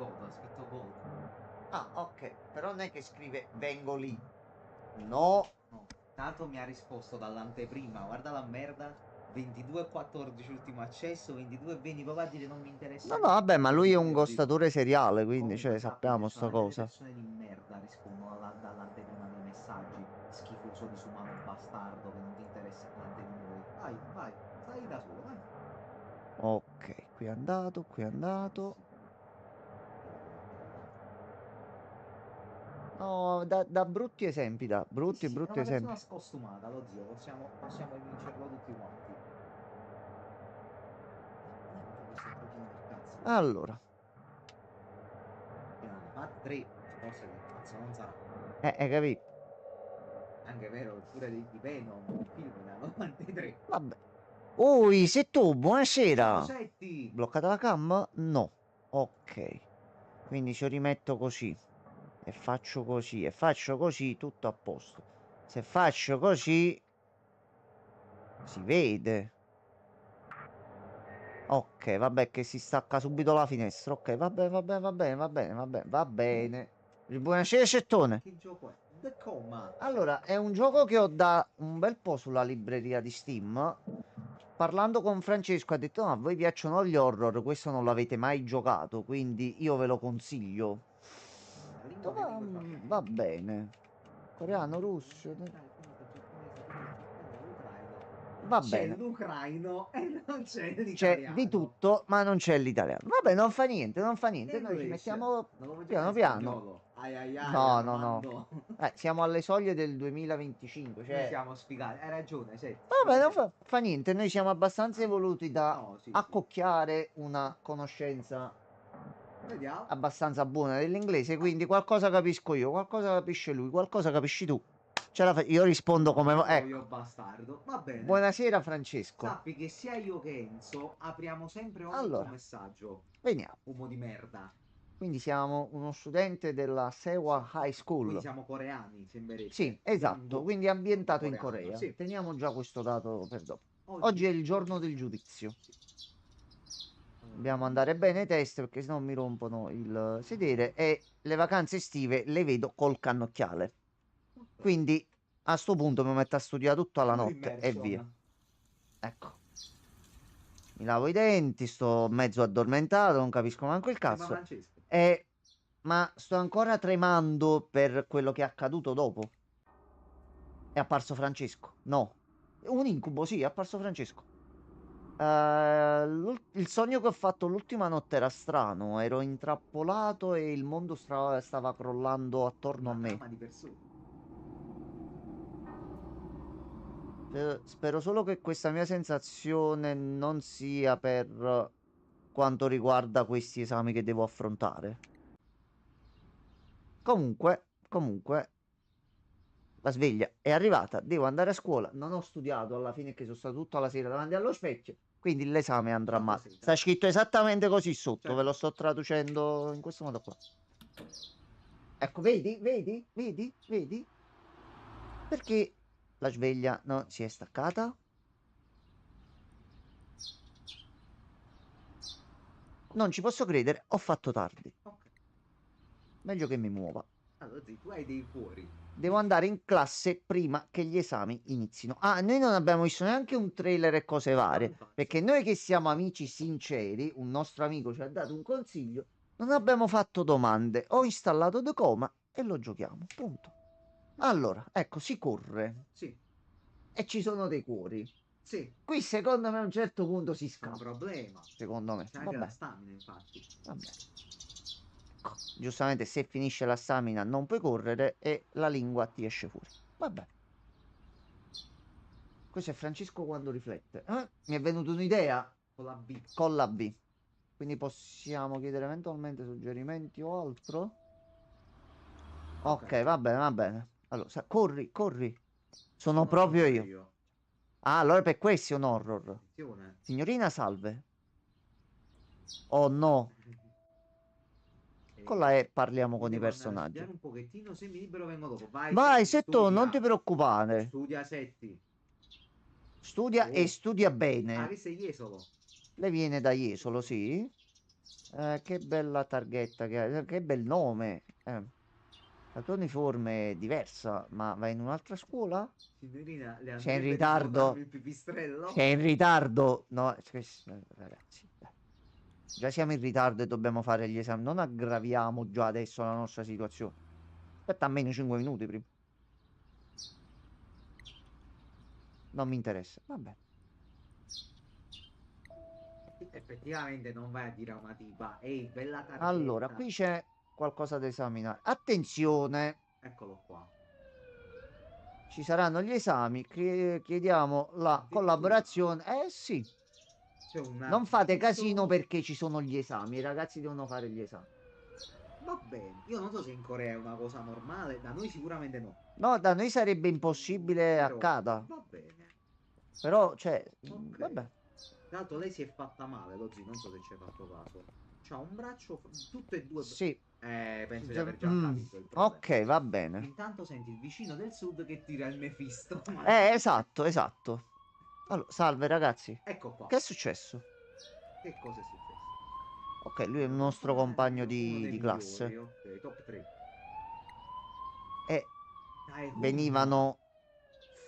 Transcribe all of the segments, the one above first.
gold, ha scritto gold. Ah, ok. Però non è che scrive vengo lì. No. No, tanto mi ha risposto dall'anteprima, guarda la merda. 22,14 ultimo accesso, 22 veni proprio a dire non mi interessa No, no, niente vabbè, ma lui è un dell'episodio. Dico, ghostatore seriale, quindi, comunque cioè, sappi che sappiamo sta sono delle cosa. persone di merda rispondono dall'anteprima dei messaggi. Schifoso disumano bastardo che non ti interessa niente di noi. Vai, vai, stai da solo, vai. Ok, qui è andato, qui è andato. No, da brutti esempi, da Sì, brutti, sì, è brutti una persona esempi. scostumata, lo zio, possiamo vincerlo tutti quanti. Dai, non c'ho questo giochino del cazzo. Allora, Piano, ma 3, forse che cazzo non sarà. hai capito? Anche vero, pure di Venom, un film da 93. Vabbè. Ui, sei tu, Ciao buonasera. Setti! Bloccata la cam? No. Ok. Quindi ci rimetto così. E faccio così, e faccio così, tutto a posto. Se faccio così, si vede. Ok, vabbè che si stacca subito la finestra. Ok, vabbè, vabbè, va bene, va bene, va bene, va bene. Buonasera, Ma Cettone. che gioco è? The Coma! Allora, è un gioco che ho da un bel po' sulla libreria di Steam. Parlando con Francesco ha detto: no, a voi piacciono gli horror, questo non l'avete mai giocato, quindi io ve lo consiglio. Ho La lingua detto, che va, lingue parli? va bene. Coreano, russo. Orientale, finito, giapponese, tedesco, spagnolo, ucraino. Va C'è bene. l'ucraino e non c'è C'è di l'italiano. tutto, ma non c'è l'italiano. Vabbè, non fa niente, non fa niente. Noi ci English! mettiamo Non lo vuoi giocare piano in piano. spagnolo? Ai ai ai, No, no, no. Armando. Siamo alle soglie del 2025, Noi cioè. siamo sfigati. Hai ragione, Setti. Vabbè, Pure non te. fa niente, noi siamo abbastanza Ah, evoluti da no, sì, sì. accocchiare una conoscenza Vediamo. abbastanza buona dell'inglese, quindi qualcosa capisco io, qualcosa capisce lui, qualcosa capisci tu. Io rispondo come... Il Ecco, troio bastardo. Va bene. buonasera Francesco. Sappi che sia io che Enzo apriamo sempre ogni tuo Allora, messaggio. veniamo. Uomo di merda. Quindi siamo uno studente della Sì. Sewa High Quindi School. siamo coreani, Sì, sembrerebbe. esatto, Young quindi ambientato in coreano. Corea. Sì. Teniamo già questo dato per dopo. Oggi Oggi, è il giorno oggi del siamo. giudizio. Sì. Dobbiamo andare bene ai test perché sennò mi rompono il sedere e le vacanze estive le vedo col cannocchiale. Ok. Quindi a sto punto mi metto a studiare tutta la Full notte e via. immersion. Ecco, mi lavo i denti, sto mezzo addormentato, non capisco manco il Sembra cazzo. Francesco. E... Ma sto ancora tremando per quello che è accaduto dopo. È apparso Francesco. No. Un incubo, sì, è apparso Francesco. Il sogno che ho fatto l'ultima notte era strano. Ero intrappolato e il mondo stava crollando attorno a Una me. trama di persone. Spero solo che questa mia sensazione non sia per quanto riguarda questi esami che devo affrontare. Comunque, la sveglia è arrivata, devo andare a scuola. Non ho studiato alla fine che sono stato tutta la sera davanti allo specchio, quindi l'esame andrà Troppo male. seta. Sta scritto esattamente così sotto, ve lo Certo. sto traducendo in questo modo qua. Ecco, vedi, vedi, vedi, vedi? Perché la sveglia non si è staccata? Non ci posso credere, ho fatto tardi. Ok. Meglio che mi muova. Allora, sì, tu hai dei cuori. Devo andare in classe prima che gli esami inizino. Ah, noi non abbiamo visto neanche un trailer e cose No, varie. infatti. Perché noi che siamo amici sinceri, un nostro amico ci ha dato un consiglio, non abbiamo fatto domande. Ho installato The Coma e lo giochiamo. Punto. Allora, ecco, si corre Sì, e ci sono dei cuori. sì. Qui secondo me a un certo punto si C'è un scappa. problema. Secondo me. C'è anche la Vabbè, stamina, infatti. vabbè. Ecco, giustamente se finisce la stamina non puoi correre e la lingua ti esce fuori. Vabbè. Questo è Francesco quando riflette. Mi è venuta un'idea Con la B. con la B. Quindi possiamo chiedere eventualmente suggerimenti o altro? Ok. Ok, va bene, va bene. Allora, corri, corri. Sono Sono proprio proprio io. io. Ah, allora per questo è un horror. Attenzione. Signorina, salve. Oh no. Con la E parliamo Io con i devo andare a personaggi. studiare un pochettino. Se mi libero vengo dopo. Vai, Vai, Setti, Setto, non ti studia. preoccupare. Studia, Setti. Studia e Oh. studia Ah, bene. che sei Jesolo. Lei viene da Jesolo, sì? Che bella targhetta che hai, che bel nome. La tua uniforme è diversa, ma vai in un'altra scuola? Signorina, le Sei in andrebbe di svuotarmi ritardo? il pipistrello? Sei in ritardo? No, ragazzi, dai. Già siamo in ritardo e dobbiamo fare gli esami. Non aggraviamo già adesso la nostra situazione. Aspetta almeno 5 minuti prima. Non mi interessa. Vabbè. Effettivamente non vai a dire a una tipa, ehi, bella Allora, targhetta. qui c'è qualcosa da esaminare. Attenzione, Eccolo qua. ci saranno gli esami. Chiediamo la Addirittura collaborazione. Eh sì, c'è un non fate casino avviso. perché ci sono gli esami. I ragazzi devono fare gli esami. Va bene. Io non so se in Corea è una cosa normale, da noi sicuramente no. No, da noi sarebbe impossibile Però accada. va bene. Però, cioè, Ok. vabbè. Tra l'altro lei si è fatta male, Lozzi, non so se ci hai fatto caso. C'ha un braccio, tutte e due. Sì. Penso di aver già Mm, capito il problema. ok, va bene. Intanto senti il vicino del sud che tira il Mefisto. Esatto, esatto. Allora, salve ragazzi. Ecco qua. Che è successo? Che cosa è successo? Ok, lui è il Mio nostro compagno compagno, uno dei di migliori, classe. ok, top 3. E Taehoon. venivano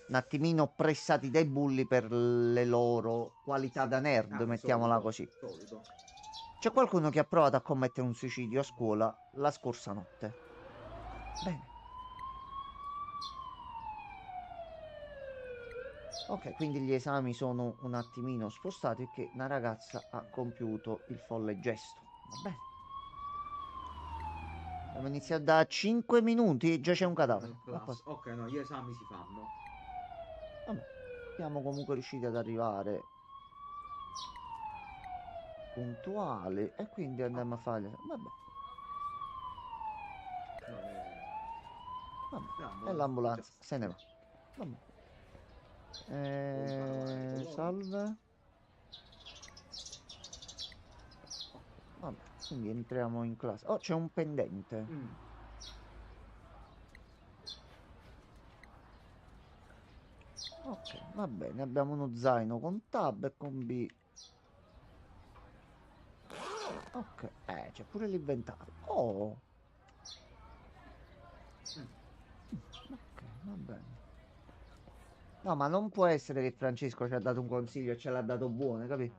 un attimino pressati dai bulli per le loro qualità Sì, da nerd, vabbè, mettiamola solito, così. solito. C'è qualcuno che ha provato a commettere un suicidio a scuola la scorsa notte. Bene. Ok, quindi gli esami sono un attimino spostati perché una ragazza ha compiuto il folle gesto. Va bene. Abbiamo iniziato da 5 minuti e già c'è un cadavere. Ma poi, Class. Ok, no, gli esami si fanno. vabbè, siamo comunque riusciti ad arrivare puntuali e quindi Ok, andiamo a fare. Vabbè, vabbè. E l'ambulance già l'ambulanza sta se ne lì. va. Vabbè. Puoi parlare con loro. Salve. Ok, vabbè. Quindi entriamo in classe. Oh, c'è un pendente. Mm. Ok, va bene. Abbiamo uno zaino con tab e con B. Ok, c'è pure l'inventario. Oh, Mm. ok, va bene. No, ma non può essere che Francesco ci ha dato un consiglio e ce l'ha dato buono, capito?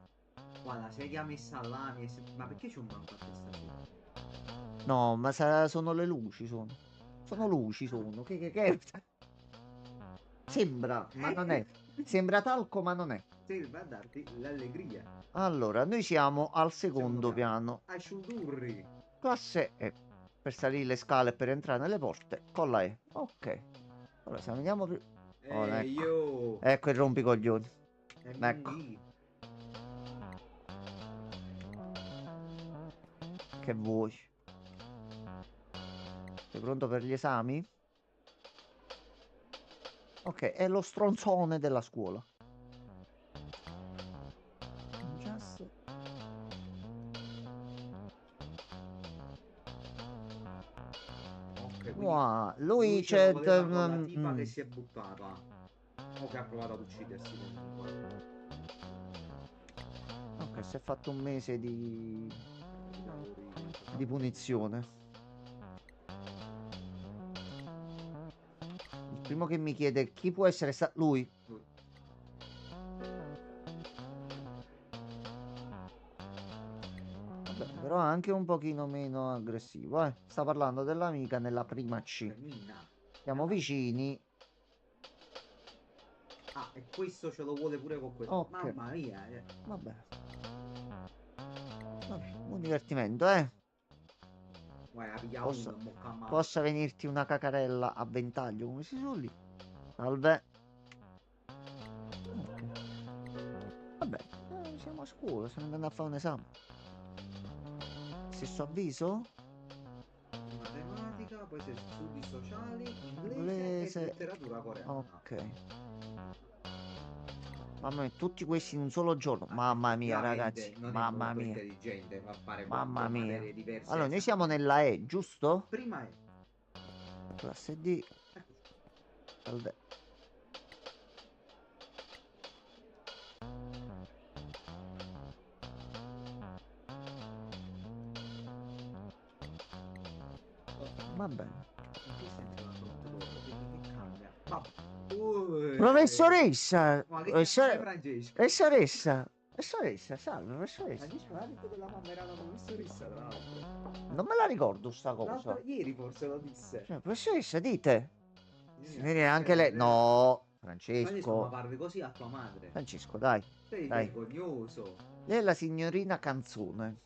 Guarda, sedia messa là, ma perché c'è un banco a testa sopra? No, ma sono le luci, sono. Sono luci, Ah, sono. Sembra, ma non è. eh, Sembra talco, ma non è. serve a darti l'allegria. Allora, noi siamo al Secondo secondo piano. piano. A Sciudurri. Classe E. Per salire le scale e per entrare nelle porte, con la E. Ok. Allora, se andiamo più. Oh, Ehi, ecco. yo! Ecco il rompicoglioni. E Ecco. Mindy. Che vuoi? Sei pronto per gli esami? Ok, è lo stronzone della scuola. Just... Ok, quindi Wow, lui lui ce lo c'è... voleva con la tipa che si è buttata. O che ha provato ad uccidersi comunque. Ok, si è fatto un mese I lavori di pesanti. punizione. Il primo che mi chiede chi può essere stato... Lui. Vabbè, però è anche un pochino meno aggressivo, eh. Sta parlando dell'amica nella prima C. Mina. Siamo vicini. Ah, e questo ce lo vuole pure con questo. Ok, Mamma mia, vabbè. Vabbè, un divertimento, eh. guarda, piglia Posso, uno, bocca a mano. possa venirti una cacarella a ventaglio, come si suol dire. Salve. Ok. Vabbè, siamo a scuola, stiamo andando a fare un esame. Stesso avviso? Matematica, poi c'è studi sociali, inglese e Inglese. letteratura coreana. Ok. Mamma mia, tutti questi in un solo giorno. Ah, Mamma mia, ragazzi. effettivamente non è Mamma molto mia. intelligente fare quattro Mamma mia. materie diverse Allora, noi siamo esame. nella E, giusto? Prima è. Classe D. Eccoci qua. Salve. Va bene. In che senso la tot dopo? Che cambia? Professoressa, Ma che chiamare professore- Francesco? professoressa, professoressa, salve, professoressa. Francesco mi ha detto che la mamma era la professoressa, tra l'altro. Non me la ricordo sta L'altro cosa. ieri forse lo disse. Cioè, professoressa, dite. Signorina, Signorina, anche lei. vedere. No, Francesco, ma Francesco. parli così a tua madre? Francesco, dai. Sei Dai. vergognoso. Lei è la signorina Canzone.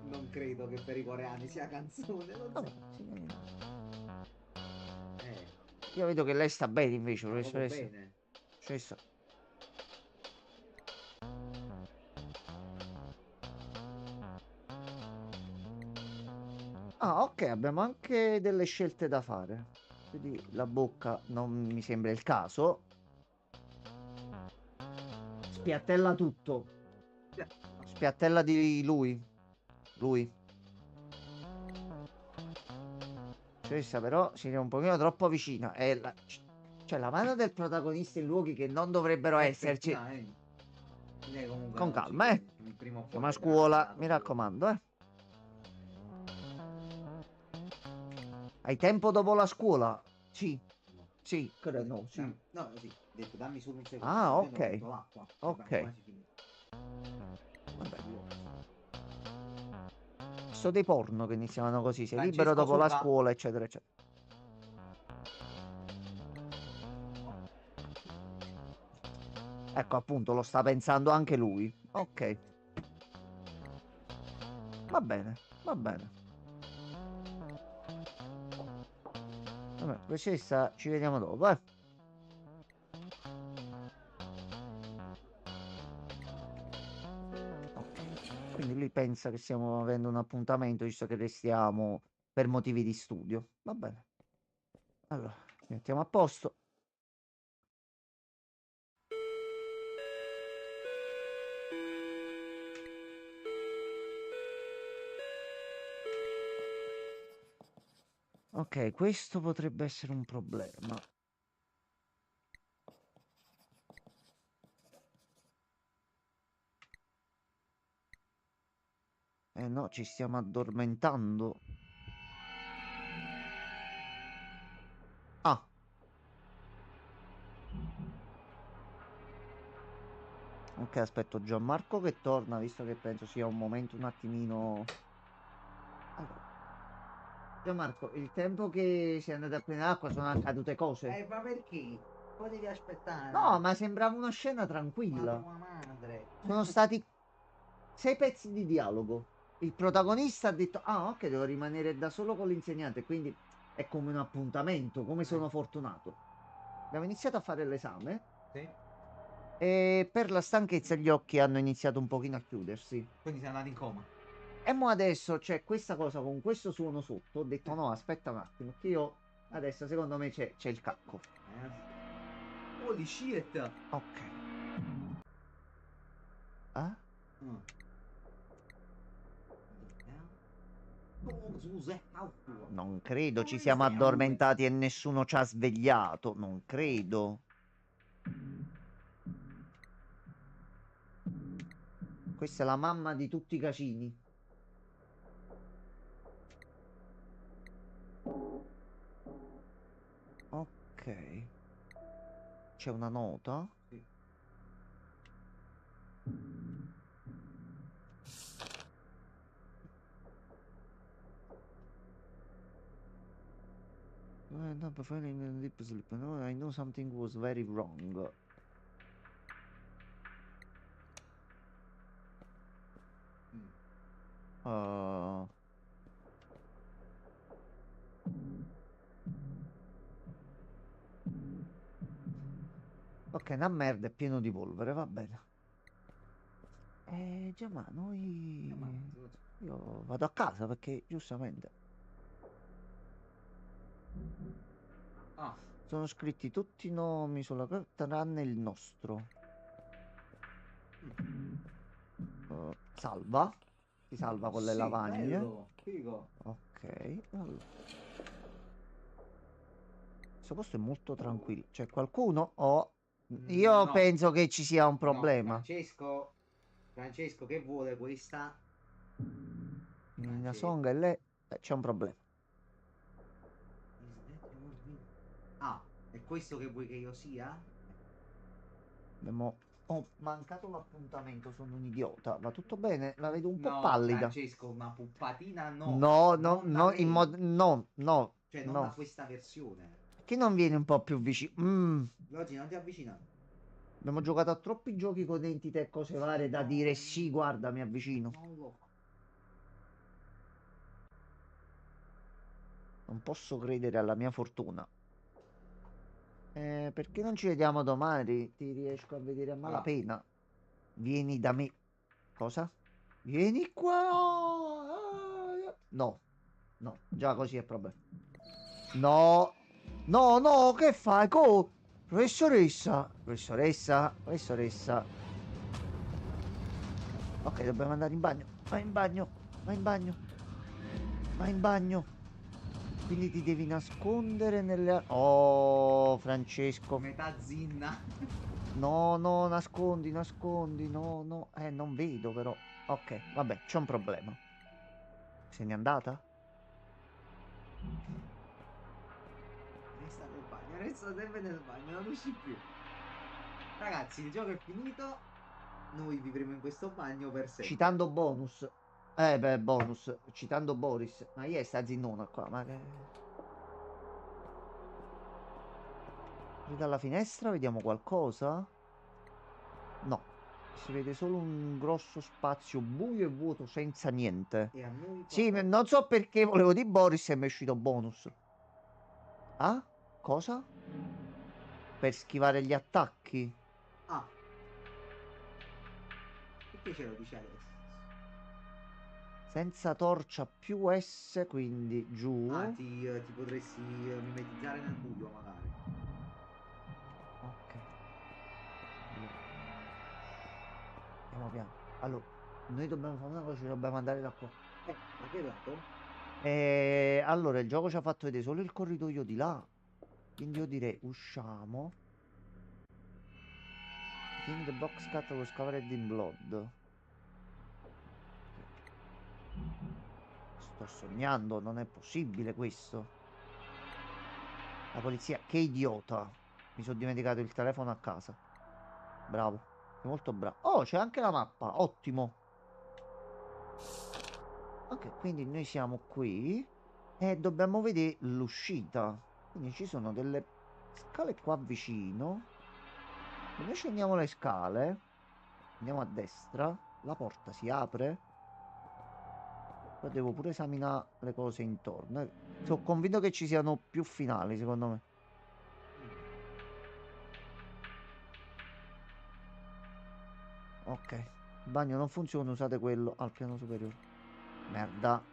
Non credo che per i coreani sia canzone, non Vabbè, so. signorina. Eh, Io vedo che lei sta bene invece, sta proprio professoressa. bene. Professoressa. Ah, ok, abbiamo anche delle scelte da fare. Quindi la bocca non mi sembra il caso. Spiattella tutto. Eh, Spiattella di lui. Lui. Professoressa, però si è un pochino troppo vicina. Cioè, la mano del protagonista in luoghi che non dovrebbero esserci. effettivamente. Lei comunque Con non ci calma, eh. crede. Prima o poi Siamo a vedrà il scuola, lato mi buono. raccomando, eh. Hai tempo dopo la scuola? Sì, No. sì, credo, Così, no, sì. no, sì, ho detto dammi solo un secondo, Ah, sto prendendo ok. appunto l'acqua. Ok. Abbiamo quasi finito. Vabbè. Furioso. Sto dei porno che iniziavano così. Sei libero Francesco dopo la sopra. scuola, eccetera, eccetera. Ecco, appunto, lo sta pensando anche lui. Ok. Va bene, va bene. Vabbè, professoressa, ci vediamo dopo, eh. Ok. Quindi lui pensa che stiamo avendo un appuntamento, visto che restiamo per motivi di studio. Va bene. Allora, ci mettiamo a posto. Ok, questo potrebbe essere un problema. Eh no, ci stiamo addormentando. Ah, ok, aspetto Gianmarco che torna, visto che penso sia un momento un attimino... Allora, Gianmarco, il tempo che sei andato a prendere acqua sono accadute cose. Ma perché? Poi devi No, aspettare. ma sembrava una scena Ma tranquilla. tua madre. Sono stati 6 pezzi di dialogo. Il protagonista ha detto: Ah, ok, devo rimanere da solo con l'insegnante. Quindi è come un appuntamento. Come sono fortunato. Abbiamo iniziato a fare l'esame. Sì. E per la stanchezza gli occhi hanno iniziato un pochino a chiudersi. Quindi sei andato in coma. E mo adesso c'è questa cosa con questo suono sotto. Ho detto: Sì. No, aspetta un attimo. Che io adesso secondo me c'è il cacco. Holy shit. Ok. Ah? Mm. Oh, Giuseppe, Non credo ci siamo Giuseppe. addormentati e nessuno ci ha svegliato. Non credo. Questa è la mamma di tutti i casini. Ok. C'è una nota. Sì. Not falling in a deep sleep. No, I know something was very wrong. Mm. Uh, ok, una merda è pieno di polvere, va bene. Già, ma Ma noi... non so. Io vado a casa perché giustamente Ah, sono scritti tutti i nomi sulla carta tranne il nostro. Salva. Si salva con le sì, lavagne. bello, figo. Ok, allora. Questo posto è molto tranquillo. C'è qualcuno? Oh, io No, penso che ci sia un no, problema. Francesco. Francesco, che vuole questa? In Francesco. Songa e lei c'è un problema. Ah, è questo che vuoi che io sia? Ho mancato l'appuntamento, sono un idiota. Va tutto bene? La vedo un po' No, pallida. Francesco, una puppatina no. No, no, Non da no, in lei. modo... No, no, Cioè, non da no. questa versione. Che non vieni un po' più vicino? Oggi non ti avvicina. Abbiamo giocato a troppi giochi con entità e cose varie da No, dire sì, guarda, mi avvicino. non lo fa. Non posso credere alla mia fortuna. Perché non ci vediamo domani? Ti riesco a vedere a Allora, malapena. Vieni da me. Cosa? Vieni qua. No, no, già così è problema. No, no, no, che fai? Professoressa, professoressa, professoressa. Ok, dobbiamo andare in bagno. Vai in bagno, vai in bagno, vai in bagno. Quindi ti devi nascondere nelle... Oh, Francesco. metà zinna. No, no, nascondi, nascondi. No, no. Non vedo però. Ok, vabbè, c'è un problema. Se n'è andata? Resta nel bagno, resta sempre nel bagno, non usci più. Ragazzi, il gioco è finito. Noi vivremo in questo bagno per sempre. Citando bonus. Beh, bonus. Citando Boris. Ma io sta zinnona qua, ma che... Fuori dalla finestra vediamo qualcosa? No. Si vede solo un grosso spazio buio e vuoto senza niente. E a noi qua Sì, poco. non so perché volevo di Boris e mi è uscito bonus. Ah? Cosa? Per schivare gli attacchi? Ah, perché ce lo dice adesso? Senza torcia più S, quindi Ah, giù. ti potresti mimetizzare nel buio, magari. Ok. Allora, piano piano. Allora, noi dobbiamo fare una cosa, ci dobbiamo andare da qua. Da che lato? Allora, il gioco ci ha fatto vedere solo il corridoio di là. Quindi io direi usciamo. Within the box cut was covered in blood. Sto sognando, non è possibile questo. La polizia, che idiota. Mi sono dimenticato il telefono a casa. Bravo, sei molto bravo. Oh, c'è anche la mappa, ottimo. Ok, quindi noi siamo qui e dobbiamo vedere l'uscita. Quindi ci sono delle scale qua vicino. Se noi scendiamo le scale, andiamo a destra, la porta si apre. Poi devo pure esaminare le cose intorno. Sono convinto che ci siano più finali, secondo me. Ok, il bagno non funziona, usate quello al piano superiore. Merda.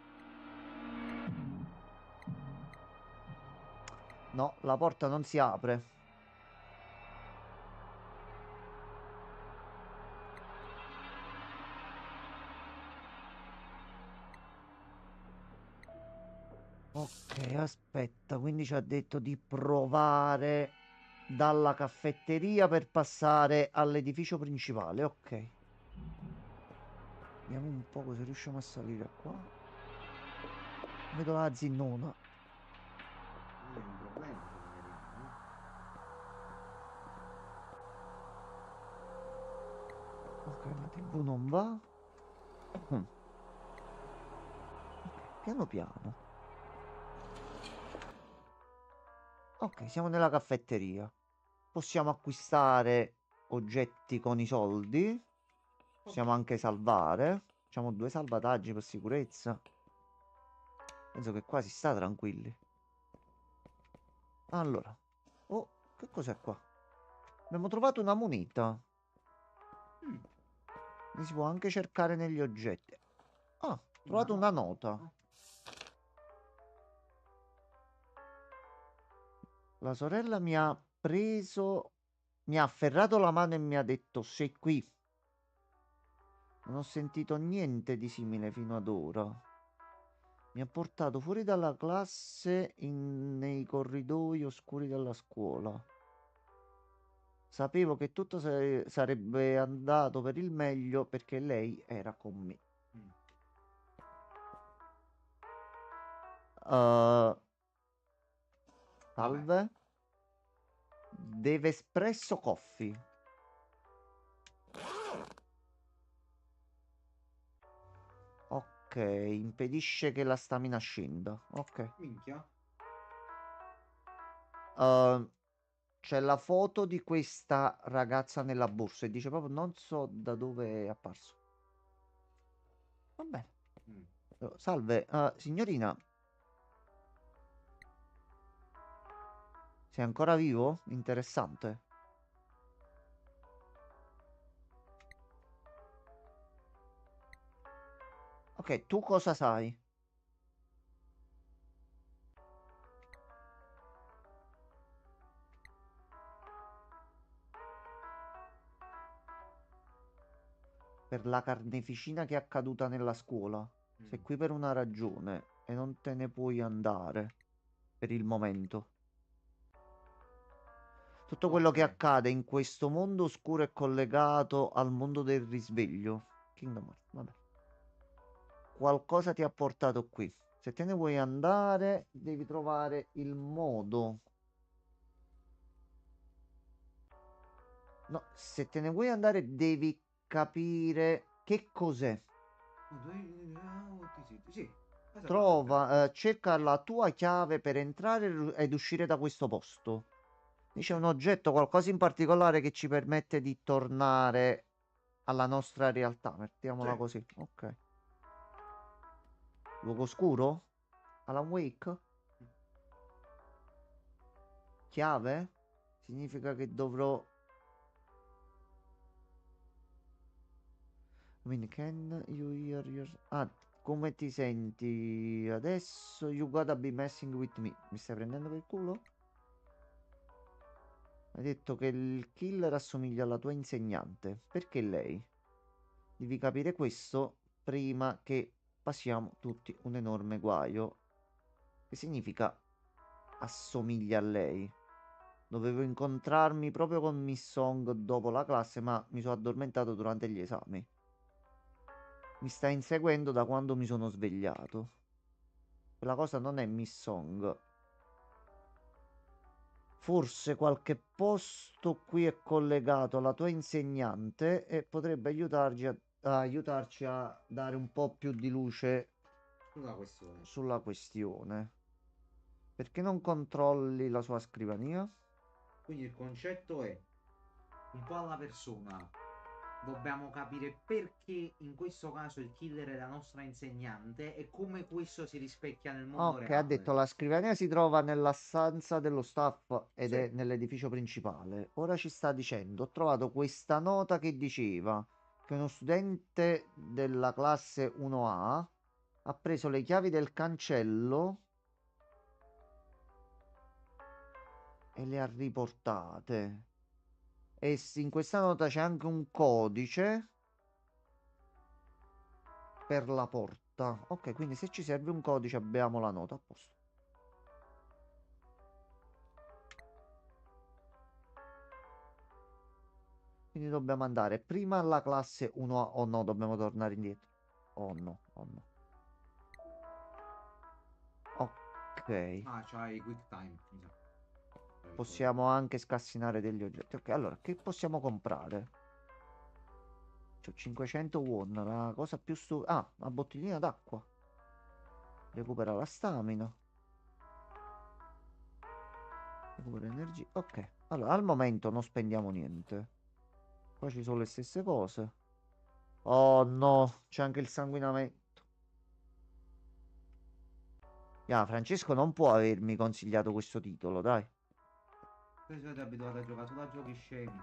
No, la porta non si apre. Ok, aspetta, quindi ci ha detto di provare dalla caffetteria per passare all'edificio principale. Ok, vediamo un po' se riusciamo a salire qua. Vedo la zinnona. Non è un problema se la vediamo. Ok, la TV non va. Mm. Ok, piano piano. Ok, siamo nella caffetteria. Possiamo acquistare oggetti con i soldi. Ok. Possiamo anche salvare. Facciamo due salvataggi per sicurezza. Penso che qua si sta tranquilli. Allora. Oh, che cos'è qua? Abbiamo trovato una moneta. Mm, Ne si può anche cercare negli oggetti. Ah, ho una trovato una nota. nota. La sorella mi ha preso, mi ha afferrato la mano e mi ha detto: sei qui. Non ho sentito niente di simile fino ad ora. Mi ha portato fuori dalla classe nei corridoi oscuri della scuola. Sapevo che tutto sarebbe andato per il meglio perché lei era con me. Mm. Uh, Vabbè, salve? deve espresso coffee. Ok, impedisce che la stamina scenda. Ok. Minchia. C'è la foto di questa ragazza nella borsa e dice proprio non so da dove è apparso. Va bene. Mm. Salve, signorina, sei ancora vivo? Interessante. Ok, tu cosa sai? Per la carneficina che è accaduta nella scuola. Sei Mm. qui per una ragione e non te ne puoi andare per il momento. Tutto quello Ok. che accade in questo mondo oscuro è collegato al mondo del risveglio. Kingdom Hearts, vabbè. Qualcosa ti ha portato qui. Se te ne vuoi andare, devi trovare il modo. No, se te ne vuoi andare, devi capire che cos'è. Sì, sì, esattamente. Trova, cerca la tua chiave per entrare ed uscire da questo posto. Dice un oggetto, qualcosa in particolare che ci permette di tornare alla nostra realtà. Mettiamola Sì. così. Ok. Luogo scuro? Alan Wake? Chiave? Significa che dovrò. I mean, can you hear your. Ah, come ti senti adesso? You gotta be messing with me. Mi stai prendendo per il culo? Hai detto che il killer assomiglia alla tua insegnante. Perché lei? Devi capire questo prima che passiamo tutti un enorme guaio. Che significa assomiglia a lei? Dovevo incontrarmi proprio con Miss Song dopo la classe, ma mi sono addormentato durante gli esami. Mi sta inseguendo da quando mi sono svegliato. Quella cosa non è Miss Song. Forse qualche posto qui è collegato alla tua insegnante e potrebbe aiutarci a dare un po' più di luce Una questione. sulla questione. Perché non controlli la sua scrivania? Quindi il concetto è un po' alla persona. Dobbiamo capire perché in questo caso il killer è la nostra insegnante e come questo si rispecchia nel mondo Ok, ha detto reale. la scrivania si trova nella stanza dello staff ed Sì. è nell'edificio principale. Ora ci sta dicendo, ho trovato questa nota che diceva che uno studente della classe 1A ha preso le chiavi del cancello e le ha riportate. In questa nota c'è anche un codice per la porta. Ok, quindi se ci serve un codice abbiamo la nota a posto. Quindi dobbiamo andare prima alla classe 1A o no, dobbiamo tornare indietro. Oh no, oh no. Ok, Ah, c'hai quick time, mi sa. C'hai il coso. possiamo anche scassinare degli oggetti. Ok, allora, che possiamo comprare? C'ho 500 won, la cosa più su. Ah, una bottiglina d'acqua. Recupera la stamina. Recupera energia. Ok, allora, al momento non spendiamo niente. Qua ci sono le stesse cose. Oh no, c'è anche il sanguinamento. Francesco non può avermi consigliato questo titolo, dai. Tu siete abituati a giocare solo a giochi scemi.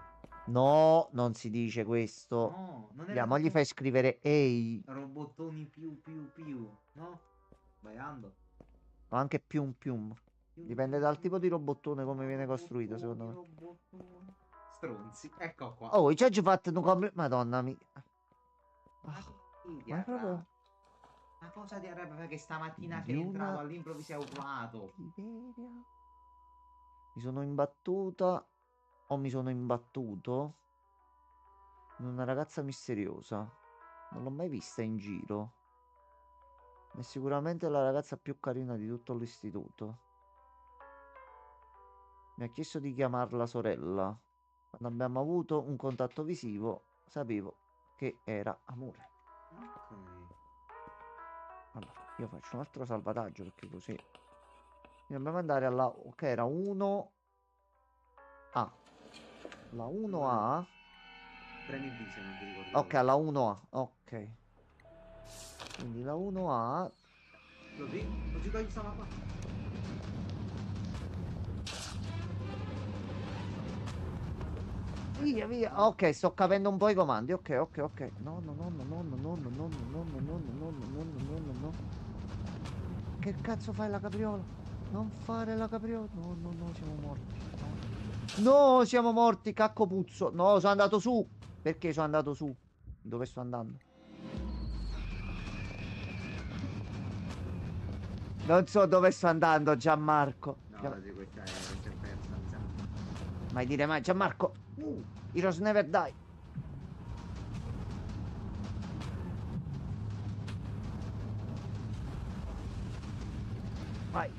No, non si dice questo. No, non era Mo gli tipo fai scrivere ehi, robottoni più più più, no? Sbagliando. o anche pium pium. Più Dipende più dal più. tipo di robottone come No, viene costruito, secondo robottoni, me. robottoni. Stronzi. Ecco qua. Oh, ci hai fatto un Madonna mia. Ma Ah, chi ti ma è proprio arrabbi? Ma cosa ti arrabbia perché stamattina di sei entrato una all'improvviso e hai urlato? cattiveria. Mi sono imbattuta o mi sono imbattuto in una ragazza misteriosa. Non l'ho mai vista in giro. È sicuramente la ragazza più carina di tutto l'istituto. Mi ha chiesto di chiamarla sorella. Quando abbiamo avuto un contatto visivo, sapevo che era amore. Ok. Allora, io faccio un altro salvataggio perché così dobbiamo andare alla... Ok, era 1A. La Allora, 1A. premi B se non ti ricordi Ok, cosa. alla 1A. Ok. Quindi la 1A. Così? Così togli sta mappa. Via, via. Ok, sto capendo un po' i comandi. Ok, ok, ok. No, no, no, no, no, no, no, no, no, no, no, no, no, no, no, no, no, no. Che cazzo fai la capriola? Non fare la capriola. No, no, no, siamo morti. No, no, siamo morti, cacco puzzo. No, sono andato su. Perché sono andato su? Dove sto andando? Non so dove sto andando, Gianmarco. No, sì, questa è persa, mi sa. Mai dire mai, Gianmarco. Heroes never die. Vai.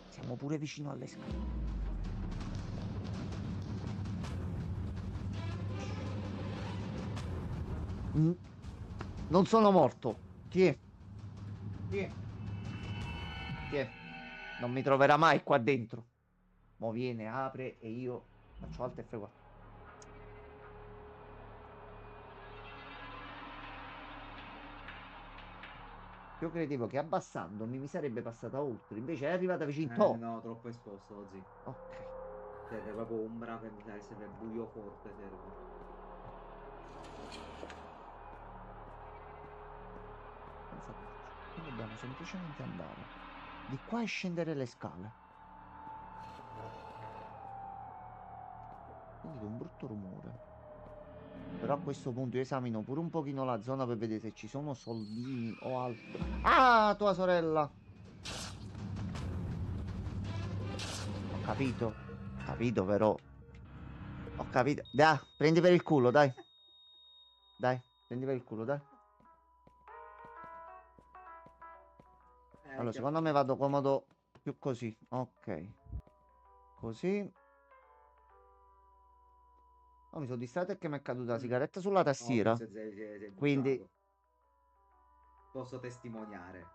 Siamo pure vicino alle scale. Mm, Non sono morto. Chi è? Chi è? Chi è? Non mi troverà mai qua dentro. Mo' viene, apre e io faccio alto e F4. Io credevo che abbassandomi mi sarebbe passata oltre. Invece è arrivata vicino. Oh, No, troppo esposto oggi. ok. Serve proprio ombra, per mi sa che serve buio forte, serve. Senza torcia. Quindi dobbiamo semplicemente andare di qua e scendere le scale. Sentite un brutto rumore. Però a questo punto io esamino pure un pochino la zona per vedere se ci sono soldini o altro. Ah, tua sorella! Ho capito. Ho capito però. Ho capito. Dai, prendi per il culo, dai. Dai, prendi per il culo, dai. Allora, Che secondo me vado comodo più così. Ok. Così. Oh, mi sono distratto e che mi è caduta la Mm, sigaretta sulla ovvio, tastiera. sei Quindi... buttato. Posso testimoniare.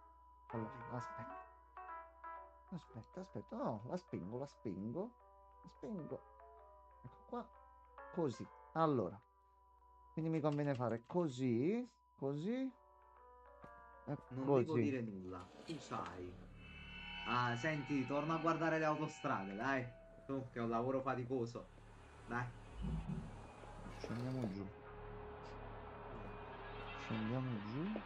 Allora, aspetta. Aspetta, aspetta. No, la spengo, la spengo. La spengo. Ecco qua. Così. Allora. Quindi mi conviene fare così. Così. E Non devo così. dire nulla, tu sai. Ah, senti, torna a guardare le autostrade, dai. Tu, che è un lavoro faticoso. Dai. Scendiamo giù. Scendiamo giù.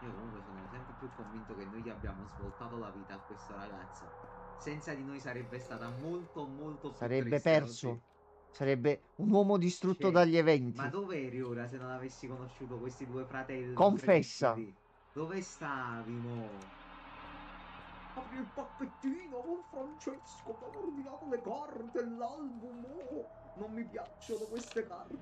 Io comunque sono sempre più convinto che noi gli abbiamo svoltato la vita a questa ragazza. Senza di noi sarebbe stata molto molto più Sarebbe triste, così. perso. Sarebbe un uomo distrutto Cioè, dagli ma eventi. dove eri ora se non avessi conosciuto questi due fratelli Confessa. incredibili? Dove stavi, mo? Apri il pacchettino con Francesco che ha ordinato le carte, l'album. Oh, non mi piacciono queste carte.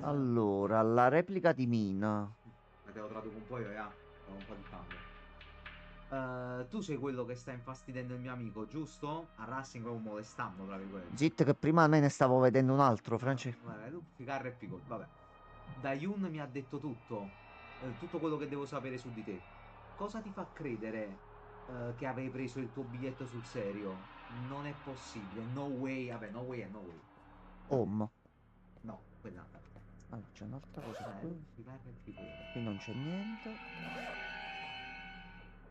Allora, la replica di Mina. Ma te lo traduco un po' io, ya. Ho un po' di fame. Tu sei quello che sta infastidendo il mio amico, giusto? A Racing proprio molestando, tra virgolette. Zitto che prima me ne stavo vedendo un altro, Francesco. Vabbè, tu ficarra e piccolo, vabbè. Dayun mi ha detto tutto, tutto quello che devo sapere su di te. Cosa ti fa credere, che avevi preso il tuo biglietto sul serio? Non è possibile, no way, vabbè, no way è no way. Home. No, quella no. Allora, c'è un'altra cosa Tu qui. ficarra e piccolo. Qui non c'è niente.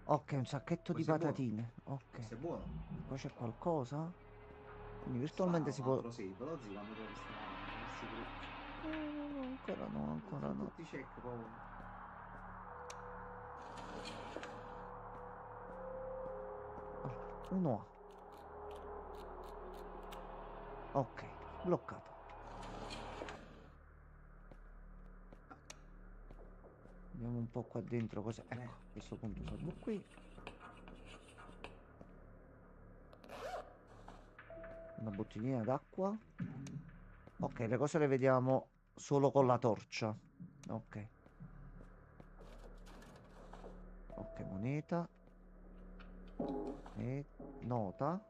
Ok, un sacchetto di Questo è buono, patatine. Ok. questo è buono. Qua c'è qualcosa? Quindi virtualmente Spara si un può... altro save, lo zio, quando trovi sta sicurezza. No, no, no, ancora no, ancora Sono no. tutti check, poi. Allora, uno A. Ok, bloccato. Vediamo un po' qua dentro cosa... Ecco, a questo punto salgo qui. Una bottiglina d'acqua. Ok, le cose le vediamo solo con la torcia. Ok. Ok, moneta. E nota. A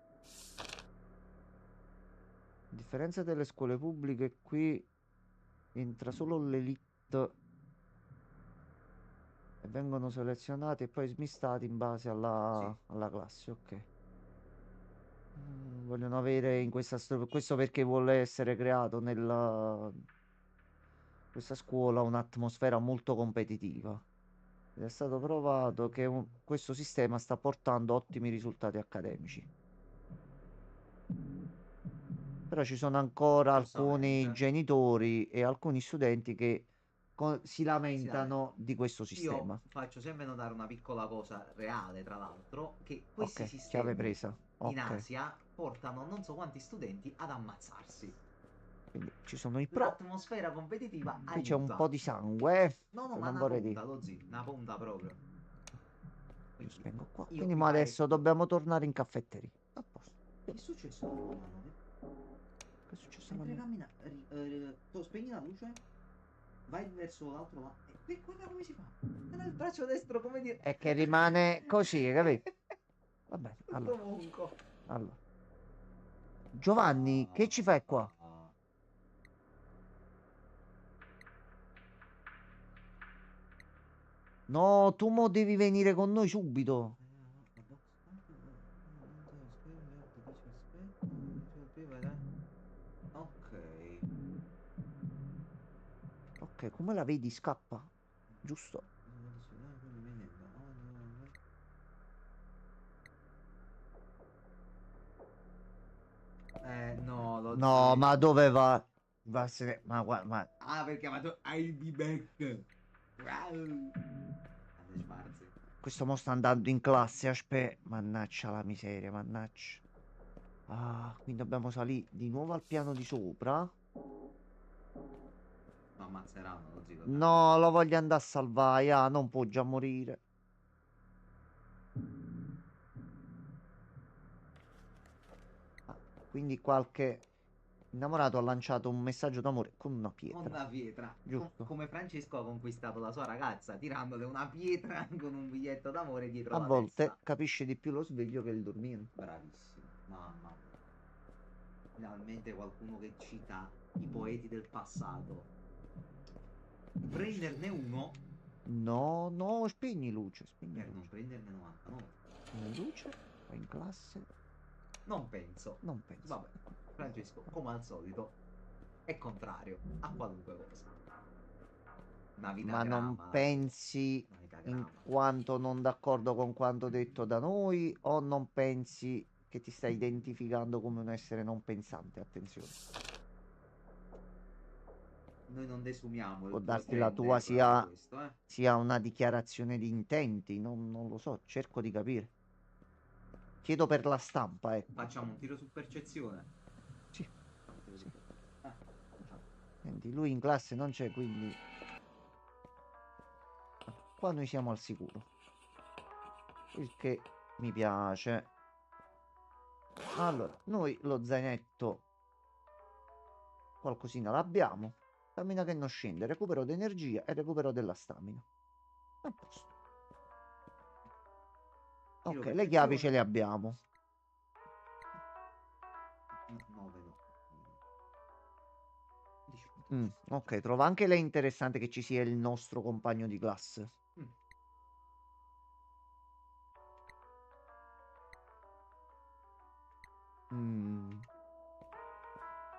differenza delle scuole pubbliche, qui entra solo l'elite e vengono selezionati e poi smistati in base Sì. alla classe. Ok. Vogliono avere in questo perché vuole essere creato nella questa scuola un'atmosfera molto competitiva. Ed è stato provato che questo sistema sta portando ottimi risultati accademici. Però ci sono ancora alcuni Giustamente. genitori e alcuni studenti che si Si lamenta. lamentano di questo Io sistema. faccio sempre notare una piccola cosa reale, tra l'altro, che questi Ok, chiave sistemi presa. in Ok, Asia portano non so quanti studenti ad ammazzarsi. quindi ci sono i pro. L'atmosfera competitiva Qui c'è un po' aiuta. di sangue, No, no, che ma non vorrei dire. lo zio, una punta proprio. Io Quindi spengo qua. io Quindi mi mo pare. adesso dobbiamo tornare in caffetteria. A posto. Che è successo alla tua mano? Che è successo alla Mentre mia? cammina, tu spegni la luce, vai verso l'altro lato. E guarda come si fa. Era il braccio destro, come dire. È che rimane così, capito? Va bene, Tutto allora. monco. Allora. Giovanni, che ci fai qua? Ah. No, tu mo devi venire con noi subito. Ok. Ok, come la vedi? Scappa. Giusto. No, lo No, zio. ma dove va? Ma Ah, perché ha fatto I'll be back. Wow. Grande Schwarzi. questo mo sta andando in classe. Aspetta. Mannaggia la miseria, mannaggia. Ah, quindi dobbiamo salire di nuovo al piano di sopra. Ma ammazzeranno lo zio, tranquillo. No, lo voglio andare a salvare. Ah, non può già morire. Ah, quindi qualche innamorato ha lanciato un messaggio d'amore con una Con pietra. una pietra. Giusto? Come Francesco ha conquistato la sua ragazza, tirandole una pietra con un biglietto d'amore dietro A la volte testa. capisce di più lo sveglio che il dormire. Bravissimo, mamma mia. Finalmente qualcuno che cita i poeti del passato. Prenderne uno No, no, spegni per non luce. prenderne 99. Spegni luce, vai in classe. Non penso. Non penso. Vabbè, Francesco, come al solito, è contrario a qualunque cosa. Una vita Ma non grama, la zia. pensi Una vita in grama. quanto non d'accordo con quanto detto da noi o non pensi che ti stai identificando come un essere non pensante? Attenzione. Noi non desumiamo Può il tuo darsi la tua gender in sia, questo, eh. sia una dichiarazione di intenti, non lo so, cerco di capire. Chiedo per la stampa, ecco. Facciamo un tiro su percezione. Sì, Tiro su sì. facciamo. Senti, lui in classe non c'è, quindi qua noi siamo al sicuro. Il che mi piace. Allora, noi lo zainetto qualcosina l'abbiamo. Stamina che non scende, recupero di energia e recupero della stamina. A posto. Tiro Ok, le chiavi ce percezione. le abbiamo. 9 no. 18, Mm, 18, ok, 18. trova anche lei interessante che ci sia il nostro compagno di classe. Mm. Mm.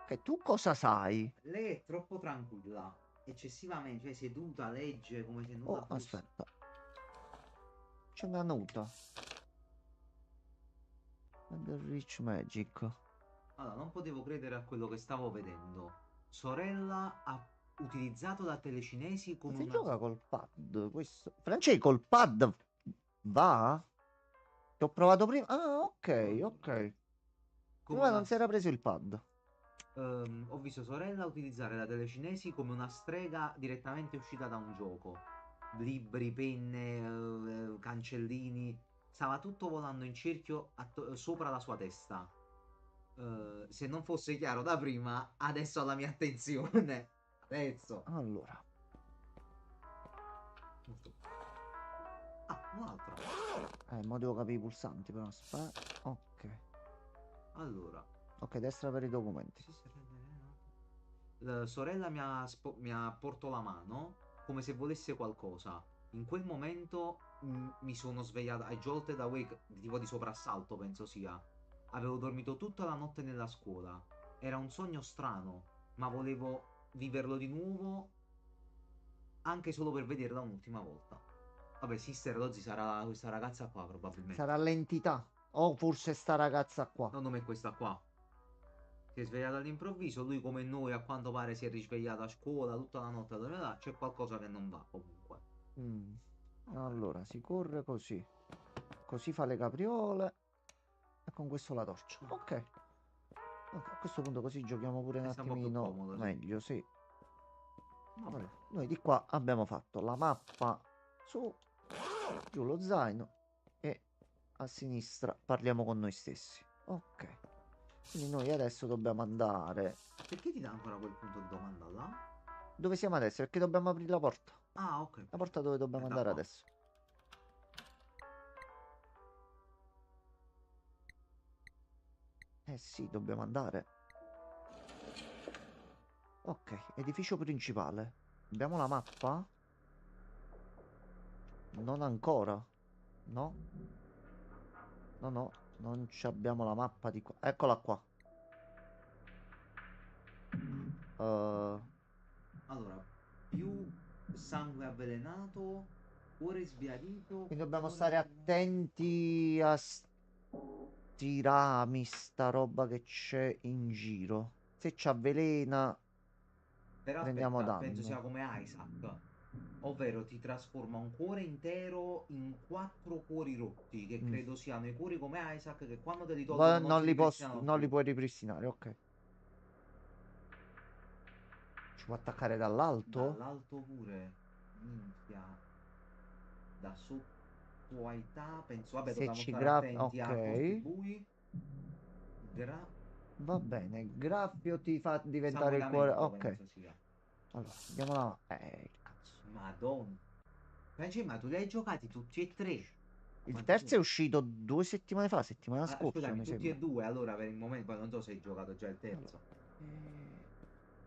Ok, tu cosa sai? Lei è troppo tranquilla, eccessivamente, cioè seduta, legge come se nulla Oh, fosse. aspetta, c'è una nota. Del Rich Magic. Allora, non potevo credere a quello che stavo vedendo. Sorella ha utilizzato da telecinesi Ma come si una. gioca col pad? Questo. Francesco, col pad va? Che ho provato prima. Ah, ok, ok. Come Prima non una. si era preso il pad. Ho visto sorella utilizzare la telecinesi come una strega direttamente uscita da un gioco. Libri, penne, cancellini. Stava tutto volando in cerchio sopra la sua testa. Se non fosse chiaro da prima, adesso alla mia attenzione. Adesso. Allora, Molto. Ah, Un'altra. Mo devo capire i pulsanti, però aspetta. Ok. Allora. Ok, destra per i documenti. La sorella mi ha porto la mano come se volesse qualcosa. In quel momento mi sono svegliato a volte da wake, tipo di soprassalto, penso sia. Avevo dormito tutta la notte nella scuola. Era un sogno strano, ma volevo viverlo di nuovo anche solo per vederla un'ultima volta. Vabbè, Sister Lozzi sarà questa ragazza qua, probabilmente. Sarà l'entità. O forse sta ragazza qua. Secondo me è questa qua. Si è svegliato all'improvviso, lui come noi a quanto pare si è risvegliato a scuola tutta la notte, là, c'è qualcosa che non va comunque. Mm. Allora, si corre così. Così fa le capriole. E con questo la torcia. Ok. Ok, a questo punto così giochiamo pure un E sta un po' più attimino comodo, sì. meglio, sì. Vabbè. Allora, noi di qua abbiamo fatto la mappa su, giù lo zaino e a sinistra parliamo con noi stessi. Ok. Quindi noi adesso dobbiamo andare. Perché ti dà ancora quel punto di domanda là? Dove siamo adesso? Perché dobbiamo aprire la porta. Ah, ok. La porta dove È dobbiamo da andare qua. adesso. Eh sì, dobbiamo andare. Ok, edificio principale. Abbiamo la mappa? Non ancora. No? No, no, non ci abbiamo la mappa di qua. Eccola qua. Uh, Allora, più sangue avvelenato, cuore sbiadito, quindi dobbiamo cuore stare avvelenato. attenti a sti rami, sta roba che c'è in giro. Se ci avvelena, Però prendiamo aspetta, penso danno. sia come Isaac. Ovvero ti trasforma un cuore intero in quattro cuori rotti, che Mm. credo siano i cuori come Isaac, che quando te li tolgono non si ripristinano Non li più. puoi ripristinare, ok. Ci può attaccare dall'alto? Dall'alto pure, minchia, da sotto a età, penso, vabbè, Se dobbiamo ci stare graffia... attenti a posti Ok. bui. Gra... Va bene. Il graffio ti fa diventare il cuore. Sanguinamento, Ok. penso sia. Allora, andiamo là. Il cazzo. Madonna. Franci, ma tu li hai giocati tutti e tre? Il Quanti terzo è sono? uscito 2 settimane fa, settimana Ah, scorsa, scusami, mi tutti sembra. e due, allora, per il momento, poi non so se hai giocato già il Allora,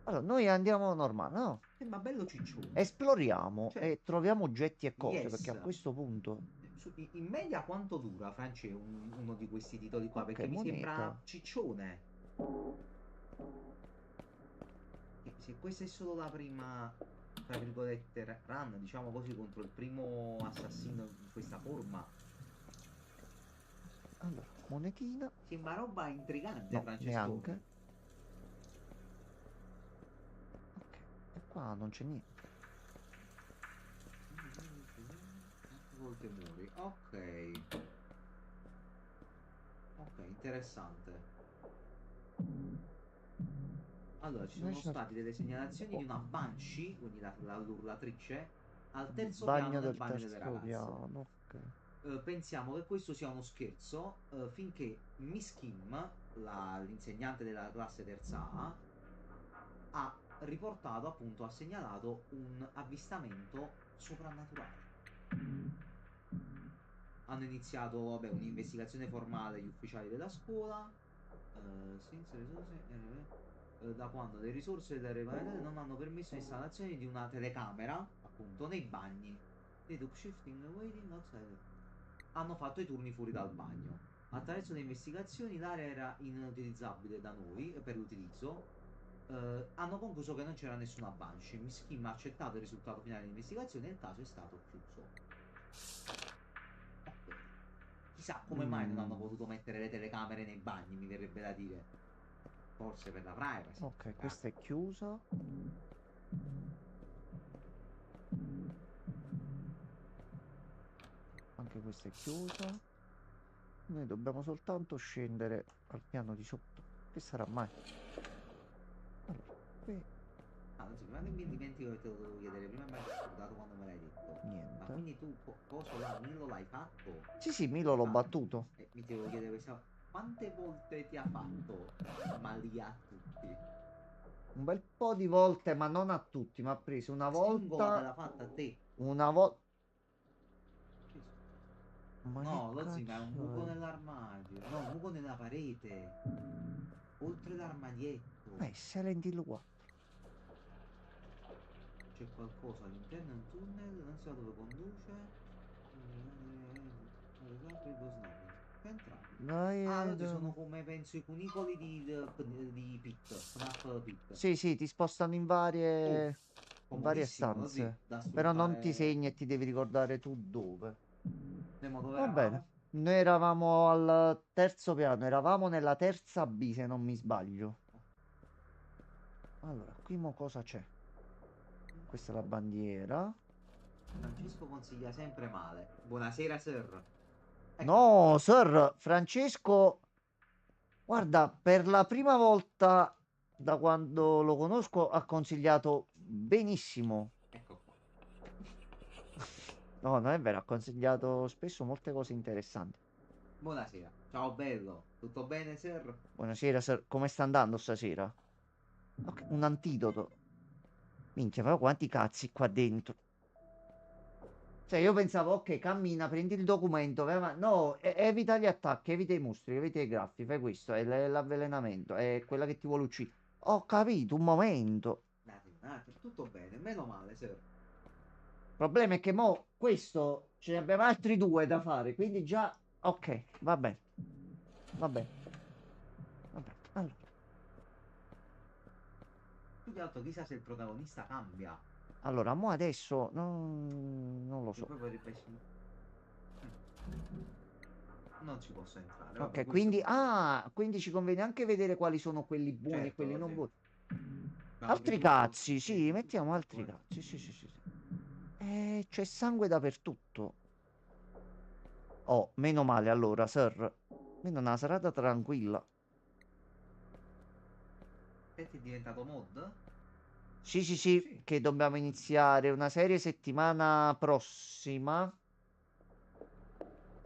terzo. noi andiamo normale, no? Ma bello ciccione. Esploriamo Cioè, e troviamo oggetti e cose, perché a yes. questo punto... In media quanto dura, Franci, uno di questi titoli qua? Ok, Perché mi sembra moneta. ciccione. E se questa è solo la prima, tra virgolette, run, diciamo così, contro il primo assassino in questa forma, Ok, allora, monetina. sembra roba intrigante, No, Francescone. neanche. Ok, e qua non c'è niente. Quante volte muori? Ok. Ok, interessante. Allora, ci Noi sono ci sono- state delle segnalazioni di Oh, una Banshee, quindi l'urlatrice, al terzo piano bagno nel del bagno delle terzo ragazze. piano. Ok. Pensiamo che questo sia uno scherzo, finché Miss Kim, l'insegnante della classe terza A, ha riportato, appunto, ha segnalato un avvistamento soprannaturale. Hanno iniziato, vabbè, un'investigazione formale gli ufficiali della scuola, senza risorse, da quando le risorse delle regolamentari non hanno permesso l'installazione di una telecamera, appunto, nei bagni. Vedo shifting waiting outside. Hanno fatto i turni fuori dal bagno. Attraverso le investigazioni l'area era inutilizzabile da noi per l'utilizzo. Hanno concluso che non c'era nessuna Banshee. Miss Kim ha accettato il risultato finale dell'investigazione e il caso è stato chiuso. Ok. Chissà come mai non hanno Mm, voluto mettere le telecamere nei bagni, mi verrebbe da dire. Forse per la privacy. ok, questa è chiusa. Anche questa è chiusa. Noi dobbiamo soltanto scendere al piano di sotto. Che sarà mai? Allora, qui Ah, non so, prima che mi dimentico che te lo devo chiedere, prima mi hai scordato quando me l'hai detto. Ma niente. quindi tu coso là, Milo l'hai fatto? Sì, sì, Milo L'hai l'ho fatto? battuto. Mi ti devo chiedere questa. Quante volte ti ha fatto Malia a tutti? Un bel po' di volte, ma non a tutti. Mi ha preso una Singola te volta. l'ha fatta a te? Una volta. Gesù. Ma che No, lo ma è un buco cazzo è? nell'armadio. No, un buco nella parete. Oltre l'armadietto. Silent Hill 4. C'è qualcosa all'interno, è un tunnel, non so dove conduce. Apri il Bosnavia. Puoi entrare. Dai, Ah, no, ci dai. sono come penso i cunicoli di Pit, FNAF Pit. Sì, sì, ti spostano Oh, in varie comodissimo, così, stanze. da Però non ti sfruttare. segni e ti devi ricordare tu dove. Nemo dove Va bene. eravamo? Noi eravamo al terzo piano, eravamo nella terza B, se non mi sbaglio. Allora, qui mo cosa c'è? Questa è la bandiera. Francesco consiglia sempre male. Buonasera, sir. Ecco. No, Sir Francesco, guarda, per la prima volta da quando lo conosco ha consigliato benissimo. Ecco qua. No, non è vero, ha consigliato spesso molte cose interessanti. Buonasera. Ciao bello. Tutto bene, sir? Buonasera, Sir, come sta andando stasera? Ok, un antidoto. Minchia, però quanti cazzi qua dentro. Cioè, io pensavo, ok, cammina, prendi il documento, vai no, evita gli attacchi, evita i mostri, evita i graffi, fai questo, è l'avvelenamento, è quella che ti vuole uccidere. Ho capito, un momento. Un attimo. Tutto bene, meno male, sir. Il problema è che mo questo ce ne abbiamo altri due da fare, quindi già, ok, va bene, va bene, va bene. Più che altro chissà se il protagonista cambia. Allora, mo adesso non lo Che so. poi vorrebbe... Non ci posso entrare, vabbè, Ok, questo... quindi ci conviene anche vedere quali sono quelli buoni e quelli Certo, non sì. buoni. Abbiamo Altri veduto. cazzi, Sì, sì, sì, sì, mettiamo tutto, altri eh. cazzi, sì, sì, sì, sì. C'è sangue dappertutto. Oh, meno male allora, sir. Quindi una serata tranquilla. E ti è diventato mod? Sì, sì, sì, Sì. che dobbiamo iniziare una serie settimana prossima.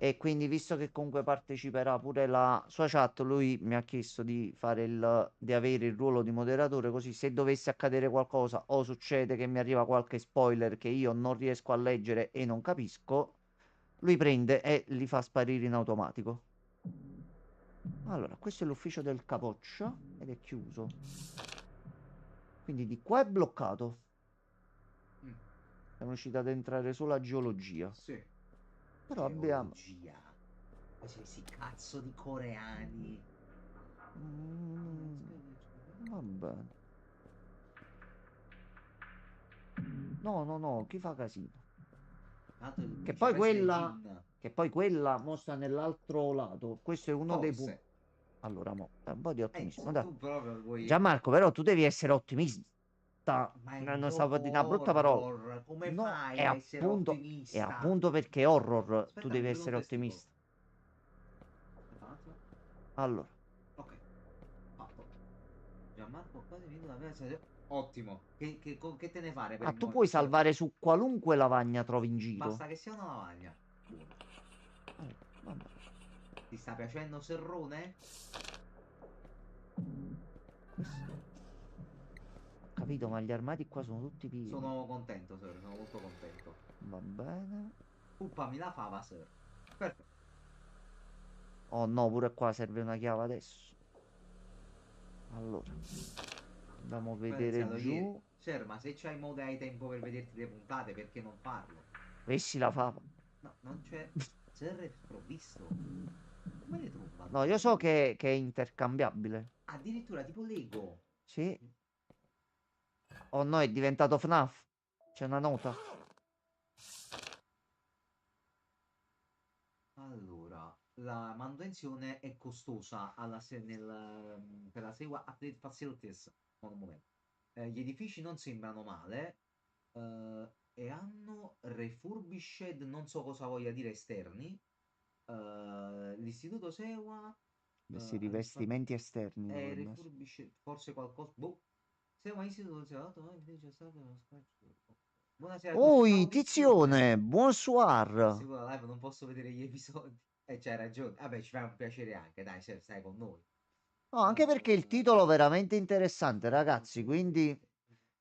E quindi, visto che comunque parteciperà pure la sua chat, lui mi ha chiesto di fare di avere il ruolo di moderatore, così se dovesse accadere qualcosa o succede che mi arriva qualche spoiler che io non riesco a leggere e non capisco, lui prende e li fa sparire in automatico. Allora, questo è l'ufficio del capoccia ed è chiuso. Quindi di qua è bloccato. Mm, Siamo riusciti ad entrare solo a geologia. sì. Però abbiamo... Geologia. Poi c'è questi cazzo di coreani. Mm, va bene. No, no, no, chi fa casino? Tanto il Che poi principesse quella... Jin. Che poi quella mostra nell'altro lato. Questo è uno dei punti. Forse. Allora, mo, un po' di ottimismo. Se Dai. tu proprio vuoi... Gianmarco, però tu devi essere ottimista. Ma è un Non stavo a gioco dire una brutta parola. horror. Come No, fai a essere è ottimista? appunto perché è horror. Tu Aspetta, mi devi è venuto essere un testicolo. ottimista. Aspetta un attimo. Allora, Ok, fatto. Gianmarco quasi vinto la vera serie. Ottimo. Che te ne fare per ah, il tu momento, puoi sir? salvare su qualunque lavagna trovi in giro. Basta che sia una lavagna. Buono. Allora, vabbè. Ti sta piacendo Serrone? Questo... Ho capito, ma gli armadi qua sono tutti pieni. Sono contento, sir. Sono molto contento. Va bene. Puppami la fava, sir. Perfetto. Oh no, pure qua serve una chiave adesso. Allora, andiamo a Poi ho vedere iniziato ieri. giù. Sir, ma se c'hai modo e hai tempo per vederti le puntate, perché non farlo? Vessi la fava. No, non c'è. Sir è sprovvisto. Come le tromba? No, io so che è intercambiabile. Addirittura tipo Lego. Sì. Oh no, è diventato FNAF. C'è una nota. Allora, la manutenzione è costosa per la seua update facilities. Un momento. Gli edifici non sembrano male e hanno refurbished, non so cosa voglia dire esterni. L'istituto Sewa Questi infatti, rivestimenti esterni è dovrebbe essere. refurbished, forse qualcosa. Boh. Sewa Istituto Sewa, c'è stato uno scratch. Buonasera a tutti. Oi, Maledizione! tizione, bonsoir. Seguo la live, non posso vedere gli episodi. E c'hai ragione. Vabbè, ci fa un piacere anche, dai, se stai con noi. No, anche perché il titolo è veramente interessante, ragazzi, quindi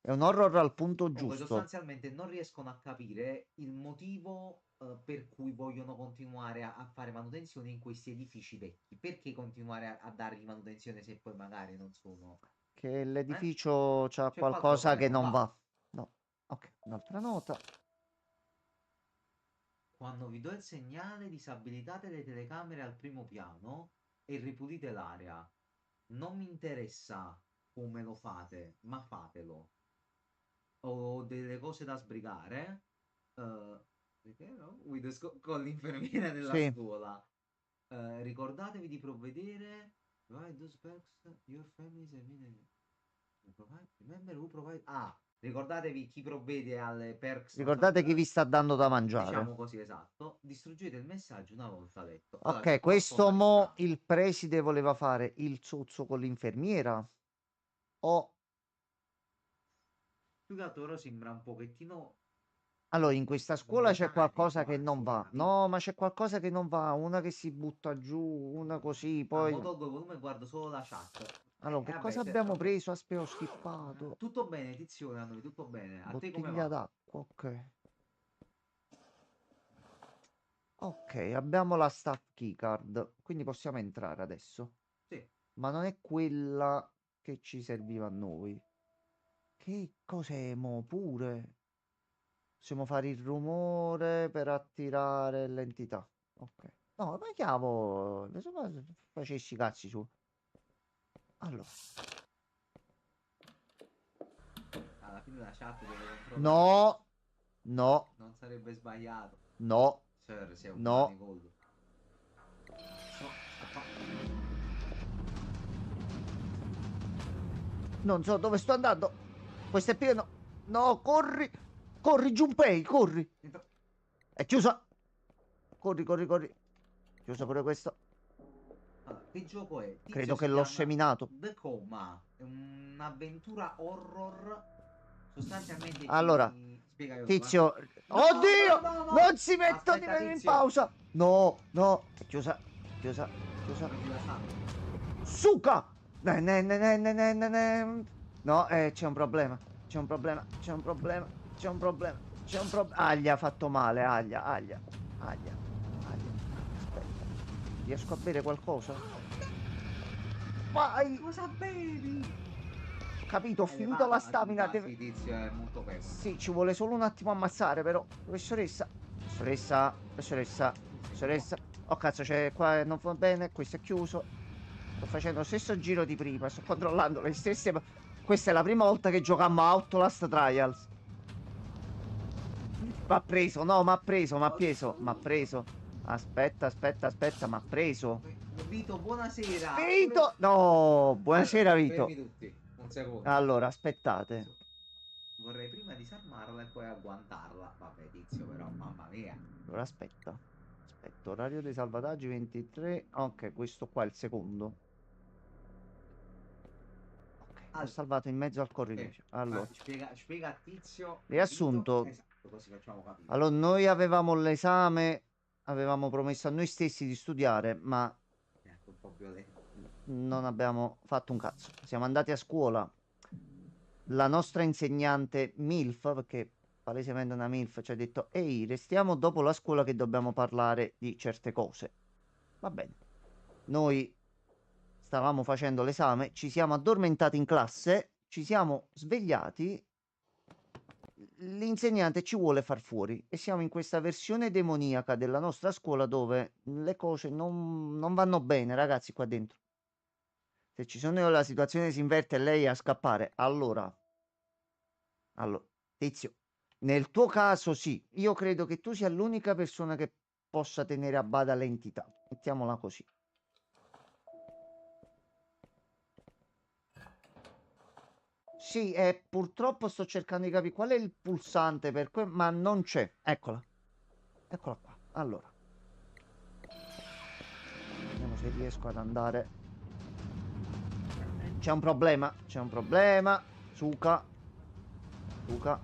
È un horror al punto Comunque, giusto. sostanzialmente non riescono a capire il motivo per cui vogliono continuare a fare manutenzione in questi edifici vecchi. Perché continuare a dargli manutenzione se poi magari non sono... Che Eh? l'edificio c'ha C'è qualcosa qualcosa che che non non va. va. No. Ok, un'altra nota. Quando vi do il segnale, disabilitate le telecamere al primo piano e ripulite l'area. Non mi interessa come lo fate, ma fatelo. Ho delle cose da sbrigare. Perché no? Con l'infermiera della Sì. scuola. Ricordatevi di provvedere. Provide those perks, your families remember who provide. Ah, ricordatevi chi provvede alle perks, non so Ricordate chi vi sta dando da mangiare. diciamo così esatto. Distruggete il messaggio una volta letto. Allora, Ok, c'è questo qualcosa di mo strano. il preside voleva fare il zozzo con l'infermiera o... Più che altro ora sembra un pochettino Allora, in questa scuola c'è sbiadito qualcosa che non quasi, va. capito? No, ma c'è qualcosa che non va. Una che si butta giù, una così, Ah, mo poi... tolgo il volume e guardo solo la chat. Allora, che Vabbè, cosa se, abbiamo vabbè. preso? Aspetta, ho skippato. Tutto bene, Tizione, a noi, tutto bene. A te come Bottiglia va? d'acqua, ok. Ok, abbiamo la staff keycard, quindi possiamo entrare adesso. Sì. Ma non è quella che ci serviva a noi. Che cos'è, mo? Pure. Possiamo fare il rumore per attirare l'entità. Ok. No, ma chiavo. Insomma, facessi i cazzi su. Allora. Alla fine la chat deve controllare. No. No. Non sarebbe sbagliato. No. Sir, sei un No. manigoldo. No, sta qua. Non so dove sto andando. Questo è pieno. No, corri. Corri, Giunpei, corri. Entra- È chiusa. Corri, corri, corri. Chiusa pure questo. Allora, che gioco è? Tizio Credo che si l'ho chiama seminato. The Coma. È un'avventura horror. Sostanzialmente Allora, ci spiega io. tizio. No, no, Oddio! no, no! Non si mettono di Aspetta, nuovo in Tizio. pausa. No, no. È chiusa. Chiusa. Chiusa. Prendi la stanza. Suca! No, c'è un problema. C'è un problema. C'è un problema. C'è un problema. C'è un problema. Aglia, ha fatto male. Aglia, aglia. Aglia. Aglia. Aspetta. Riesco a bere qualcosa? Vai! Cosa bevi? Capito, ho finito la Elevata stamina. l'attività, sì, Tizio è molto perso. Sì, ci vuole solo un attimo ammazzare, però. Professoressa. Professoressa. Professoressa. Professoressa. Oh cazzo, c'è qua, non va bene. Questo è chiuso. Sto facendo lo stesso giro di prima. Sto controllando le stesse. Questa è la prima volta che giocammo a Outlast Trials. M'ha preso, no, m'ha preso, m'ha preso, m'ha preso. Aspetta, aspetta, aspetta, m'ha preso. Vito, buonasera. Vito! No, buonasera Allora, Vito. fermi tutti, un secondo. Allora, aspettate. Vorrei prima disarmarla e poi agguantarla. Vabbè, Tizio, però, mamma mia. Allora, aspetta. Aspetta, orario dei salvataggi 23. Ok, questo qua è il secondo. Ok, l'ho Allora, salvato in mezzo al corridoio. Allora, spiega a Tizio e a Vito. riassunto. Esatto, così facciamo capire. Allora, noi avevamo l'esame, avevamo promesso a noi stessi di studiare, ma Ecco, un po' violento. non abbiamo fatto un cazzo. Siamo andati a scuola. La nostra insegnante MILF, perché palesemente una MILF, ci ha detto: Ehi, restiamo dopo la scuola che dobbiamo parlare di certe cose. Va bene. Noi stavamo facendo l'esame, ci siamo addormentati in classe, ci siamo svegliati. L'insegnante ci vuole far fuori e siamo in questa versione demoniaca della nostra scuola dove le cose non vanno bene, ragazzi, qua dentro. Se ci sono io, la situazione si inverte e lei a scappare, allora, Tizio, nel tuo caso sì, io credo che tu sia l'unica persona che possa tenere a bada l'entità. Mettiamola così. Sì, purtroppo sto cercando di capire qual è il pulsante per ma non c'è. Eccola. Eccola qua. Allora. Vediamo se riesco ad andare. C'è un problema. C'è un problema. Suca. Suca.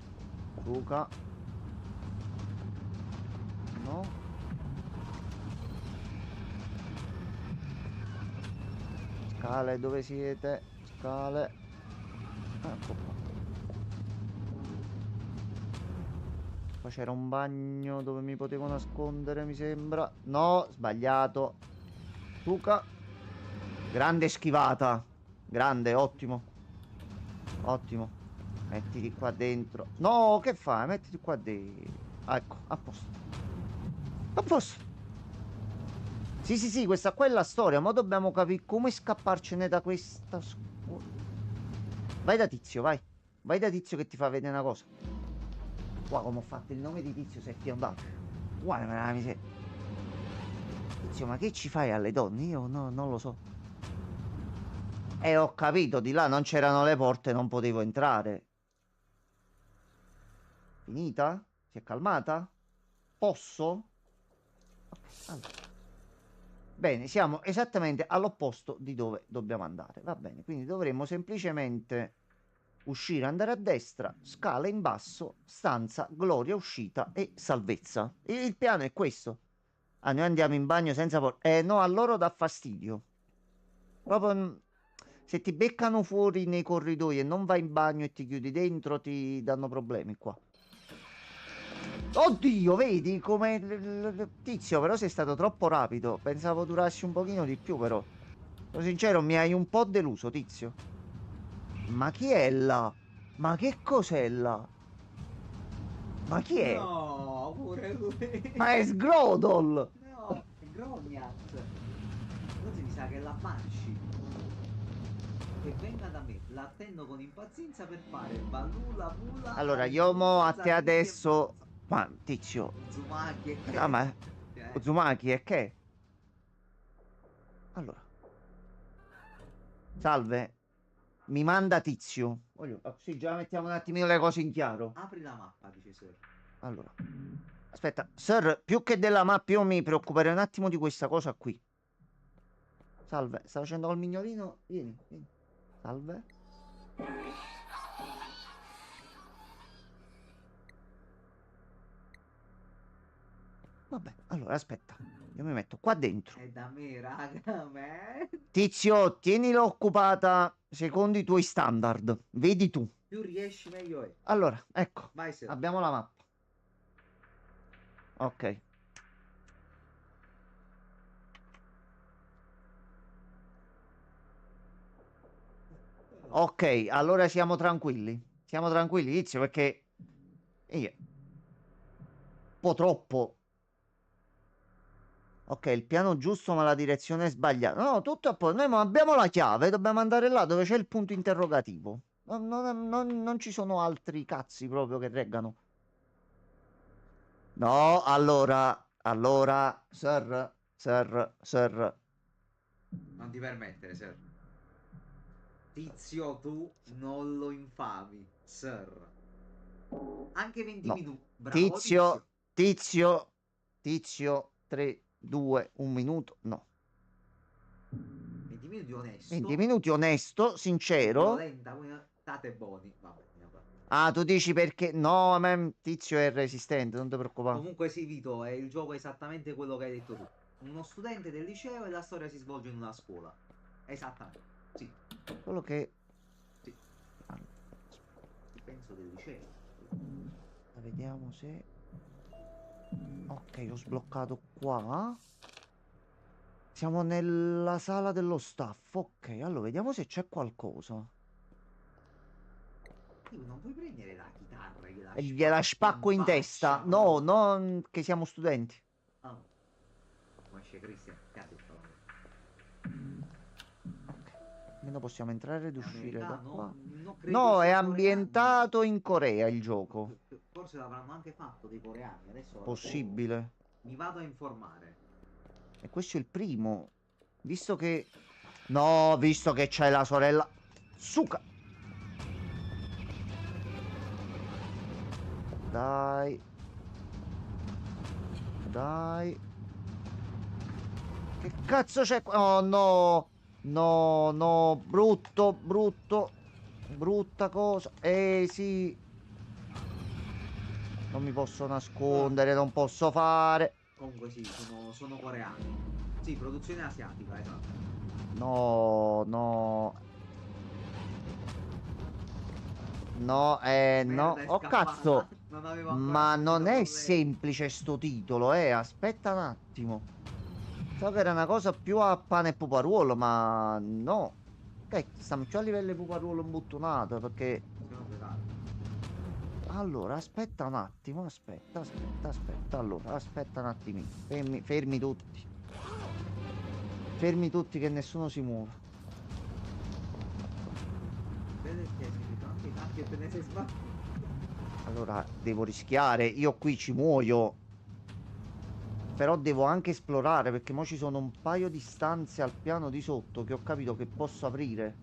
Suca. No. Scale, dove siete? Scale. Ecco qua. Qua c'era un bagno dove mi potevo nascondere, mi sembra. No, sbagliato. Tuca. Grande schivata. Grande, ottimo. Ottimo. Mettiti qua dentro. No, che fai? Mettiti qua dentro. Ah, ecco, a posto. A posto. Sì, sì, sì, questa qua è la storia. Ma dobbiamo capire come scapparcene da questa scuola. Vai da Tizio, vai. Vai da Tizio che ti fa vedere una cosa. Guarda come ho fatto il nome di Tizio, si è fiondato. Guarda, ma la miseria. Tizio, ma che ci fai alle donne? Io no, non lo so. Ho capito, di là non c'erano le porte, non potevo entrare. Finita? Si è calmata? Posso? Ok, allora. Bene, siamo esattamente all'opposto di dove dobbiamo andare. Va bene, quindi dovremmo semplicemente uscire, andare a destra, scala in basso, stanza, gloria, uscita e salvezza. Il piano è questo. Ah, noi andiamo in bagno senza no, a loro dà fastidio. Proprio se ti beccano fuori nei corridoi e non vai in bagno e ti chiudi dentro, ti danno problemi qua. Oddio, vedi come Tizio, però sei stato troppo rapido. Pensavo durassi un pochino di più, però. Sono sincero, mi hai un po' deluso, Tizio. Ma chi è là? Ma che cos'è là? Ma chi è? No, pure lui. Ma è Sgrodol! No, è Grognat. Così mi sa che la Banshee. Che venga da me, l'attendo con impazienza per fare balula bula. Allora, io mo a te adesso... Ma, Tizio... Uzumaki e che? Ah, ma... Uzumaki e che? Allora... Salve. Mi manda Tizio. Sì, già mettiamo un attimino le cose in chiaro. Apri la mappa, dice Sir. Allora... Aspetta, Sir, più che della mappa io mi preoccuperei un attimo di questa cosa qui. Salve, sta facendo col mignolino? Vieni, vieni. Salve. Vabbè, allora aspetta. Io mi metto qua dentro. È da me, raga, me. Tizio, tienila occupata secondo i tuoi standard. Vedi tu. Più riesci meglio è. Allora, ecco. Vai, Sir. Abbiamo la mappa. Ok. Ok, allora siamo tranquilli. Siamo tranquilli, Tizio, perché... Io... Un po' troppo. Ok, il piano giusto ma la direzione è sbagliata. No, tutto a posto. Noi non abbiamo la chiave, dobbiamo andare là dove c'è il punto interrogativo. Non ci sono altri cazzi proprio che reggano. No, allora, sir. Non ti permettere, Sir. Tizio, tu non lo infami, Sir. Anche 20 No. minuti. Bravo, Tizio, 3, 2, 1 minuto, no. 20 minuti onesto. 20 minuti onesto, sincero. Violenta, state buoni. Vabbè, Ah, tu dici perché... No, ma Tizio è resistente, non ti preoccupare. comunque sì, Vito, è il gioco esattamente quello che hai detto tu. Uno studente del liceo e la storia si svolge in una scuola. Esattamente, sì. Quello che... Sì. Penso del liceo. Vediamo se... Ok, ho sbloccato qua. Siamo nella sala dello staff. Ok, allora vediamo se c'è qualcosa. Non puoi prendere la chitarra E gliela spacco in testa. faccia, No, proprio. non che siamo studenti. Ah, come esce Cristian, che ha detto? Ok. Almeno possiamo entrare ed È uscire da americano? qua. Non credo No, è sia ambientato in Corea il gioco. coreano. Forse l'avranno anche fatto dei coreani. Adesso Possibile. mi vado a informare. E questo è il primo. Visto che... No, visto che c'è la sorella... Suka! Dai. Dai. Che cazzo c'è qua? Oh no. No, no. Brutto, brutto. Brutta cosa. Sì. Non mi posso nascondere, non posso fare. Comunque sì, sono coreani. Sì, produzione asiatica, esatto. No, no. No, no. Merda, è Oh scappata. cazzo. Non avevo ancora Ma sentito non è problemi. semplice sto titolo, aspetta un attimo. So che era una cosa più a pane e puparuolo, ma no. Ok, stiamo già a livello di puparuolo imbuttonato, perché... Siamo pedali. Allora, aspetta un attimo, aspetta. Allora, aspetta un attimino. Fermi tutti. Fermi tutti che nessuno si muove. Vede che si dice anche i tacchi e te ne sei sbattuto. Allora, devo rischiare. Io qui ci muoio. Però devo anche esplorare perché mo ci sono un paio di stanze al piano di sotto che ho capito che posso aprire.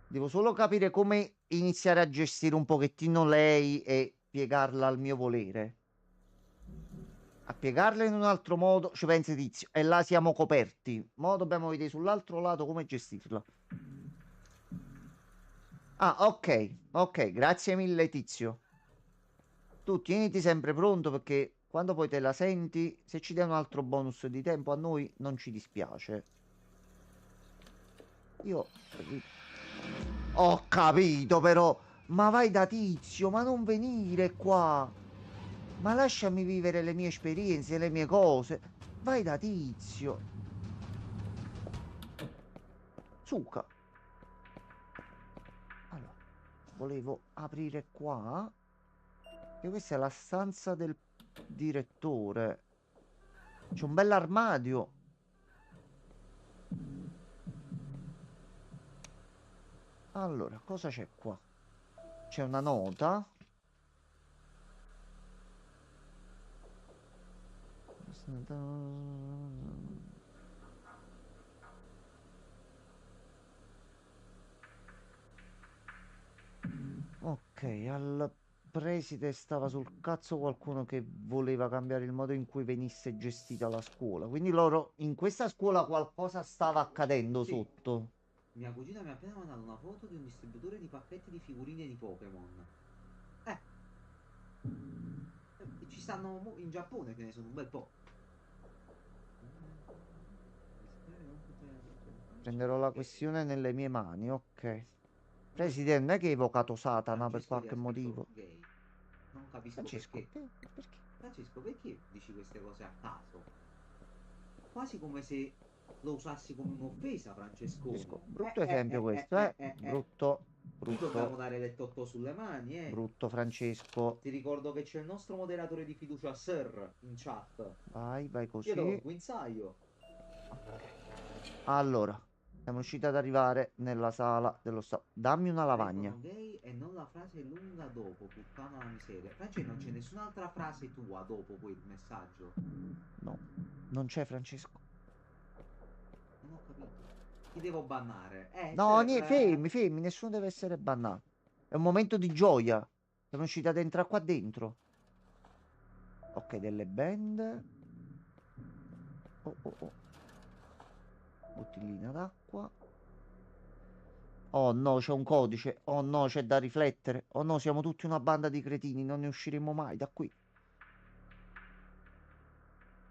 Devo solo capire come iniziare a gestire un pochettino lei e piegarla al mio volere. A piegarla in un altro modo ci pensi Tizio e là siamo coperti. Mo dobbiamo vedere sull'altro lato come gestirla. Ah, ok, grazie mille Tizio. Tu tieniti sempre pronto perché quando poi te la senti, se ci dai un altro bonus di tempo a noi non ci dispiace. Io ho capito però, ma vai da Tizio, ma non venire qua. Ma lasciami vivere le mie esperienze, le mie cose. Vai da Tizio. Suca. Allora, volevo aprire qua. E questa è la stanza del direttore. C'è un bell'armadio. Allora, cosa c'è qua? C'è una nota. Ok, al preside stava sul cazzo qualcuno che voleva cambiare il modo in cui venisse gestita la scuola. Quindi loro in questa scuola qualcosa stava accadendo Sì, sotto. mia cugina mi ha appena mandato una foto di un distributore di pacchetti di figurine di Pokémon. Eh, ci stanno in Giappone, che ne sono un bel po'. Prenderò la questione nelle mie mani, ok. Poi Preside, non è che hai evocato Satana per Francesco ti qualche ha scritto motivo. gay. Non capisco Francesco, perché. perché? Francesco, perché dici queste cose a caso? Quasi come se lo usassi come un'offesa, Francesco, Francescone. brutto esempio questo, eh? Brutto, Qui dobbiamo brutto, dare le totto sulle mani, eh. brutto Francesco. Ti ricordo che c'è il nostro moderatore di fiducia, Sir, in chat. Vai Io do un così. guinzaglio. Ok. Allora, siamo riusciti ad arrivare nella sala dello staff. Dammi una lavagna. Telefono gay e non la frase lunga dopo, puttana la miseria. Francesco, non c'è nessun'altra frase tua dopo quel messaggio. No, non c'è Francesco. Non ho capito. Ti devo bannare. No, fermi, nessuno deve essere bannato. È un momento di gioia. Siamo riusciti ad entrare qua dentro. Ok, delle band. Oh. Bottiglina d'acqua. Oh no, c'è un codice. Oh no, c'è da riflettere. Oh no, siamo tutti una banda di cretini. Non ne usciremo mai da qui.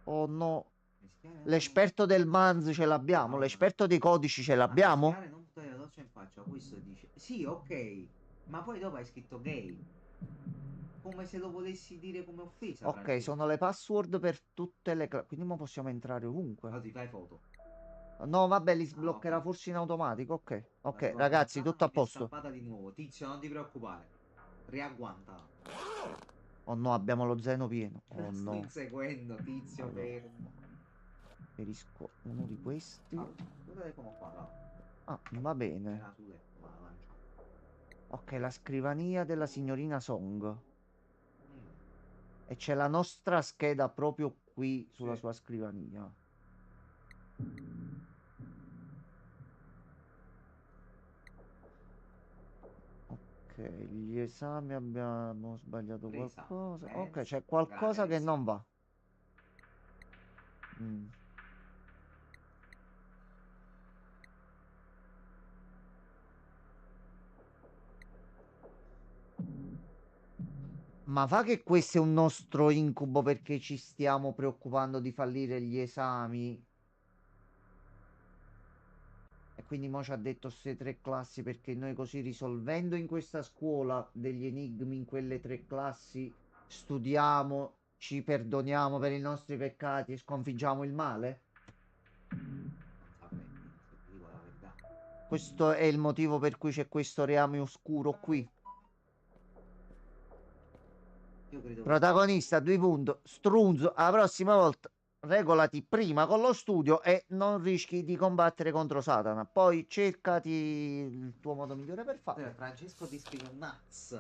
Oh no. Mischiare non... L'esperto del manzo ce l'abbiamo. Ah, L'esperto dei codici ce ah, l'abbiamo. mischiare non buttare la doccia in faccia. Questo dice. Sì, ok. Ma poi dopo hai scritto gay. Come se lo volessi dire come offesa, Ok, sono Francesco. le password per tutte le classi. Quindi mo possiamo entrare ovunque. Allora ti fai foto. No, vabbè, li Ah, ok. sbloccherà forse in automatico. Ok, La ok, seconda ragazzi, puntata tutto a non mi è posto. scappata di nuovo. Tizio, non ti preoccupare. Riagguanta. Oh no, abbiamo lo zaino pieno. Oh Sto no. inseguendo, tizio, Allora, fermo. preferisco uno di questi. Ah, guardate come ho parlato. Ah, va bene. Era sul letto, ma la lancia. Ok, la scrivania della signorina Song. Mm, E c'è la nostra scheda proprio qui sulla sì. sua scrivania. Ok, gli esami abbiamo sbagliato Presa. qualcosa. Ok, Hands. c'è qualcosa che Gares. non va. Mm. Ma va che questo è un nostro incubo perché ci stiamo preoccupando di fallire gli esami? quindi mo ci ha detto queste 3 classi perché noi così risolvendo in questa scuola degli enigmi in quelle 3 classi studiamo, ci perdoniamo per i nostri peccati e sconfiggiamo il male? Non saprei, se ti dico la verità. Questo è il motivo per cui c'è questo reame oscuro qui. Io credo che Protagonista, 2 punti, strunzo, la prossima volta regolati prima con lo studio e non rischi di combattere contro Satana. Poi cercati il tuo modo migliore per farlo. Francesco ti scrive un Naz.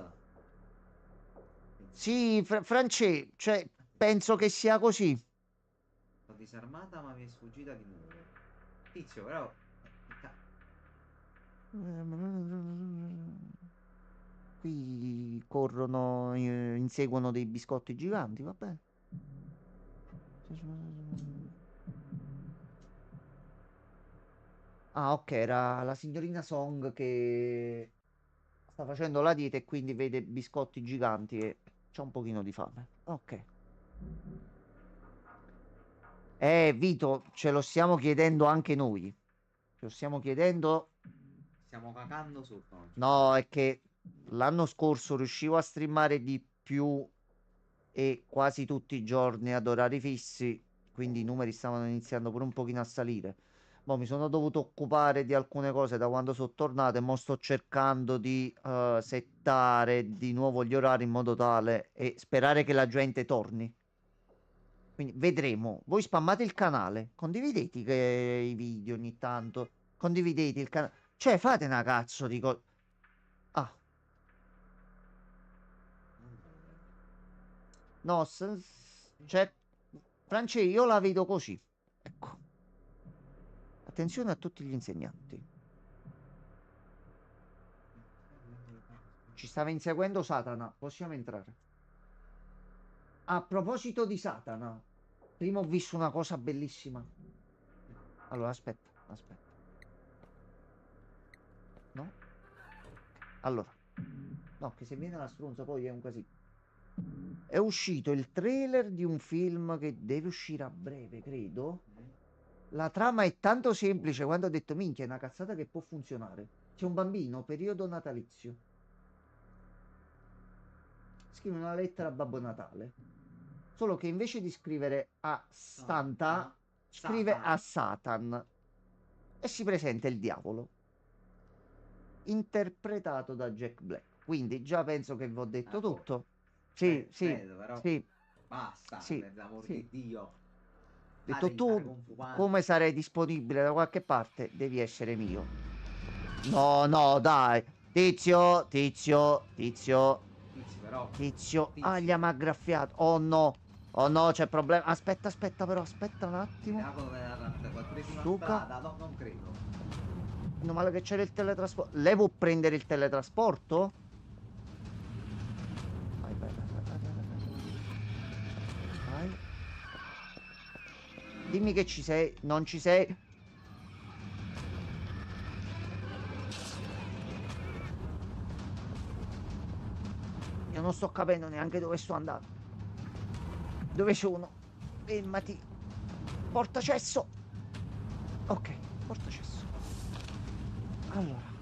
Sì, France, cioè, penso che sia così. L'ho disarmata ma mi è sfuggita di nuovo. Tizio, però. Qui corrono, inseguono dei biscotti giganti, va bene. Ah, ok, era la signorina Song che sta facendo la dieta e quindi vede biscotti giganti e c'ha un pochino di fame. Ok. Vito, ce lo stiamo chiedendo anche noi. Ce lo stiamo chiedendo. Stiamo cacando sotto. No, è che l'anno scorso riuscivo a streamare di più e quasi tutti i giorni ad orari fissi, quindi i numeri stavano iniziando pure un pochino a salire. Mo' mi sono dovuto occupare di alcune cose da quando sono tornato e mo sto cercando di settare di nuovo gli orari in modo tale e sperare che la gente torni. Quindi vedremo. Voi spammate il canale, condividete i video ogni tanto, condividete il canale. Cioè, fate una cazzo di cosa. Ah, no, cioè, France, io la vedo così. Ecco. Attenzione a tutti gli insegnanti. Ci stava inseguendo Satana. Possiamo entrare. A proposito di Satana, prima ho visto una cosa bellissima. Allora, aspetta, aspetta. No? Allora, no, che se viene la stronza poi è un casino. È uscito il trailer di un film che deve uscire a breve, credo. La trama è tanto semplice quando ho detto, minchia, è una cazzata che può funzionare. C'è un bambino, periodo natalizio. Scrive una lettera a Babbo Natale. Solo che invece di scrivere a Santa, scrive a Satan. E si presenta il diavolo, interpretato da Jack Black. Quindi già penso che vi ho detto tutto. Sì, sì, Vedo, però. sì, Basta, sì, per l'amor sì. di Dio. Ah, Detto devi stare tu, con fumante. come sarei disponibile da qualche parte, devi essere mio. No, no, dai. Tizio, tizio, tizio, Tizio, però. tizio. Ah, gli Tizio. ha aggraffiato. Oh no. Oh no, c'è problema. Aspetta, aspetta, però, aspetta un attimo. Miracolo della 34esima Suca. strada. No, non credo. Meno male che c'era il teletrasporto. Lei può prendere il teletrasporto? Vai, vai, vai, vai, vai, vai, vai. Vai. Dimmi che ci sei. Non ci sei. Io non sto capendo neanche dove sto andando. Dove sono? Fermati. Portacesso. Ok, portacesso. Allora.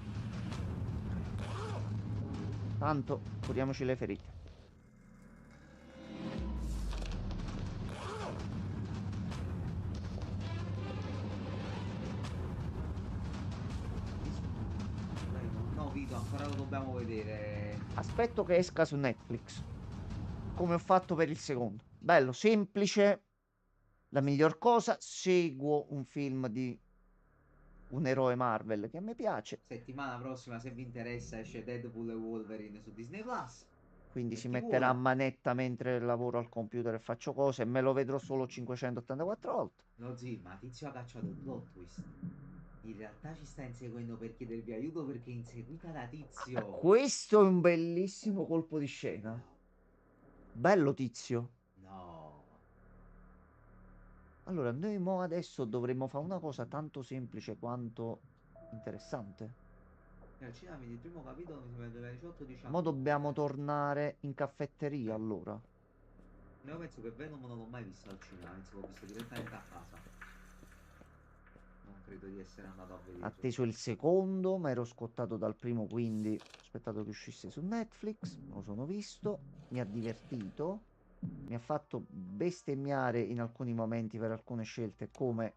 Tanto curiamoci le ferite. No, Vito, ancora lo dobbiamo vedere. Aspetto che esca su Netflix. Come ho fatto per il secondo. Bello, semplice. La miglior cosa, seguo un film di un eroe Marvel che a me piace. Settimana prossima, se vi interessa, esce Deadpool e Wolverine su Disney Plus. Quindi Per si chi metterà a vuole. manetta mentre lavoro al computer e faccio cose e me lo vedrò solo 584 volte. Lo zio, ma Tizio ha cacciato un plot twist. In realtà ci sta inseguendo per chiedervi aiuto perché è inseguita da Ah, Tizio. questo è un bellissimo colpo di scena. No, Bello tizio. no. Allora, noi mo adesso dovremmo fare una cosa tanto semplice quanto interessante. Al cinema vedi il primo capitolo, mi sembra 2018-19. Mo dobbiamo tornare in caffetteria allora. Io penso che Venom non l'ho mai visto al cinema, penso che l'ho visto direttamente a casa. Non credo di essere andato a vedere. Atteso il secondo, ma ero scottato dal primo, quindi ho aspettato che uscisse su Netflix. Me lo sono visto, mi ha divertito, mi ha fatto bestemmiare in alcuni momenti per alcune scelte, come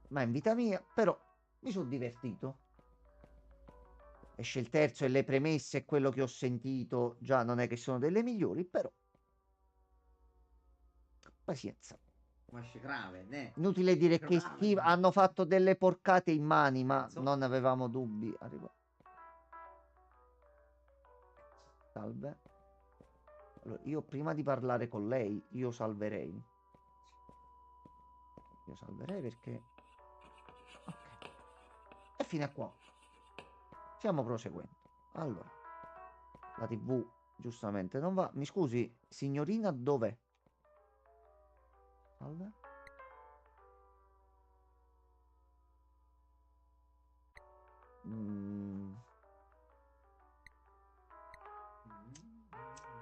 ma in vita mia, però mi sono divertito. Esce il terzo e le premesse e quello che ho sentito già non è che sono delle migliori, però pazienza. Ma c'è grave, né? Inutile dire che Grave. hanno fatto delle porcate in mani, ma Penso. non avevamo dubbi. Salve. Allora, io prima di parlare con lei, io salverei. Io salverei perché... Ok. E fino a qua. Stiamo proseguendo. Allora, la TV giustamente non va. Mi scusi, signorina, dov'è? Salve. Mm,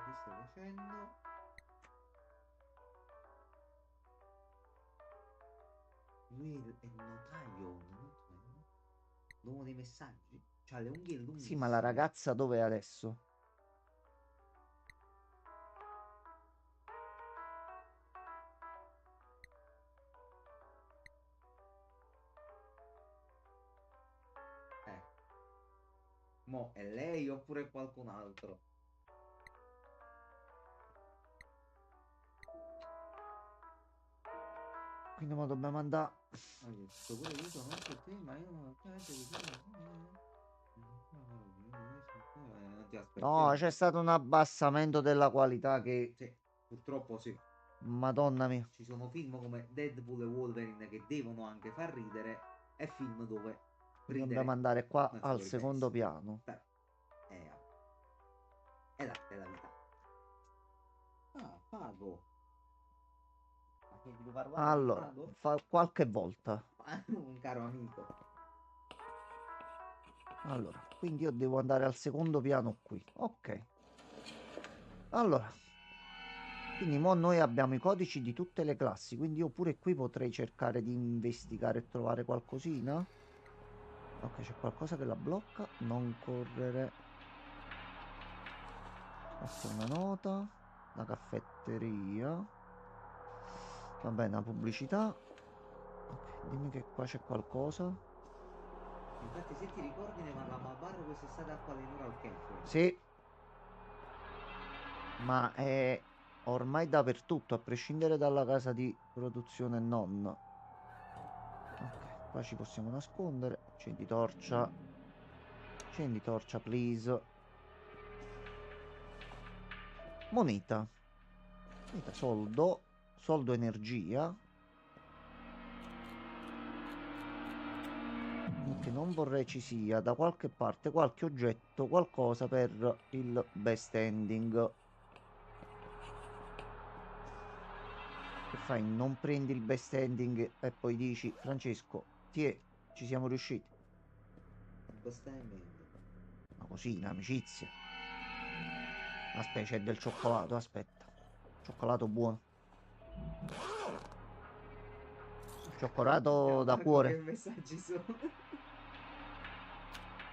Che stai facendo? Lui è il notaio, l'uomo dei messaggi. C'ha le unghie sì, ma la lunghissime. ragazza dov'è adesso? Eh, mo è lei oppure qualcun altro? Quindi mo dobbiamo andare... Ma io sto pure io conosco te, ma io non ovviamente di non ti No, aspetti. c'è stato un abbassamento della qualità che... Sì, purtroppo sì. Madonna mia. Ci sono film come Deadpool e Wolverine che devono anche far ridere e film dove Quindi dobbiamo ridere andare qua non ci al dovrebbe secondo essere. piano. Però è, è l'arte della vita. Ah, pago. Ma che devo far guardare che Allora, pago? fa qualche volta. Un caro amico. Allora, quindi io devo andare al secondo piano qui. Ok. Allora, quindi mo noi abbiamo i codici di tutte le classi, quindi io pure qui potrei cercare di investigare e trovare qualcosina. Ok, c'è qualcosa che la blocca. Non correre. Questa è una nota. La caffetteria. Va bene, la pubblicità. Ok, dimmi che qua c'è qualcosa. Infatti se ti ricordi ne parlavamo al bar quest'estate al Palinura al cafe. Sì, ma è ormai dappertutto, a prescindere dalla casa di produzione e non. Ok, qua ci possiamo nascondere. Accendi torcia. Accendi torcia, please. Moneta. Moneta, soldo. Soldo, energia. Che non vorrei ci sia da qualche parte qualche oggetto, qualcosa per il best ending. Che fai? Non prendi il best ending e poi dici, Francesco, ci siamo riusciti. Bestemming. Ma così, in amicizia. Aspetta, c'è del cioccolato, aspetta. Cioccolato buono. Cioccolato da Marco, che cuore. messaggi sono?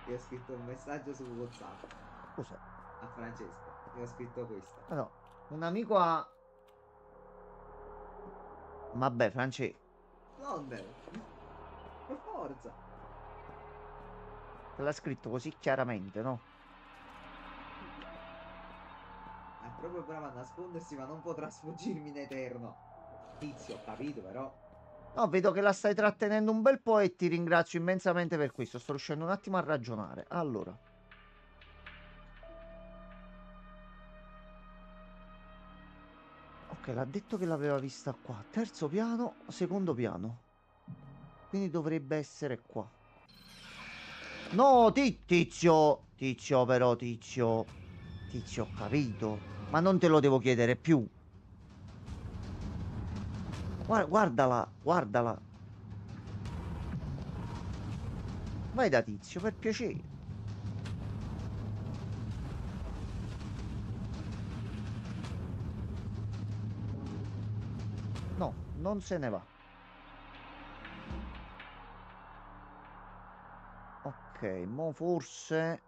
Io ho scritto un messaggio su WhatsApp Cos'è? a Francesco. Io ho scritto questo. Ah, no, un amico ha... Vabbè, Francesco, Londra. Per forza. te l'ha scritto così chiaramente, no? È proprio bravo a nascondersi, ma non potrà sfuggirmi in eterno. Tizio, ho capito, però. No, vedo che la stai trattenendo un bel po' e ti ringrazio immensamente per questo. Sto riuscendo un attimo a ragionare. Allora, ok, l'ha detto che l'aveva vista qua. Terzo piano, secondo piano. Quindi dovrebbe essere qua. No, Tizio! Tizio, però, Tizio. Tizio, ho capito. Ma non te lo devo chiedere più. Guardala, guardala. Vai da Tizio, per piacere. No, non se ne va. Ok, mo forse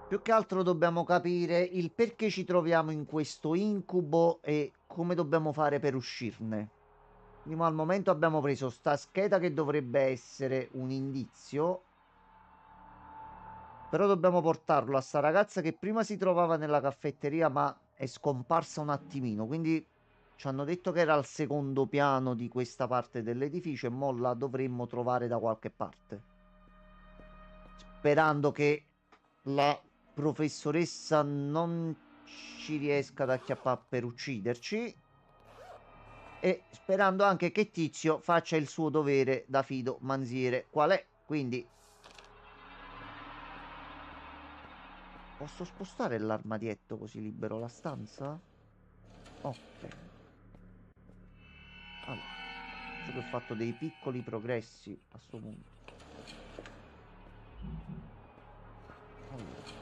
più che altro dobbiamo capire il perché ci troviamo in questo incubo e come dobbiamo fare per uscirne. Quindi mo al momento abbiamo preso sta scheda che dovrebbe essere un indizio, però dobbiamo portarlo a sta ragazza che prima si trovava nella caffetteria ma è scomparsa un attimino, quindi ci hanno detto che era al secondo piano di questa parte dell'edificio e mo la dovremmo trovare da qualche parte. Sperando che la professoressa non ci riesca ad acchiappare per ucciderci e sperando anche che Tizio faccia il suo dovere da fido manziere qual è. Quindi posso spostare l'armadietto così libero la stanza? Ok. Allora, faccio che ho fatto dei piccoli progressi a sto punto. Allora,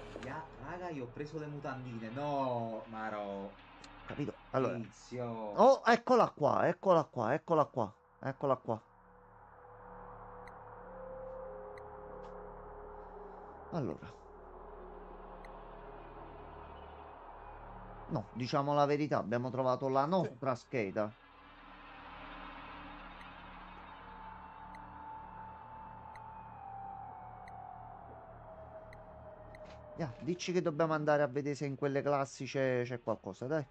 Raga, io ho preso le mutandine. No, Maro. capito? Allora, Tizio. oh, eccola qua, eccola qua, eccola qua, eccola qua. Allora, no, diciamo la verità, abbiamo trovato la Sì. nostra scheda. Dici che dobbiamo andare a vedere se in quelle classi c'è qualcosa, dai.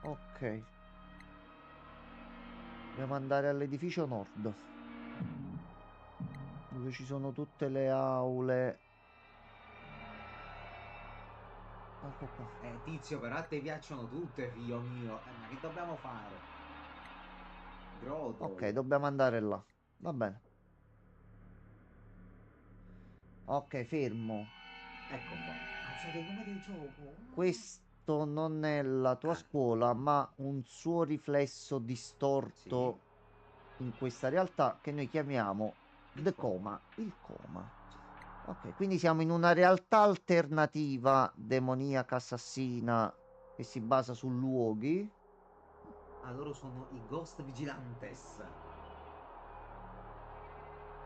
Ok, dobbiamo andare all'edificio nord, dove ci sono tutte le aule. Ecco qua. Tizio, però a te piacciono tutte, figlio mio. Ma che dobbiamo fare? Ok, Grodol. dobbiamo andare là. Va bene. Ok, fermo. Ecco qua. Ha usato il nome del gioco. Questo non è la tua Ah, scuola, ma un suo riflesso sì. distorto in questa realtà che noi chiamiamo Il The coma. Coma, il coma. Ok, quindi siamo in una realtà alternativa demoniaca assassina che si basa su luoghi. Ah, loro sono i Ghost Vigilantes.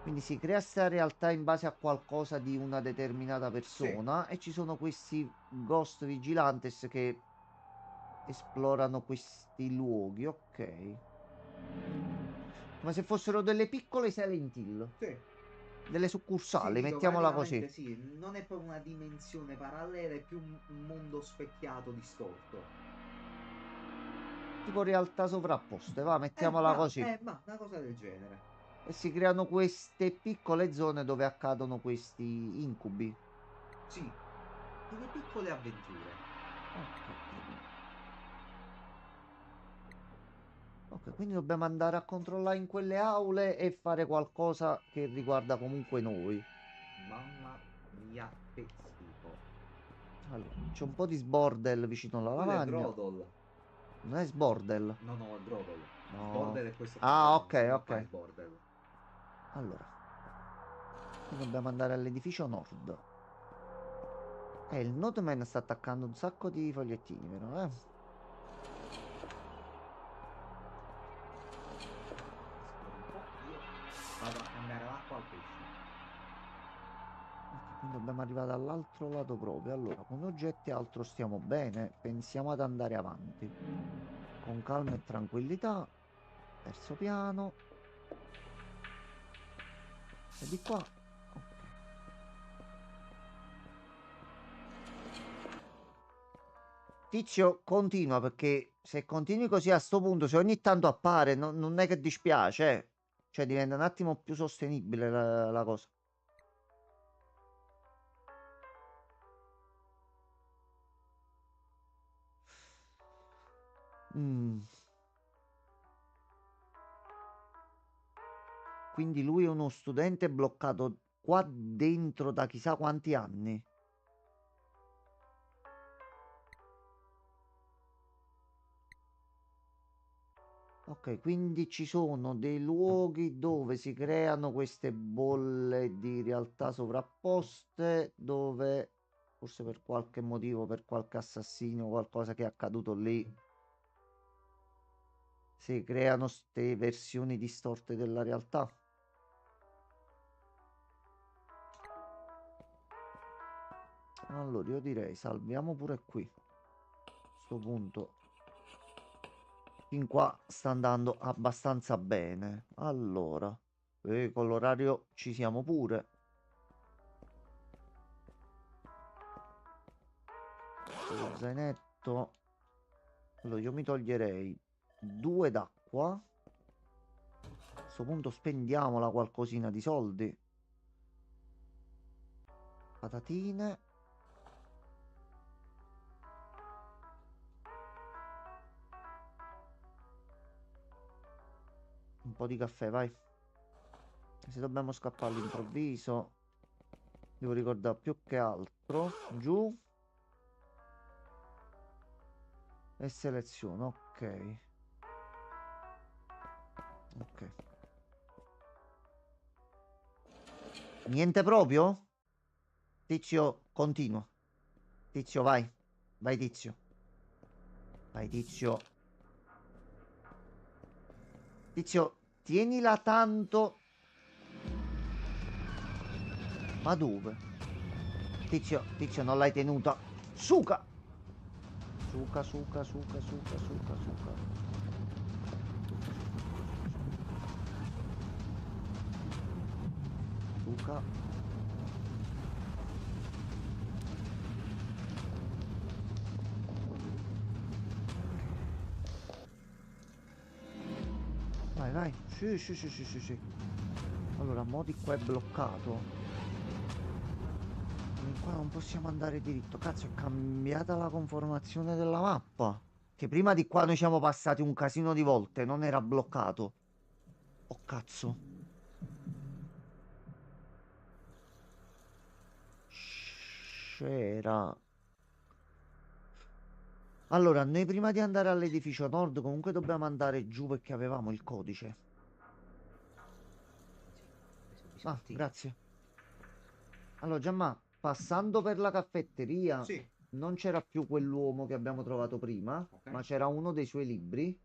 Quindi si crea questa realtà in base a qualcosa di una determinata Sì. persona e ci sono questi ghost vigilantes che esplorano questi luoghi, ok. Come se fossero delle piccole Silent Hill, Sì. delle Sì, succursali, dico, mettiamola così. praticamente sì. Non è proprio una dimensione parallela, è più un mondo specchiato, distorto. Tipo realtà sovrapposte, va, mettiamola così. Una cosa del genere. E si creano queste piccole zone dove accadono questi incubi. Sì. Delle piccole avventure. Ok. Ok, quindi dobbiamo andare a controllare in quelle aule e fare qualcosa che riguarda comunque noi. Mamma mia, che schifo. Allora, c'è un po' di sbordel vicino alla Quello è lavagna. Grodol. Non è sbordel. No, no, è Grodol. No. Sbordel è questo qua Ah, grande. ok, Questo qua è ok. Sbordel. Allora, quindi dobbiamo andare all'edificio nord. Il Noteman sta attaccando un sacco di fogliettini, vero? Aspetta un po', io vado a cambiare l'acqua al pesce. Ok, quindi dobbiamo arrivare dall'altro lato proprio. Allora, come oggetti altro stiamo bene. Pensiamo ad andare avanti. Con calma e tranquillità. Terzo piano. E di qua. Ok. Tizio, continua perché se continui così a sto punto, se ogni tanto appare, non è che dispiace, eh. Cioè diventa un attimo più sostenibile la cosa. Mm, quindi lui è uno studente bloccato qua dentro da chissà quanti anni. Ok, quindi ci sono dei luoghi dove si creano queste bolle di realtà sovrapposte, dove forse per qualche motivo, per qualche assassino, qualcosa che è accaduto lì, si creano ste versioni distorte della realtà. Allora io direi salviamo pure qui. A questo punto fin qua sta andando abbastanza bene. Allora, con l'orario ci siamo pure. Lo zainetto. Allora io mi toglierei 2 d'acqua. A questo punto spendiamola qualcosina di soldi. Patatine. Un po' di caffè, vai. Se dobbiamo scappare all'improvviso, devo ricordare più che altro. Giù. E seleziono, ok. Ok. Niente proprio? Tizio, continua. Tizio, vai. Vai, Tizio. Vai, Tizio. Tizio, tienila tanto. Ma dove? Tizio, Tizio, non l'hai tenuta. Suca! Suca, suca, suca, suca, suca, suca. Suca. Vai, vai. Sì, sì, sì, sì, sì, sì. Allora, mo di qua è bloccato. Di qua non possiamo andare diritto. Cazzo, è cambiata la conformazione della mappa. Che prima di qua noi siamo passati un casino di volte. Non era bloccato. Oh, cazzo. C'era. Allora, noi prima di andare all'edificio nord comunque dobbiamo andare giù perché avevamo il codice. Sì, ho preso Ah, biscottini. grazie. Allora, Giamma, passando per la caffetteria, Sì, non c'era più quell'uomo che abbiamo trovato prima, ok. ma c'era uno dei suoi libri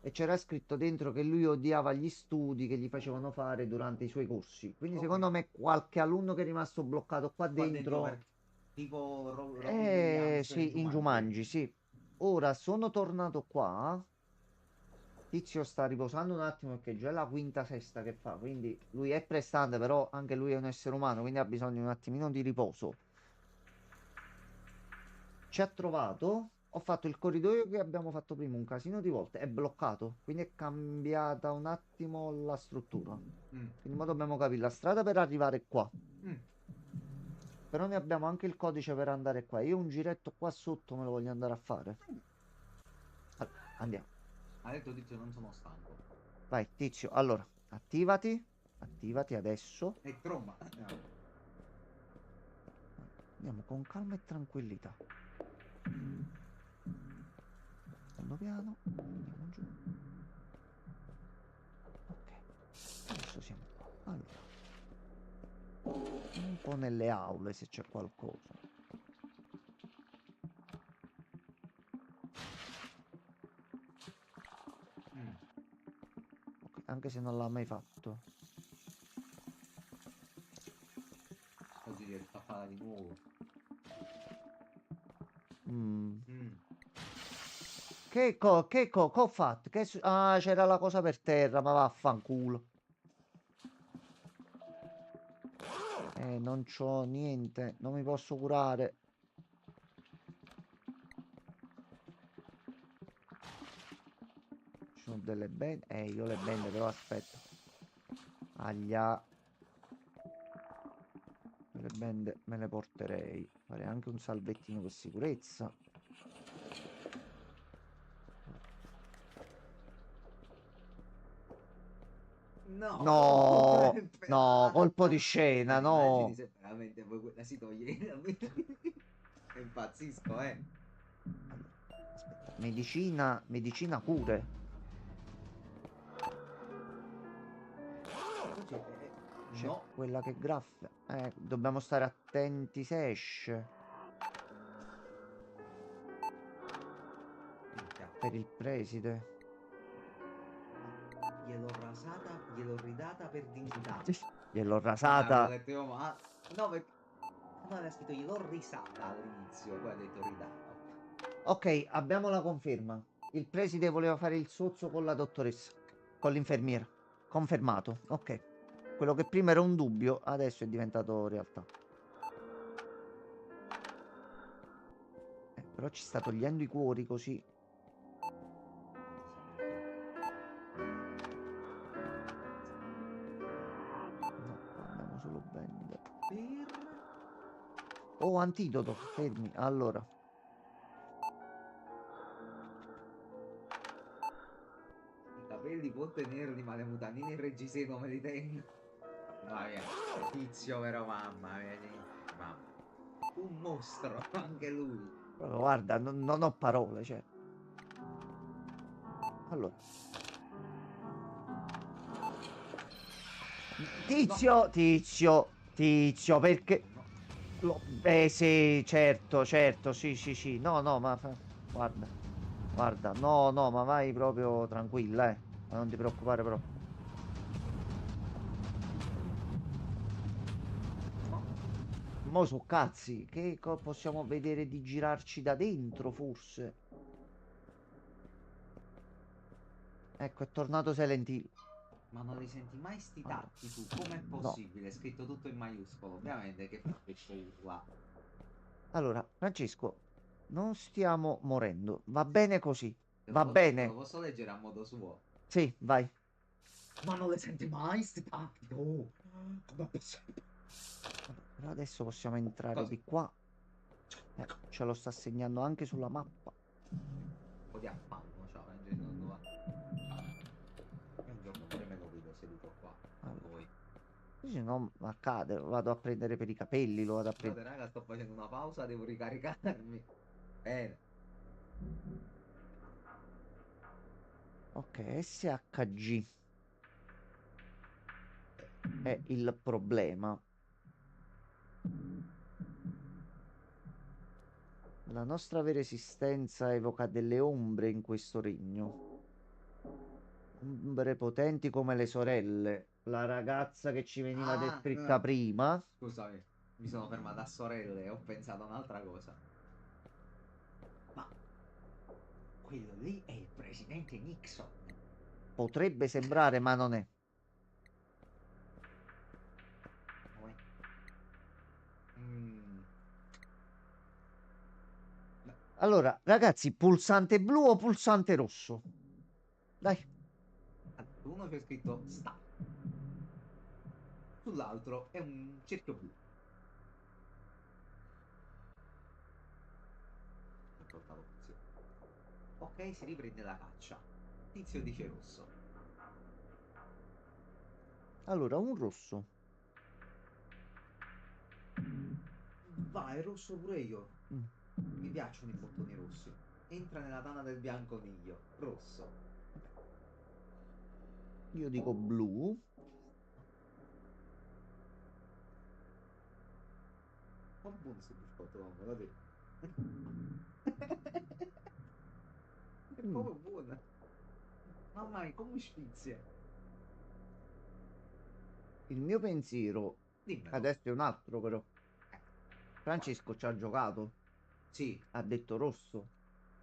e c'era scritto dentro che lui odiava gli studi che gli facevano fare durante i suoi corsi. Quindi Ok. secondo me qualche alunno che è rimasto bloccato qua Qua dentro per dentro, tipo Robin Williams in sì, in Jumanji. Jumanji, sì. Ora sono tornato qua. Tizio sta riposando un attimo perché già è la quinta sesta che fa, quindi lui è prestante, però anche lui è un essere umano, quindi ha bisogno di un attimino di riposo. Ci ha trovato, ho fatto il corridoio che abbiamo fatto prima un casino di volte, è bloccato, quindi è cambiata un attimo la struttura. Mm, Quindi ora dobbiamo capire la strada per arrivare qua. mm. Però ne abbiamo anche il codice per andare qua. Io un giretto qua sotto me lo voglio andare a fare. Allora, andiamo. Ha detto Tizio, non sono stanco. Vai, tizio. Allora, attivati. Attivati adesso. E tromba. Andiamo con calma e tranquillità. Secondo piano. Andiamo giù. Ok. Adesso siamo qua. Allora, un po' nelle aule se c'è qualcosa. Mm. Ok, anche se non l'ha mai fatto. Così riesco a farla di nuovo. Mm. Mm. Che ho fatto? Ah, c'era la cosa per terra, ma vaffanculo. Non c'ho niente, non mi posso curare. Ci sono delle bende. Io le bende, però aspetta. Aglia. Le bende me le porterei. Farei anche un salvettino per sicurezza. No, No, no, colpo di imperata. Ma scena, ti immagini no. se veramente poi quella si toglie? E impazzisco, eh. Allora, aspetta, medicina, medicina cure. Cioè, C'è no. quella che graffia. Dobbiamo stare attenti se esce. Minchia. Per il preside. gliel'ho ridata per dignità. Gliel'ho Avevo rasata. detto io, ma no, perché no, aveva scritto gliel'ho risata all'inizio, poi ha detto ridata. Ok, abbiamo la conferma. Il preside voleva fare il sozzo con la dottoressa, con l'infermiera. Confermato. Ok. Quello che prima era un dubbio, adesso è diventato realtà. Però ci sta togliendo i cuori così. No, abbiamo solo bende. Oh, antidoto, fermi. Allora, I capelli può tenerli, ma le mutandine e il reggiseno me li tengo. Mamma mia, tizio vero, mamma mia, mamma. Un mostro, anche lui. proprio, guarda, non ho parole, cioè. Allora, No, tizio, perché... no. Sì, certo, certo, sì, sì, sì. No, no, guarda, guarda, no, no, ma vai proprio tranquilla, eh. Ma non ti preoccupare proprio. No. Mo' su cazzi, possiamo vedere di girarci da dentro, forse? Ecco, è tornato Silent Hill. Ma non li senti mai sti Allora, tacchi tu? Com'è no. possibile? È scritto tutto in maiuscolo, ovviamente che Francesco urla. Allora, Francesco, non stiamo morendo. Va bene così. Va Te lo bene. posso leggere a modo suo. Sì, vai. Ma non le senti mai sti tacchi? Oh, com'è possibile? Vabbè, però adesso possiamo entrare Cosa? di qua. Ce lo sta segnando anche sulla mappa. Un po' di affanno, ciao, non va. Io un giorno pure me lo vedo seduto qua, con Allora, voi. così non accade. Lo vado a prendere per i capelli, lo vado a Scusate prendere. raga, sto facendo una pausa, devo ricaricarmi. Bene. Ok, SHG è il problema. La nostra vera esistenza evoca delle ombre in questo regno. Ombre potenti come le sorelle. La ragazza che ci veniva Ah, descritta prima. scusami, mi sono fermato a sorelle e ho pensato a un'altra cosa. Ma quello lì è il presidente Nixon. Potrebbe sembrare, ma non è. Come? Mm, no. Allora, ragazzi, pulsante blu o pulsante rosso? Dai. Uno c'è scritto sta, sull'altro è un cerchio blu. Ho portato Tizio. Ok, si riprende la caccia. Tizio dice rosso. Allora, un rosso. Vai, rosso pure io. Mm. Mi piacciono i bottoni rossi. Entra nella tana del bianconiglio. Rosso. Io dico blu. Ma buono sto biscotto, mamma, la te. È Mm. proprio buona. Mamma mia, come spizia. Il mio pensiero Dimmelo. adesso è un altro, però. Eh, quale? Francesco ci ha giocato. Sì, Ha detto rosso.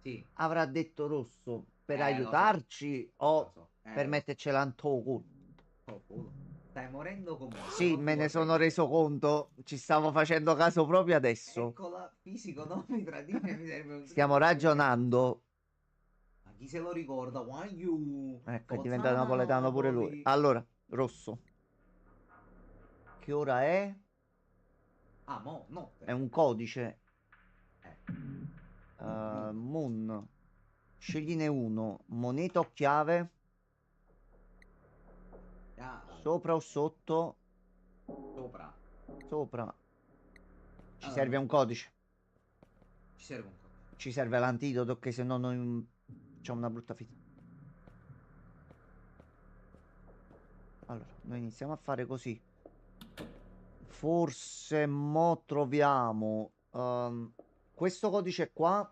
sì. Avrà detto rosso per Lo so, aiutarci lo o so, per lo so. mettercela in culo. Oh, culo. Stai morendo comunque, Sì, non ti me ne vorrei sono dire. reso conto. Ci stavo facendo caso proprio adesso. Eccola, fisico, non mi tradire, mi serve un Stiamo tripudio. ragionando. Ma chi se lo ricorda? Why you? Ecco, è diventato Forzana napoletano pure lui. Napoli. Allora, rosso. Che ora è? Ah, mo, notte. È un codice. Eh, Moon. Moon. Scegliene uno. Moneta o chiave? Ah, Sopra o sotto? sopra. Sopra. Ci Allora, serve un codice. ci serve un codice. Ci serve l'antidoto che se no noi facciamo una brutta fine. Allora, noi iniziamo a fare così. Forse mo troviamo questo codice qua.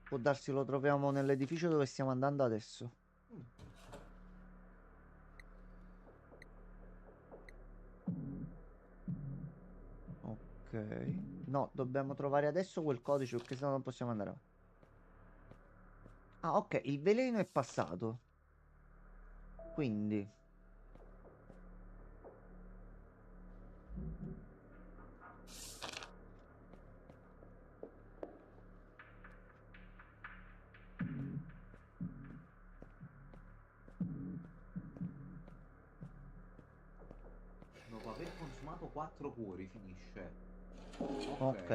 Può darsi lo troviamo nell'edificio dove stiamo andando adesso. Mm. No, dobbiamo trovare adesso quel codice perché sennò non possiamo andare avanti. Ah, ok, il veleno è passato. Quindi... Dopo aver consumato 4 cuori finisce. Ok, Ok.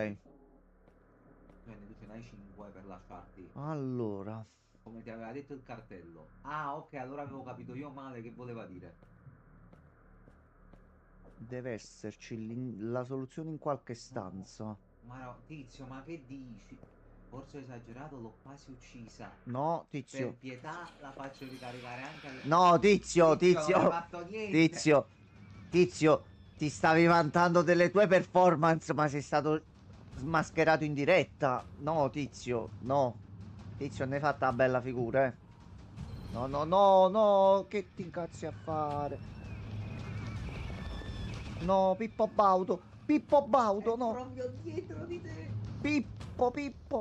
Quindi tu ce n'hai 5 per lasciarti. allora... Come ti aveva detto il cartello. Ah, ok, allora avevo capito io male che voleva dire. Deve esserci la soluzione in qualche No, stanza. ma no, tizio, ma che dici? Forse ho esagerato, l'ho quasi uccisa. No, Per tizio. pietà la faccio ricaricare anche al... No, tizio, Tizio, non hai tizio, fatto niente! tizio, tizio, ti stavi vantando delle tue performance, ma sei stato smascherato in diretta. No, tizio, no. Tizio, ne hai fatta una bella figura, eh. No, no, no, no, che ti incazzi a fare? No, Pippo È Baudo, no. proprio dietro di te! Pippo,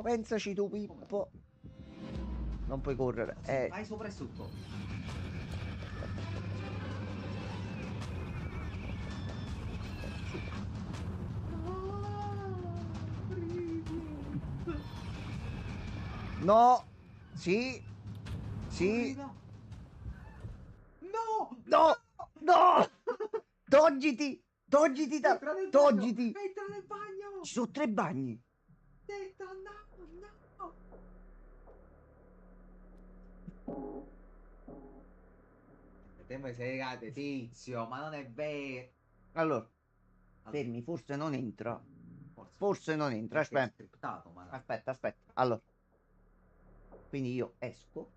pensaci tu, Come? Pippo. Non puoi correre, Sì, vai sopra e sotto. aspetta. Su. Ah, Brivio. No, sì, Corri sì. là. No! No! No! No! Togliti! Togliti da... Entra nel bagno! Togliti! Entra nel bagno! Ci sono 3 bagni. Detta, no, no! E te mi sei legato, tizio, ma non è vero! Allora, Allora, fermi, forse non entra. forse no. Forse non entra. Perché è Aspetta. scriptato, ma no. Aspetta. Allora, quindi io esco.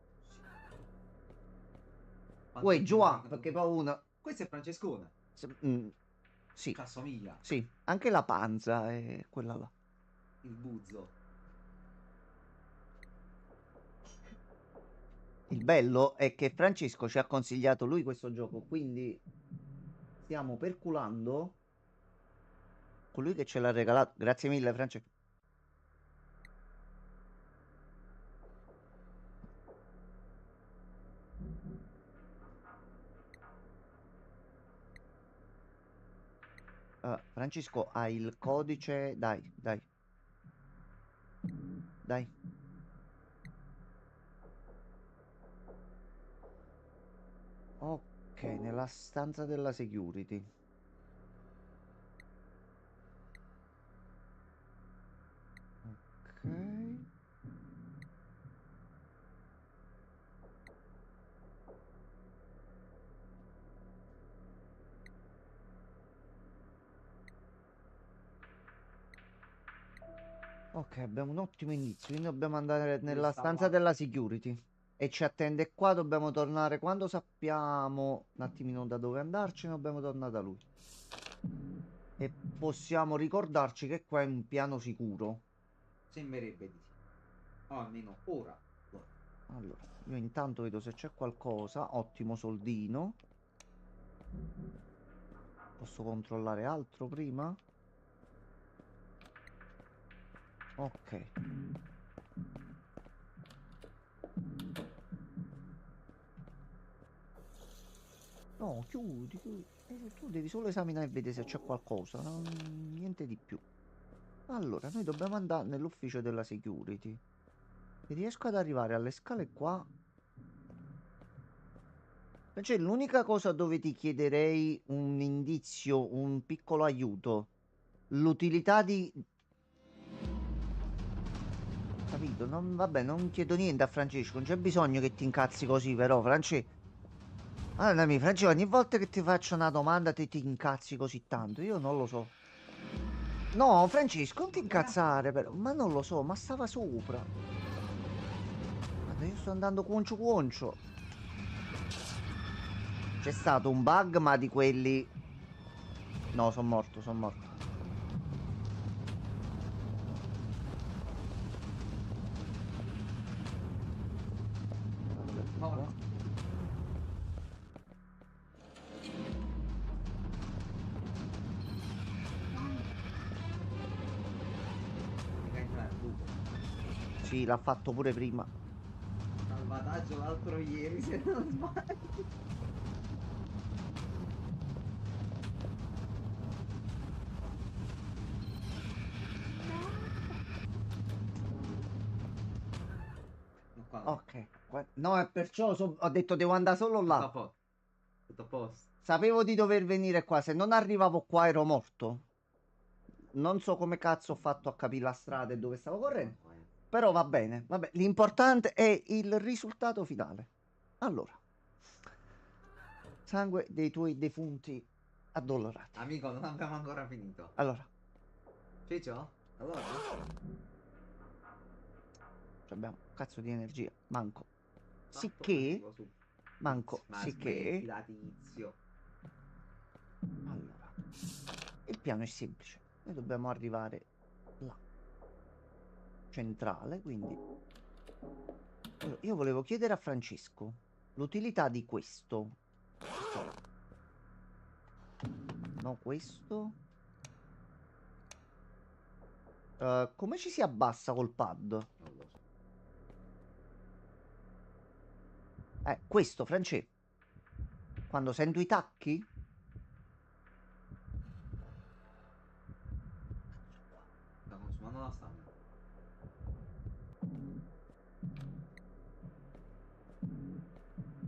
Sì. Uè, Quanto giù, più... perché poi uno... Questo è Francescone. Ci sì, assomiglia. sì. Anche la panza è quella là. Il buzzo. Il bello è che Francesco ci ha consigliato lui questo gioco, quindi stiamo perculando colui che ce l'ha regalato. Grazie mille, Francesco. Francesco, hai il codice? Dai. Ok, nella stanza della security. Ok. Ok, abbiamo un ottimo inizio, quindi dobbiamo andare Lui nella sta stanza là. della security. E ci attende qua, dobbiamo tornare quando sappiamo un attimino da dove andarcene, dobbiamo tornare da lui. E possiamo ricordarci che qua è un piano sicuro. Sembrerebbe di sì. O almeno ora. Allora, io intanto vedo se c'è qualcosa. Ottimo soldino. Posso controllare altro prima? Ok. No, chiudi. Tu devi solo esaminare e vedere se c'è qualcosa, niente di più. Allora, noi dobbiamo andare nell'ufficio della security. Se riesco ad arrivare alle scale qua... Cioè, l'unica cosa dove ti chiederei un indizio, un piccolo aiuto. L'utilità di... Capito? Vabbè, non chiedo niente a Francesco, non c'è bisogno che ti incazzi così, però, Francesco... Allora, Francesco, ogni volta che ti faccio una domanda ti incazzi così tanto, io non lo so. No, Francesco, non ti Ma che ha incazzare, però. fatto? Ma non lo so, ma stava sopra. Guarda, io sto andando cuoncio. C'è stato un bug, ma di quelli... No, sono morto. Guarda di qua. Morto. Sì, l'ha fatto pure prima. Salvataggio l'altro ieri, se non sbaglio. No, qua non è. Ok. No, è perciò ho detto devo andare solo Tutto là. a posto. Tutto a posto. Sapevo di dover venire qua. Se non arrivavo qua ero morto. Non so come cazzo ho fatto a capire la strada e dove stavo correndo. Però va bene. Vabbè, l'importante è il risultato finale. Allora, sangue dei tuoi defunti addolorati. Amico, non abbiamo ancora finito. Allora, Ciccio? Allora? abbiamo un cazzo di energia. Manco. Fatto, Sicché, arrivo su. manco, Ma sicché. smettila, tizio. Allora, il piano è semplice. Noi dobbiamo arrivare là, centrale, quindi... Allora, io volevo chiedere a Francesco l'utilità di questo. No, questo. Come ci si abbassa col pad? Non lo so. Questo, Francesco. Quando sento i tacchi? Sta consumando la stamina.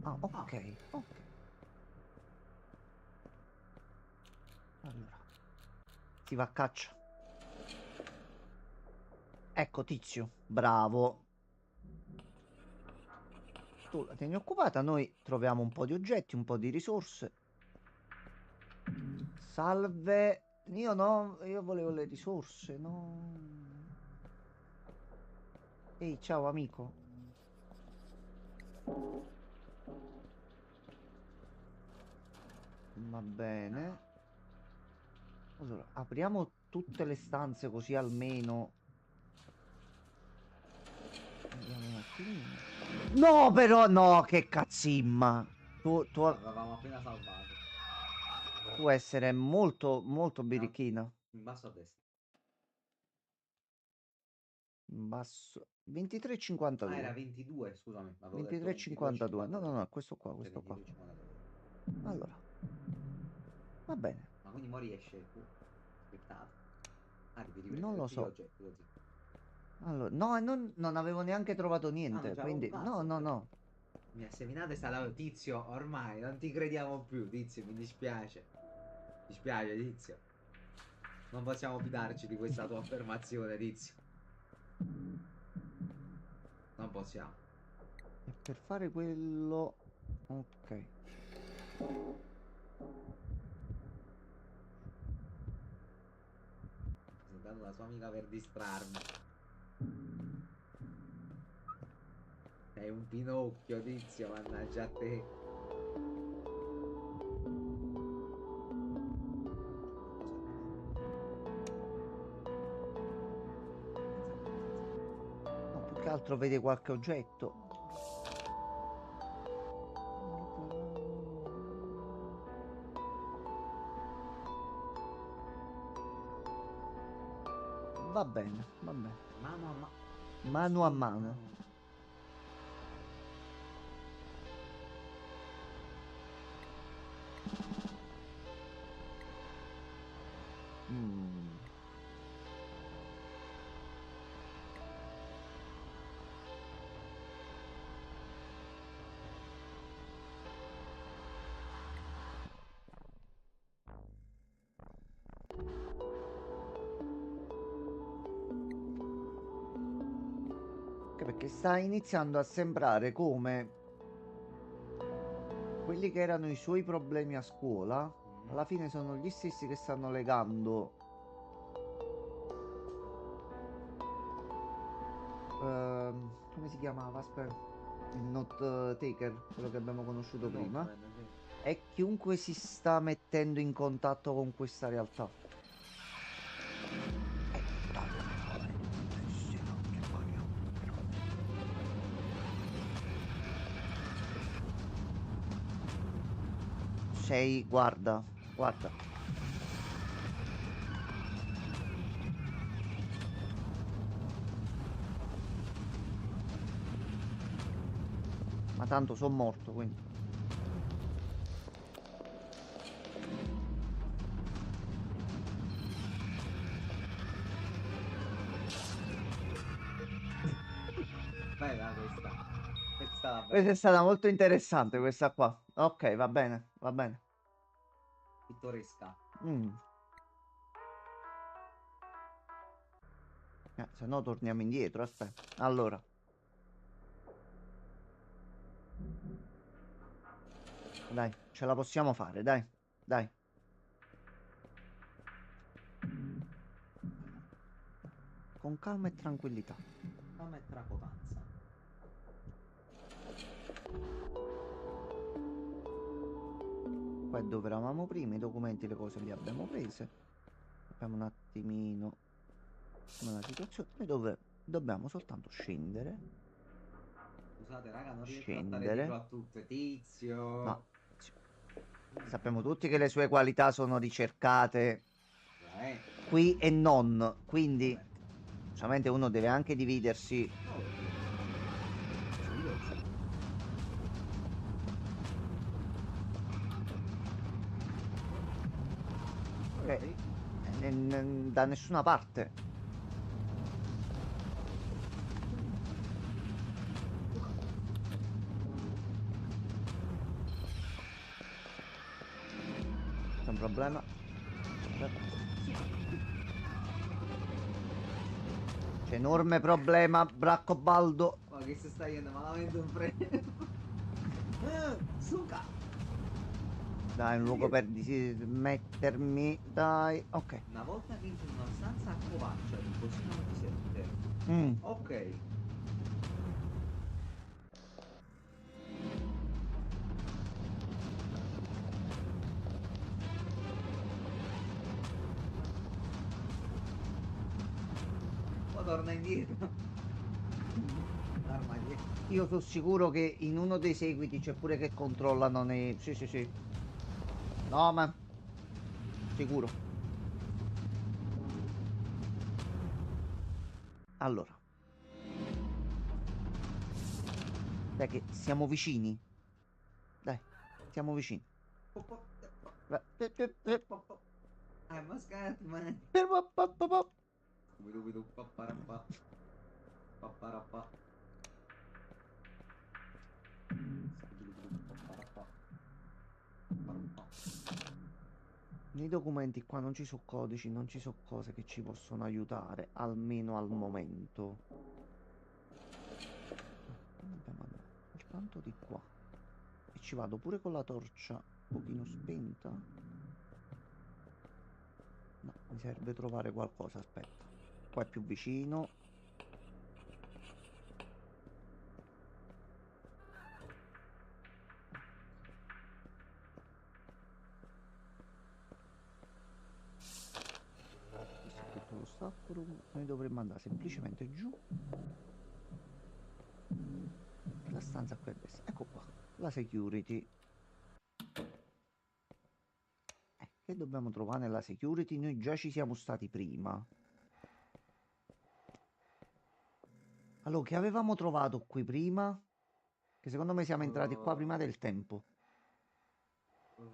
Ah, Ah, ok, ok. Allora, si va a caccia. Ecco, tizio, bravo. Tu la tieni occupata, noi troviamo un po' di oggetti, un po' di risorse. Salve. Io no, io volevo le risorse, no. Ehi, ciao amico. Va bene. Allora, apriamo tutte le stanze così almeno. Vediamo un attimino. No, però, no, che cazzimma. l'avevamo appena salvato. Tu essere molto, molto Era birichina. in basso a destra. In basso. Ah, era 23,52. 22, scusami. Avevo detto 23,52. No, no, 22,52. no, questo qua, Cioè questo qua. 22,52. Allora, va bene. Ma quindi mo riesce tu. Aspettato. Ah, devi Non riprendere lo tutti gli so. oggetti così. Allora, no, non avevo neanche trovato Ah, non niente, c'avevo un quindi no, cazzo. no, no. Mi ha seminato e sta Tizio, ormai non ti crediamo più, Tizio, mi dispiace. Mi dispiace, Tizio. Non possiamo fidarci di questa tua affermazione, Tizio. Non possiamo. E per fare quello... Ok. Presentando la sua amica per distrarmi. Sei un Pinocchio, Tizio, mannaggia a te. No, più che altro vede qualche oggetto. Va bene, va bene. Mano a mano. Mano a mano. Mm. Anche perché sta iniziando a sembrare come quelli che erano i suoi problemi a scuola, alla fine sono gli stessi che stanno legando. Come si chiamava? Aspetta, il note taker, quello che abbiamo conosciuto prima. E chiunque si sta mettendo in contatto con questa realtà. Sei, guarda, guarda. Ma tanto sono morto, quindi. Bella questa. Questa va Questa bene. è stata molto interessante, questa qua. Ok, va bene, va bene. Pittoresca. Mm. Se no torniamo indietro, aspetta. Allora. Dai, ce la possiamo fare, dai. Dai. Con calma e tranquillità. Calma e tracotanza. Qua è dove eravamo prima, i documenti, le cose li abbiamo prese. Sappiamo un attimino com'è la situazione. Noi dobbiamo soltanto scendere. Scusate, raga, non riesco a stare dietro Scendere. a tutto. No, Tizio. sì, sappiamo tutti che le sue qualità sono ricercate Eh. qui e non. Quindi, Vabbè. solamente uno deve anche dividersi. Oh. Sì, lo so. eh, Ok. da nessuna parte. C'è un problema. C'è enorme problema, Braccobaldo. Ma che si sta yendo malamente in fretta. Suca. Dai, un luogo per mettermi. Dai, ok. Una volta che entri in una stanza accovacciati, così non ti sente. Mm, Ok. Poi torna indietro. L'arma dietro. io sono sicuro che in uno dei seguiti c'è pure che controllano nei. Sì, sì, sì. No, ma sicuro. Allora, dai che siamo vicini. Dai, siamo vicini. Va- pe- pe- pe- Ma scherzi, man. per- pa- pa- pa- pa- Scooby-Doo, papparappa, papparappa. Scooby-Doo, papparappa, papparappa. Nei documenti qua non ci sono codici, non ci sono cose che ci possono aiutare, almeno al momento. Quindi dobbiamo andare soltanto di qua. E ci vado pure con la torcia un pochino spenta. No, mi serve trovare qualcosa, aspetta. Qua è più vicino. Questo è tutto lo staff room. Noi dovremmo andare semplicemente giù. La stanza qui a destra. Ecco qua. La security. Che dobbiamo trovare nella security? Noi già ci siamo stati prima. Allora, che avevamo trovato qui prima? Che secondo me siamo entrati qua prima del tempo. Non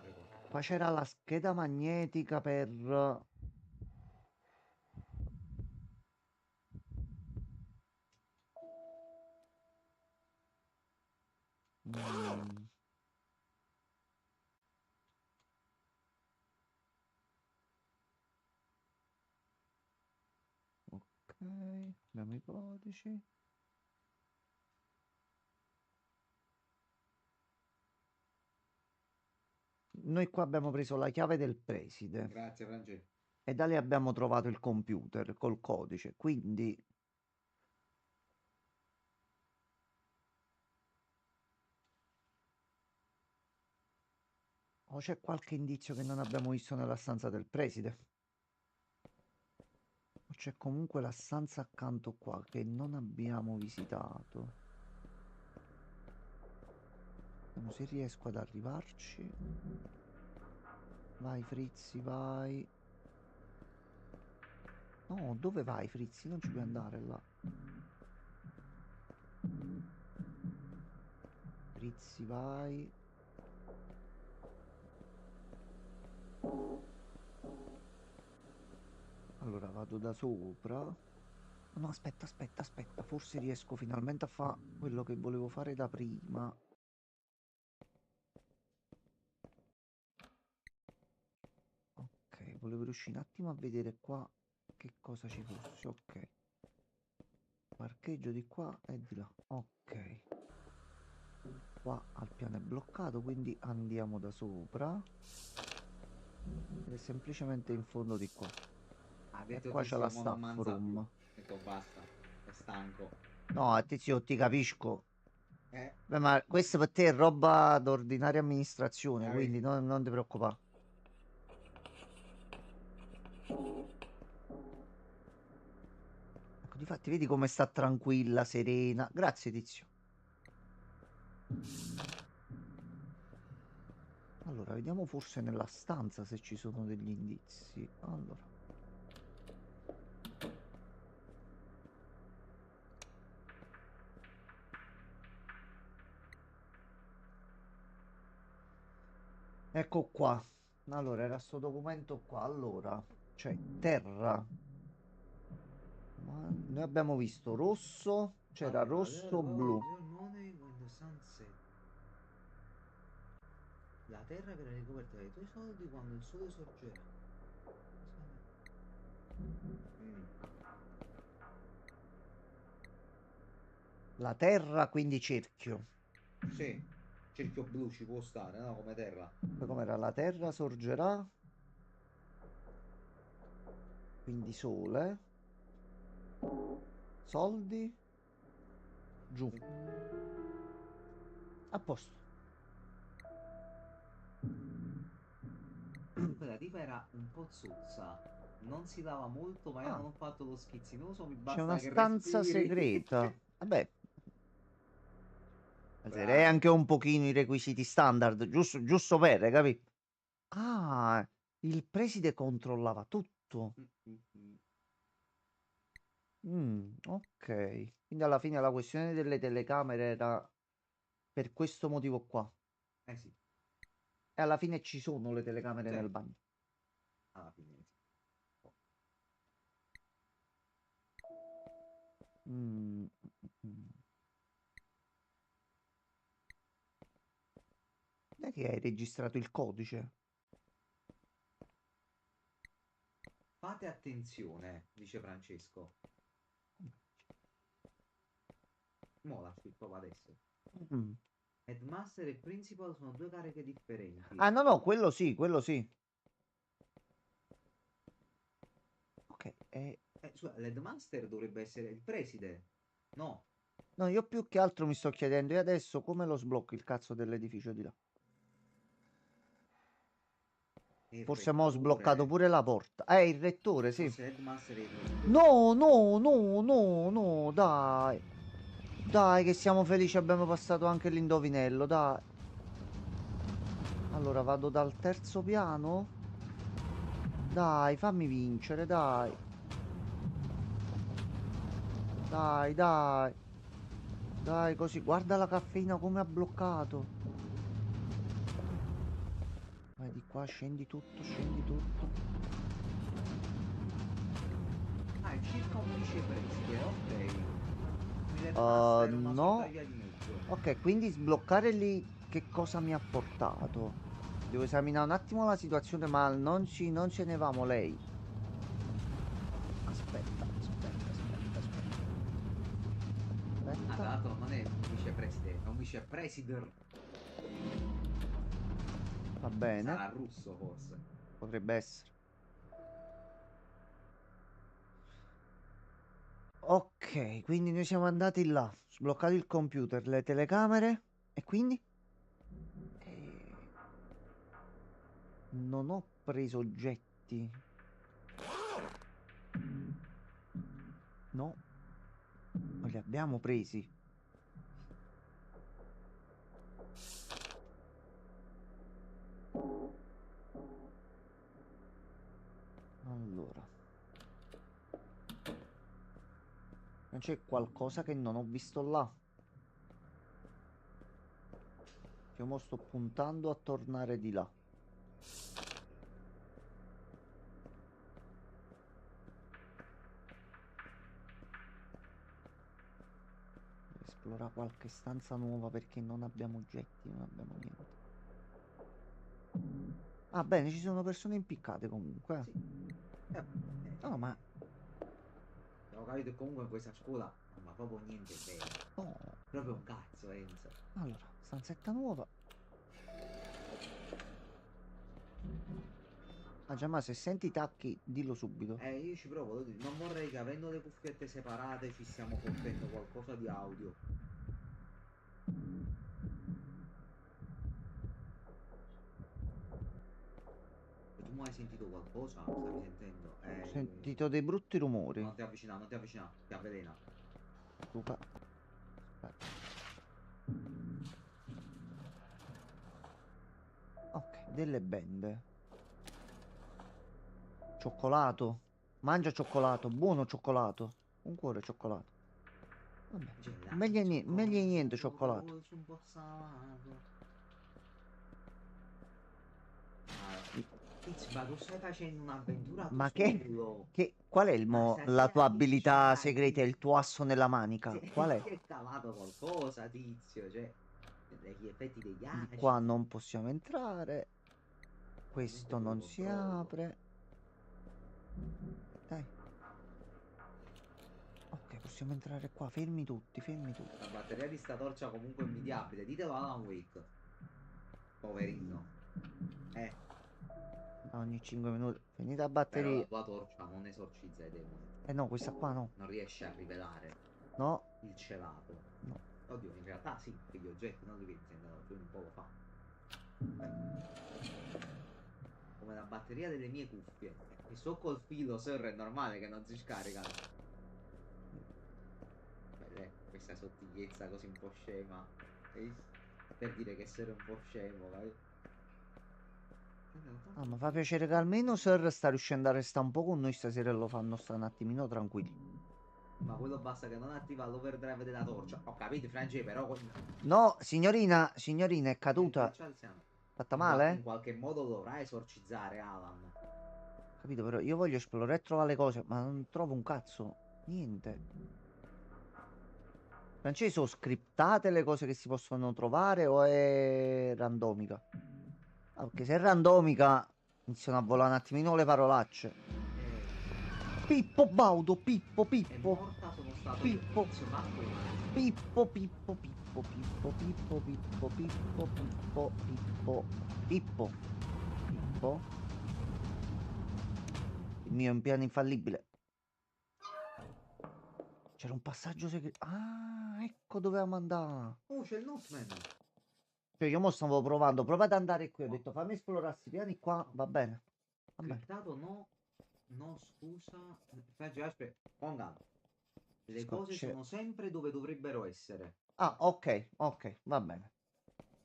ricordo. Qua c'era la scheda magnetica per. Mm, ok, abbiamo i codici. Noi qua abbiamo preso la chiave del preside Grazie, Francesco. e da lì abbiamo trovato il computer col codice. Quindi o c'è qualche indizio che non abbiamo visto nella stanza del preside? O c'è comunque la stanza accanto qua che non abbiamo visitato? Vediamo se riesco ad arrivarci. Vai Frizzi, vai. No, dove vai Frizzi? Non ci puoi andare là. Frizzi, vai. Allora vado da sopra. No, aspetta, aspetta, aspetta. Forse riesco finalmente a fare quello che volevo fare da prima. Ok, volevo riuscire un attimo a vedere qua che cosa ci fosse. Ok. Parcheggio di qua e di là. Ok. Qua al piano è bloccato, quindi andiamo da sopra. Ed è semplicemente in fondo di qua. Ha E detto qua c'è la tizio, mo non staff mangia più. room. Ho detto basta, è stanco. No, tizio, ti capisco. Eh, Beh, ma questo per te è roba d'ordinaria amministrazione, capì? quindi non ti preoccupare. Ecco, difatti, vedi come sta tranquilla, serena. Grazie, tizio. Allora, vediamo forse nella stanza se ci sono degli indizi. Allora. Ecco qua. Allora, era sto documento qua. Allora, cioè, terra. Ma noi abbiamo visto rosso, c'era Allora, rosso, blu. your money when the sun set. La terra verrà ricoperta dai tuoi soldi quando il sole sorgerà. Mm. La terra, quindi cerchio. Sì, cerchio blu ci può stare, no? Come terra. Poi com'era? La terra sorgerà, quindi sole, soldi, giù. A posto. Comunque la tipa era un po' zozza. Non si dava molto, ma io Ah, non ho fatto lo schizzinoso, mi c'è una basta che stanza respiri. segreta. Vabbè, alzerei Bravo. anche un pochino i requisiti standard, giusto, giusto per, capì? Ah, il preside controllava tutto. Mm, mm, mm. Ok. Quindi alla fine la questione delle telecamere era per questo motivo qua. Eh sì, E alla fine ci sono le telecamere sì, nel bagno. alla fine sì. Mm, mm. Non è che hai registrato il codice? Fate attenzione, dice Francesco. Mo la proprio adesso. Mm. Headmaster e Principal sono due cariche differenti. Ah, no, no, quello sì, quello sì. Ok, Scusa, l'Headmaster dovrebbe essere il preside. No, no, io più che altro mi sto chiedendo, e adesso come lo sblocco il cazzo dell'edificio di là? il Forse mo' ho sbloccato rettore. pure la porta. Il rettore, sì. Forse l'Headmaster è il rettore. No, no, no, no, no, dai. Dai, che siamo felici, abbiamo passato anche l'indovinello, dai. Allora, vado dal terzo piano. Dai, fammi vincere, dai. Dai, dai. Dai, così. Guarda la caffeina come ha bloccato. Vai di qua, scendi tutto, scendi tutto. Ah, è circa un vicepreside, ok. L'Headmaster è una sorta di No. via di mezzo. Ok, quindi sbloccare lì che cosa mi ha portato? Devo esaminare un attimo la situazione, ma non ce ne vamo lei. Aspetta, aspetta, aspetta, aspetta. Ah, tra Aspetta. l'altro non è un vicepreside, è un vicepresident. Va bene, Sarà russo forse. potrebbe essere. Ok, quindi noi siamo andati là, sbloccato il computer, le telecamere e quindi non ho preso oggetti. No, non li abbiamo presi. Allora, non c'è qualcosa che non ho visto là. Io mo sto puntando a tornare di là. Esplora qualche stanza nuova perché non abbiamo oggetti, non abbiamo niente. Ah, bene, ci sono persone impiccate comunque. Sì. No, ma Ho capito che comunque in questa scuola non va proprio niente bene. no. Proprio un cazzo, Enzo. Allora, stanzetta nuova. Ah, già, ma se senti i tacchi, dillo subito. Io ci provo, lo dico. Non vorrei che avendo le cuffiette separate ci stiamo fottendo qualcosa di audio. E tu mai hai sentito qualcosa? Stavi sentendo? Ho sentito dei brutti rumori. Non ti avvicinare, non ti avvicinare, ti avvelena. Luca. Aspetta. Ok, delle bende. Cioccolato. Mangia cioccolato, buono cioccolato. Un cuore cioccolato. Vabbè. Gelato, Meglio di niente cioccolato, cioccolato. rosso, un po' salato. Tizio, ma tu stai facendo un'avventura tu Ma solo. qual è Ma la stasera tua che abilità c'hai? segreta, il tuo asso nella manica? Ti Qual è? è calato qualcosa, tizio, cioè, gli effetti degli Di qua acidi. non possiamo entrare. Comunque Questo te lo non si controllo. apre. Dai. Ok, possiamo entrare qua. Fermi tutti, fermi tutti. La batteria di sta torcia comunque è invidiabile. Ditelo a Alan Wake. Poverino. Eh, Ogni 5 minuti. Finita la però la batteria. tua torcia non esorcizza i demoni. Eh no, questa qua no. Non riesce a rivelare No, il celato. no. Oddio, in realtà sì, perché gli oggetti non li vedi, se andato giù un po' lo fa. Beh, come la batteria delle mie cuffie. E so col filo, sir, è normale che non si scaricano. Questa sottigliezza così un po' scema. Per dire che essere un po' scemo, vai. Ah, ma fa piacere che almeno Sir sta riuscendo a restare un po' con noi stasera e lo fanno stare un attimino tranquilli. Ma quello basta che non attiva l'overdrive della torcia. Ho capito, Frangi, però No, signorina, è che caduta. ci alziamo. Fatta In male? qualche modo dovrà esorcizzare Alan. Capito, però io voglio esplorare e trovare le cose, ma non trovo un cazzo. Niente. Francesco, sono scriptate le cose che si possono trovare o è randomica? Ah, perché se è randomica iniziano a volare un attimino le parolacce. Pippo Baudo, Pippo, È Pippo, morta, sono stato io. Pippo, Tizio, ma come? Pippo, Pippo, Pippo, Pippo, Pippo, Pippo, Pippo, Pippo, Pippo, Pippo, Pippo. Il mio è un piano infallibile. C'era un passaggio segreto. Ah, ecco dovevamo andare. Oh, c'è il Notman. Cioè, io mo stavo provando, prova ad andare qui. Ho detto fammi esplorare questi piani qua. Va bene. Va bene. Criptato no. No, scusa. Frangi, aspetta. Ponga. Le cose Scotch. sono sempre dove dovrebbero essere. Ah, ok, ok, va bene.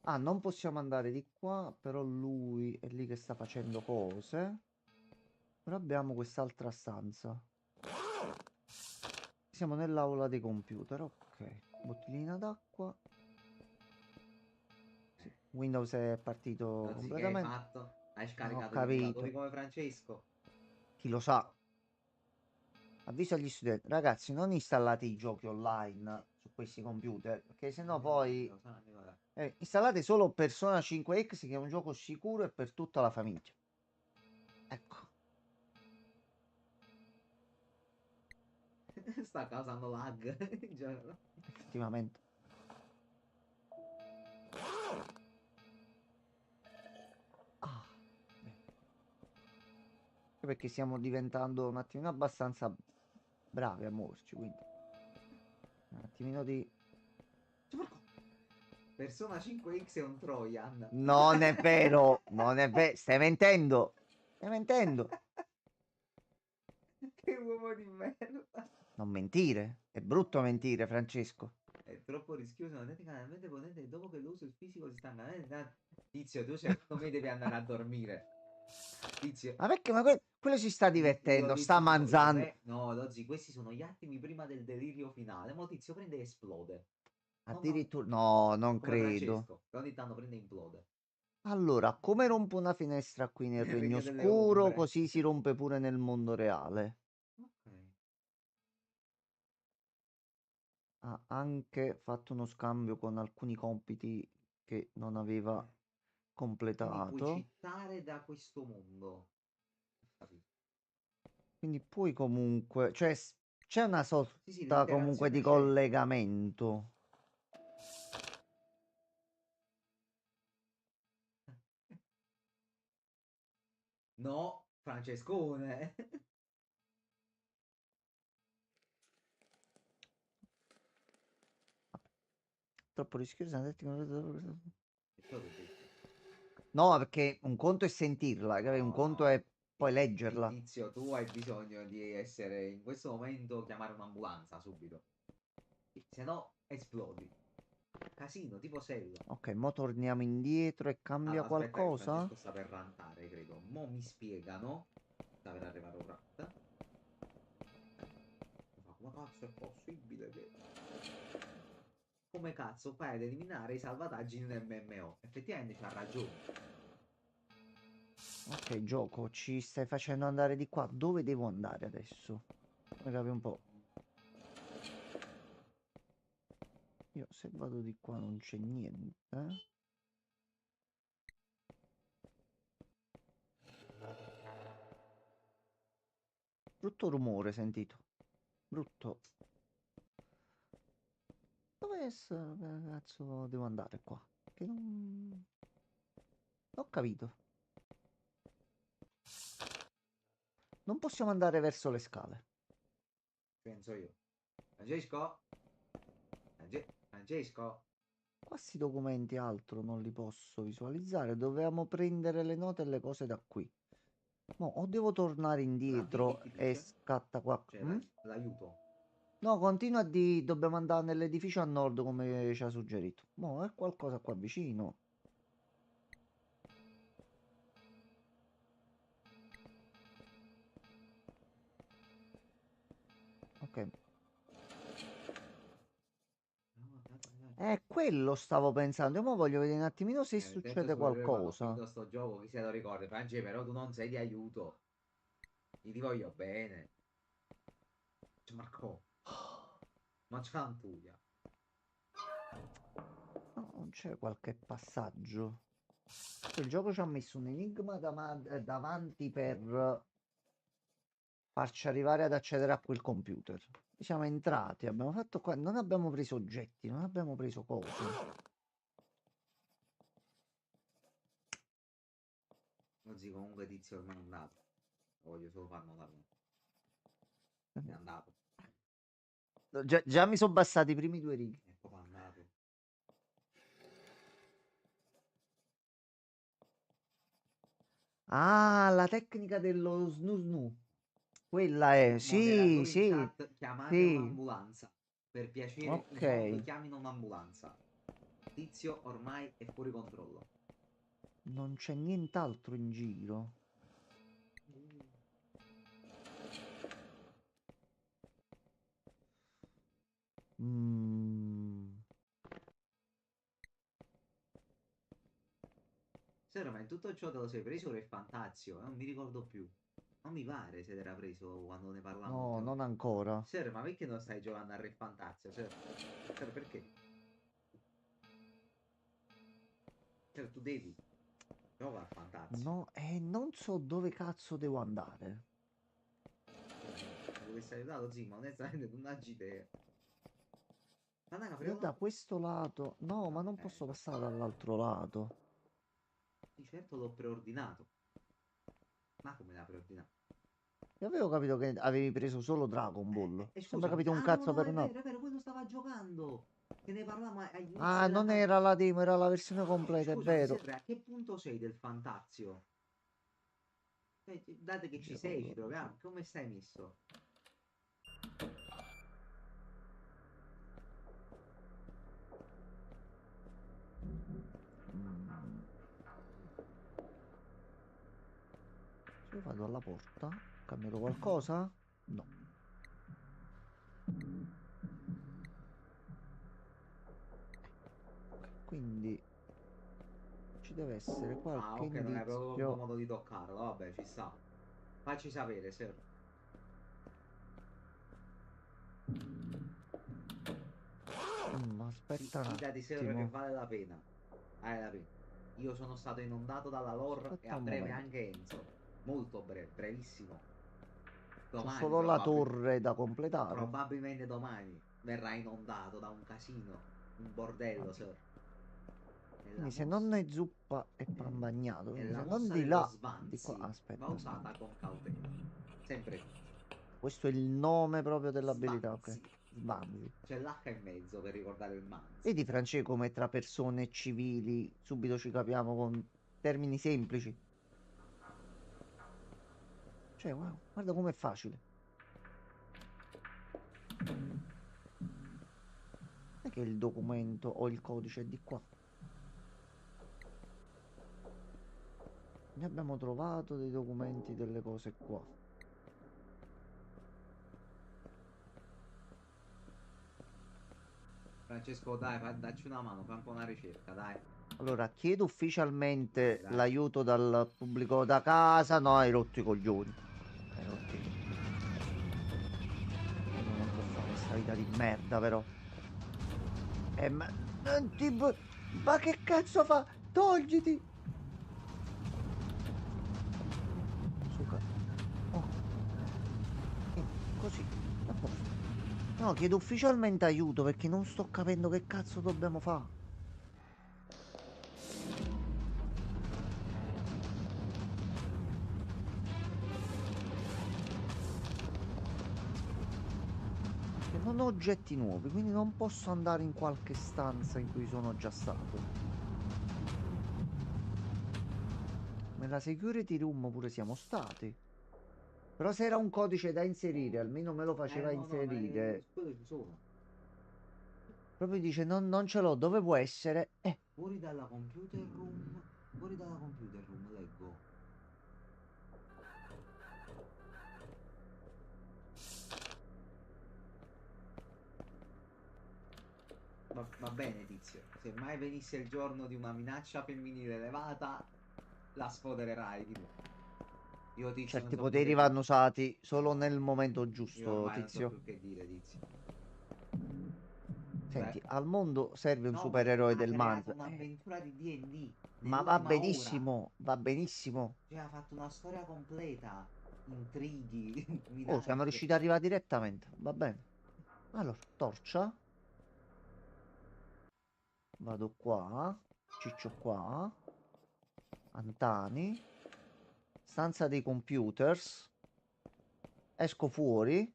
Ah, non possiamo andare di qua, però lui è lì che sta facendo cose. Però abbiamo quest'altra stanza. Siamo nell'aula dei computer, ok. Bottiglina d'acqua. Sì, Windows è partito Anzi, che hai completamente. fatto? Hai Non ho scaricato gli emulatori capito. come Francesco? Chi lo sa? Avviso agli studenti. Ragazzi, non installate i giochi online su questi computer, perché sennò poi... installate solo Persona 5X, che è un gioco sicuro e per tutta la famiglia. Ecco, Sta causando lag. effettivamente. Ah, bene. Perché stiamo diventando un attimino abbastanza bravi a muoverci, quindi un attimino di... Persona 5X è un Trojan. Non è vero, non è vero, stai mentendo, stai mentendo. Che uomo di merda. Non mentire, è brutto mentire, Francesco. È troppo rischioso, non è canalmente potente e dopo che lo uso il fisico si sta andando. Tizio, tu secondo me devi andare a dormire. Tizio, Ma perché? Quello si sta lo divertendo, sta dico, non mangiando. è... No, Dozzi, questi sono gli attimi prima del delirio finale. Mo tizio prende e esplode. No, no, Addirittura... No, non come credo. Francesco, che ogni tanto prende e implode. Allora, come rompo una finestra qui nel Nel Regno Regno delle Oscuro, Ombre. così si rompe pure nel mondo reale. Ok. Ha anche fatto uno scambio con alcuni compiti che non aveva Eh, quindi puoi completato. citare da questo mondo. Capito? Quindi poi comunque, cioè c'è una Sì, sì, sorta comunque l'interazione di c'è. collegamento. No, Francescone. Troppo rischioso. Che te l'ho detto. No, perché un conto è sentirla, capì? Un No, conto no. è poi leggerla. Tizio, tu hai bisogno di essere in questo momento chiamare un'ambulanza subito. Se no esplodi. Casino, tipo sella. Ok, mo torniamo indietro e cambia Allora, aspetta che qualcosa? Francesco sta per rantare, credo. Mo mi spiegano. Sta per arrivare un rat. Ma come cazzo è possibile che... Come cazzo fai ad eliminare i salvataggi in un MMO? Effettivamente c'ha ragione. Ok, gioco, ci stai facendo andare di qua. Dove devo andare adesso? Mi capi un po'. Io se vado di qua non c'è niente. Brutto rumore sentito. Brutto. Cazzo devo andare qua? Che non... Ho capito. Non possiamo andare verso le scale. Penso io. Francesco? Francesco? Qua sti documenti altro non li posso visualizzare. Dovevamo prendere le note e le cose da qui. Mo o devo tornare La B che indietro ti e dice? scatta qua. Cioè, Mm? l'aiuto. No, continua di... Dobbiamo andare nell'edificio a nord come ci ha suggerito. Mo' è qualcosa qua vicino. Ok. No, dai, dai, dai. Quello stavo pensando. Io mo voglio vedere un attimino se Detto succede spoiler, quando ho qualcosa. finito sto gioco, chi se lo ricorda? Franci, però tu non sei di aiuto. Io ti voglio bene. Cioè, Marco, ma c'è Antuia. No, non c'è qualche passaggio. Il gioco ci ha messo un enigma davanti per farci arrivare ad accedere a quel computer. Siamo entrati, abbiamo fatto qua. Non abbiamo preso oggetti, non abbiamo preso cose. Così comunque tizio ormai è andato. Lo voglio solo far notare. È andato. Già mi sono bastati i primi due righe. È proprio andato. Ah, la tecnica dello snu snu. Quella è, sì, Moderatore in sì, chat, chiamate sì. un'ambulanza. Per piacere, i Ok, mod chiamino un'ambulanza. Tizio ormai è fuori controllo. non c'è nient'altro in giro. Mm, Sera, ma in tutto ciò te lo sei preso per Fantazio? Non mi ricordo più. Non mi pare se l'era preso quando ne parlavamo no, l'ultima non volta. ancora. Sera, ma perché non stai giocando a Re Fantazio? Sera, Sera, perché? Sera, tu devi. Gioca a Fantazio. No, e non so dove cazzo devo andare. Mi dovresti aiutato, sì, ma onestamente non aggi idea. Guarda, Io capriola. da questo lato... No, ma No, non posso passare dall'altro lato. di certo l'ho preordinato. Ma come l'ha preordinato? Io avevo capito che avevi preso solo Dragon Ball. Sembra Scusami. capito un Ah, no, cazzo no, per un altro. è vero, poi lo stava giocando. Che ne parlavamo agli inizi Ah, della non partita. era la demo, era la versione completa, è Scusami, vero. Serra, a che punto sei del Fantazio? Date che ci sei, ci proviamo. Come stai messo? Mm. Se io vado alla porta, cambierò qualcosa? No. Quindi ci deve essere Ah, qualche ok, non è proprio indizio. comodo di toccarlo. Vabbè, ci sta. Facci sapere, sir. Aspetta un Fidati, sir, che attimo. vale la pena. Vale la pena. Io sono stato inondato dalla lore e Aspetta a un breve momento. anche Enzo. Molto breve, brevissimo. C'ho Domani, solo la torre da completare. probabilmente domani verrà inondato da un casino, un bordello, Vabbè. sir. E la Quindi se non mossa, è zuppa è pan bagnato. e Quindi la se non mossa di dello là, di qua. Svanzi va Aspetta, usata aspetta. con cautela. Sempre così. Questo è il nome proprio dell'abilità, ok. Svanzi. Sbanzi. C'è l'H in mezzo per ricordare il manzi. Vedi Francesco come tra persone civili subito ci capiamo con termini semplici. Cioè, wow, guarda com'è facile. Non è che il documento o il codice è di qua. Ne abbiamo trovato dei documenti, delle cose qua. Francesco, dai, dacci una mano, fai un po' una ricerca, dai. Allora, chiedo Dai, ufficialmente dai. l'aiuto dal pubblico da casa. No, hai rotto i coglioni. Hai rotto i coglioni. Uno non può fare sta vita di merda, però. Ma non ti... Ma che cazzo fa? Togliti! Suca. Oh, così. A posto. No, chiedo ufficialmente aiuto perché non sto capendo che cazzo dobbiamo fare. Che non ho oggetti nuovi, quindi non posso andare in qualche stanza in cui sono già stato. Nella security room pure siamo stati. Però se era un codice da inserire, almeno me lo faceva No, no, ma inserire. quello ci sono. Proprio dice non ce l'ho, dove può essere? Fuori dalla computer room. Fuori dalla computer room, leggo. Va bene, tizio. Se mai venisse il giorno di una minaccia femminile elevata, la sfodererai di nuovo. Io, tizio, non Certi so più che poteri dire. vanno usati solo No, nel momento io giusto, ormai non so tizio. più che dire, tizio. Beh, Senti, al mondo serve un no, ma supereroe ha del creato manzo. un'avventura di D&D Ma va nell'ultima ora. benissimo, va benissimo. Cioè, ha fatto una storia completa. Intrighi, Oh, siamo minacce. riusciti ad arrivare direttamente. Va bene. Allora, torcia. Vado qua. Ciccio qua. Antani. Stanza dei computers. Esco fuori.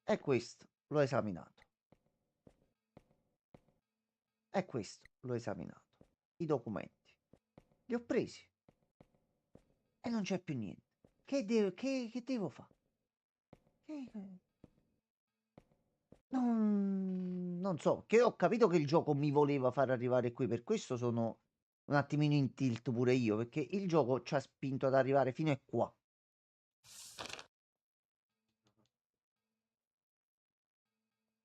E questo l'ho esaminato. E questo l'ho esaminato. I documenti. Li ho presi. E non c'è più niente. Che devo fare? Non so, che ho capito che il gioco mi voleva far arrivare qui, per questo sono un attimino in tilt pure io, perché il gioco ci ha spinto ad arrivare fino a qua.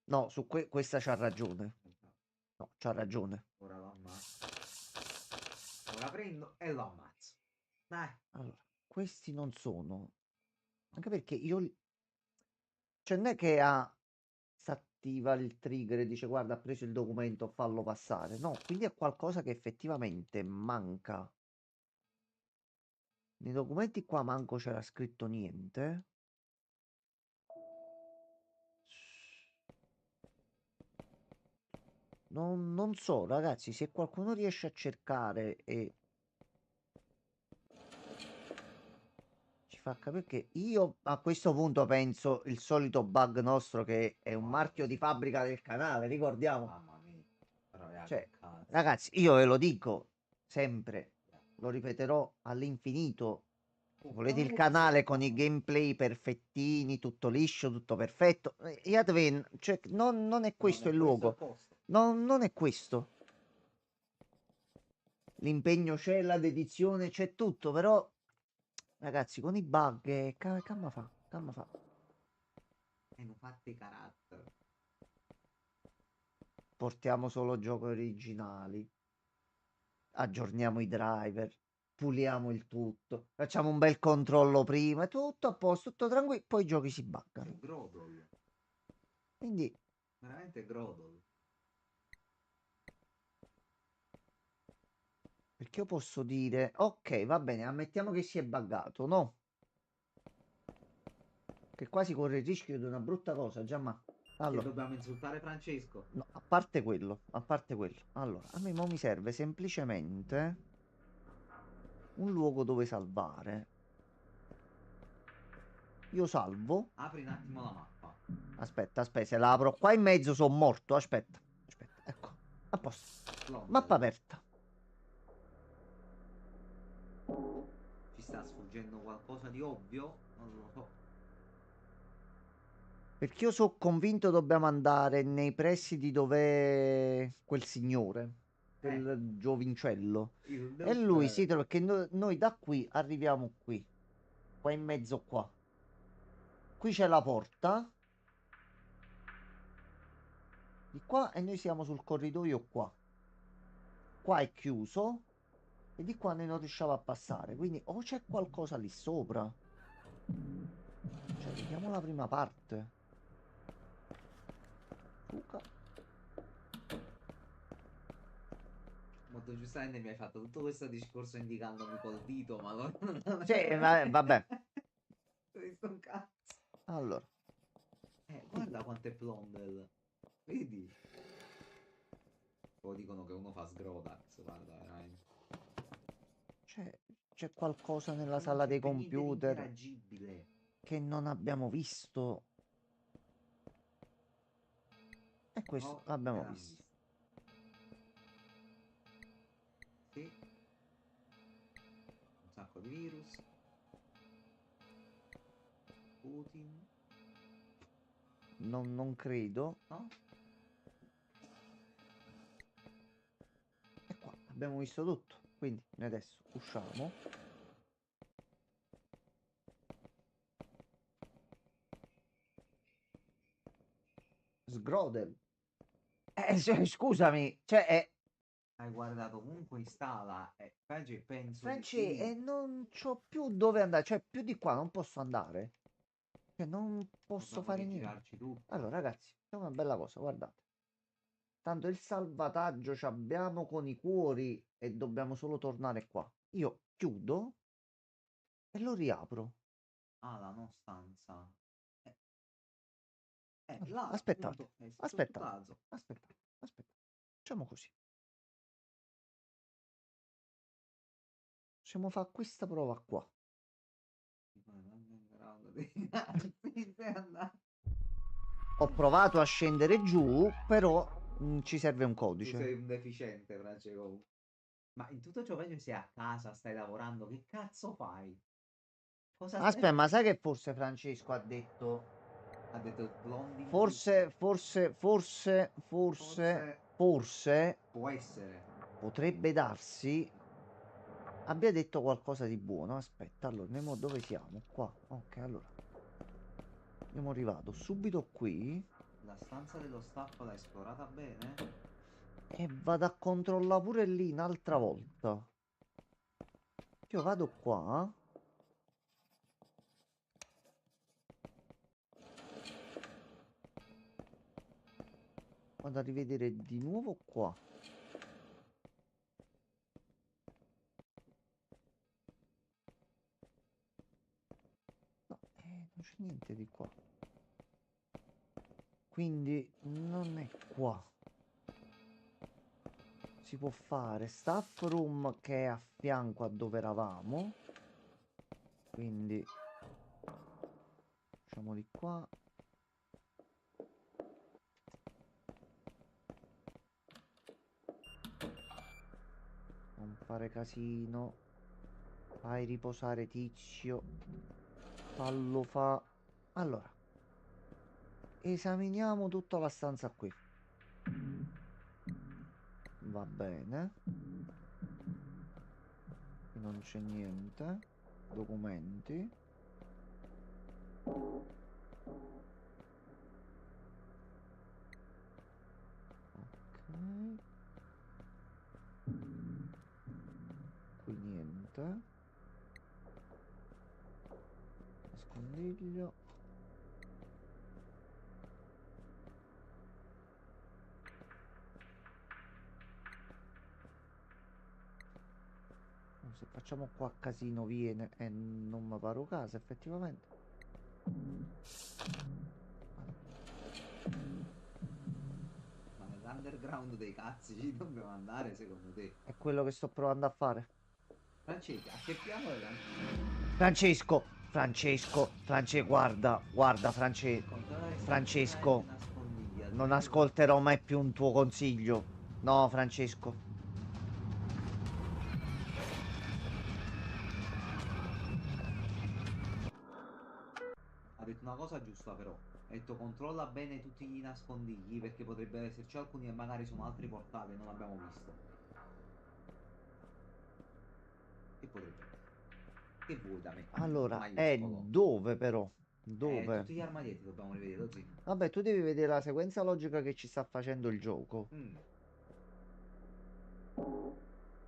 No, su questa c'ha ragione. No, c'ha ragione. Ora lo ammazzo. Ora prendo e lo ammazzo. Dai. Allora, questi non sono. Anche perché io. Cioè, non è che si attiva il trigger e dice guarda, ha preso il documento, fallo passare. No, quindi è qualcosa che effettivamente manca. Nei documenti qua manco c'era scritto niente. Non so, ragazzi, se qualcuno riesce a cercare e ci fa capire che io a questo punto penso il solito bug nostro che è un Guarda marchio di così. fabbrica del canale, ricordiamo. Mamma mia. Però ya che Cioè, cazzo. ragazzi, io ve lo dico sempre, lo ripeterò all'infinito. Se volete il canale con i gameplay perfettini, tutto liscio, tutto perfetto, cioè, non è Non questo è il questo il luogo. posto. Non è questo. L'impegno c'è, la dedizione c'è tutto, però ragazzi, con i bug, calma fa, calma fa. E non fate carattere. portiamo solo giochi originali, aggiorniamo i driver, puliamo il tutto, facciamo un bel controllo prima, tutto a posto, tutto tranquillo, poi i giochi si È buggano. Grodol. Quindi, Veramente Grodol. perché io posso dire, ok, va bene, ammettiamo che si è buggato, no? Che qua si corre il rischio di una brutta cosa, già ma. Che Allora, dobbiamo insultare Francesco. no, a parte quello, a parte quello. Allora, a me mo mi serve semplicemente un luogo dove salvare. Io salvo. Apri un attimo la mappa. Aspetta, aspetta, se la apro qua in mezzo sono morto. Aspetta, aspetta, ecco. A posto. Mappa Blondel. aperta. Ci sta sfuggendo qualcosa di ovvio? Non lo so. Perché io sono convinto dobbiamo andare nei pressi di dov'è quel signore, Eh, quel giovincello. il E lui dottore. si trova che noi da qui arriviamo qui, qua in mezzo qua. Qui c'è la porta, di qua e noi siamo sul corridoio qua. Qua è chiuso e di qua noi non riusciamo a passare. Quindi o c'è qualcosa lì sopra. Cioè, vediamo la prima parte. Fuca. Molto giustamente mi hai fatto tutto questo discorso indicandomi col dito, ma non... Sì, vabbè. Ho visto un cazzo. Allora, Guarda quanto è Blondel. Vedi? Poi dicono che uno fa Sgrodax, guarda, veramente. c'è c'è qualcosa nella Ma non sala c'è dei per niente di computer interagibile. che non abbiamo visto. E questo Oh, e l'abbiamo l'hanno visto. visto. Sì, un sacco di virus. Putin. Non credo. No? E qua abbiamo visto tutto. Quindi noi adesso usciamo. Sgrodel. Scusami, cioè Hai guardato comunque installa. Penso di Franci, sì. e non c'ho più dove andare, cioè più di qua non posso andare. Cioè non posso Dobbiamo fare niente. rigirarci tutto. Allora, ragazzi, è una bella cosa, guardate. Tanto il salvataggio ci abbiamo con i cuori e dobbiamo solo tornare qua. Io chiudo e lo riapro. Ah, la no stanza. Eh, Allora, là, aspettate, appunto, sotto aspettate, caso. aspettate, aspettate. Facciamo così. Possiamo fare questa prova qua. Ho provato a scendere giù, però ci serve un Tu codice. sei un deficiente, Francesco. Ma in tutto ciò, invece, sei a casa, stai lavorando, che cazzo fai? Cosa stai Aspetta, ma facendo? sai che forse Francesco ha detto... Ha detto Blondi in Forse, giusto. forse, forse, forse, Forse forse può essere. potrebbe darsi abbia detto qualcosa di buono. Aspetta, allora, noi mo dove siamo? Qua. Ok, allora. Io mo rivado subito qui La stanza dello staff l'hai esplorata bene? e vado a controllare pure lì un'altra volta. Io vado qua. Vado a rivedere di nuovo qua. No, non c'è niente di qua. Quindi non è qua. Si può fare staff room che è a fianco a dove eravamo. Quindi facciamo di qua. Non fare casino. Fai riposare tizio. Fallo fa. Allora, esaminiamo tutta la stanza qui. Va bene. Qui non c'è niente. Documenti. Ok. Qui niente. Nascondiglio. Se facciamo qua casino viene e non mi paro casa effettivamente. Ma nell'underground dei cazzi ci dobbiamo andare secondo te? È quello che sto provando a fare. Francesco, a che piano è Francesco, guarda, Francesco, non ascolterò mai più un tuo consiglio. No, Francesco. Ha detto una cosa giusta però. Ha detto controlla bene tutti i nascondigli perché potrebbe esserci alcuni che magari sono altri portali e non abbiamo visto. Che potrebbe essere? Che vuoi da me? Allora, è Maiuscolo. dove però? Dove? Tutti gli armadietti dobbiamo rivedere così. Vabbè, tu devi vedere la sequenza logica che ci sta facendo il gioco. Mm.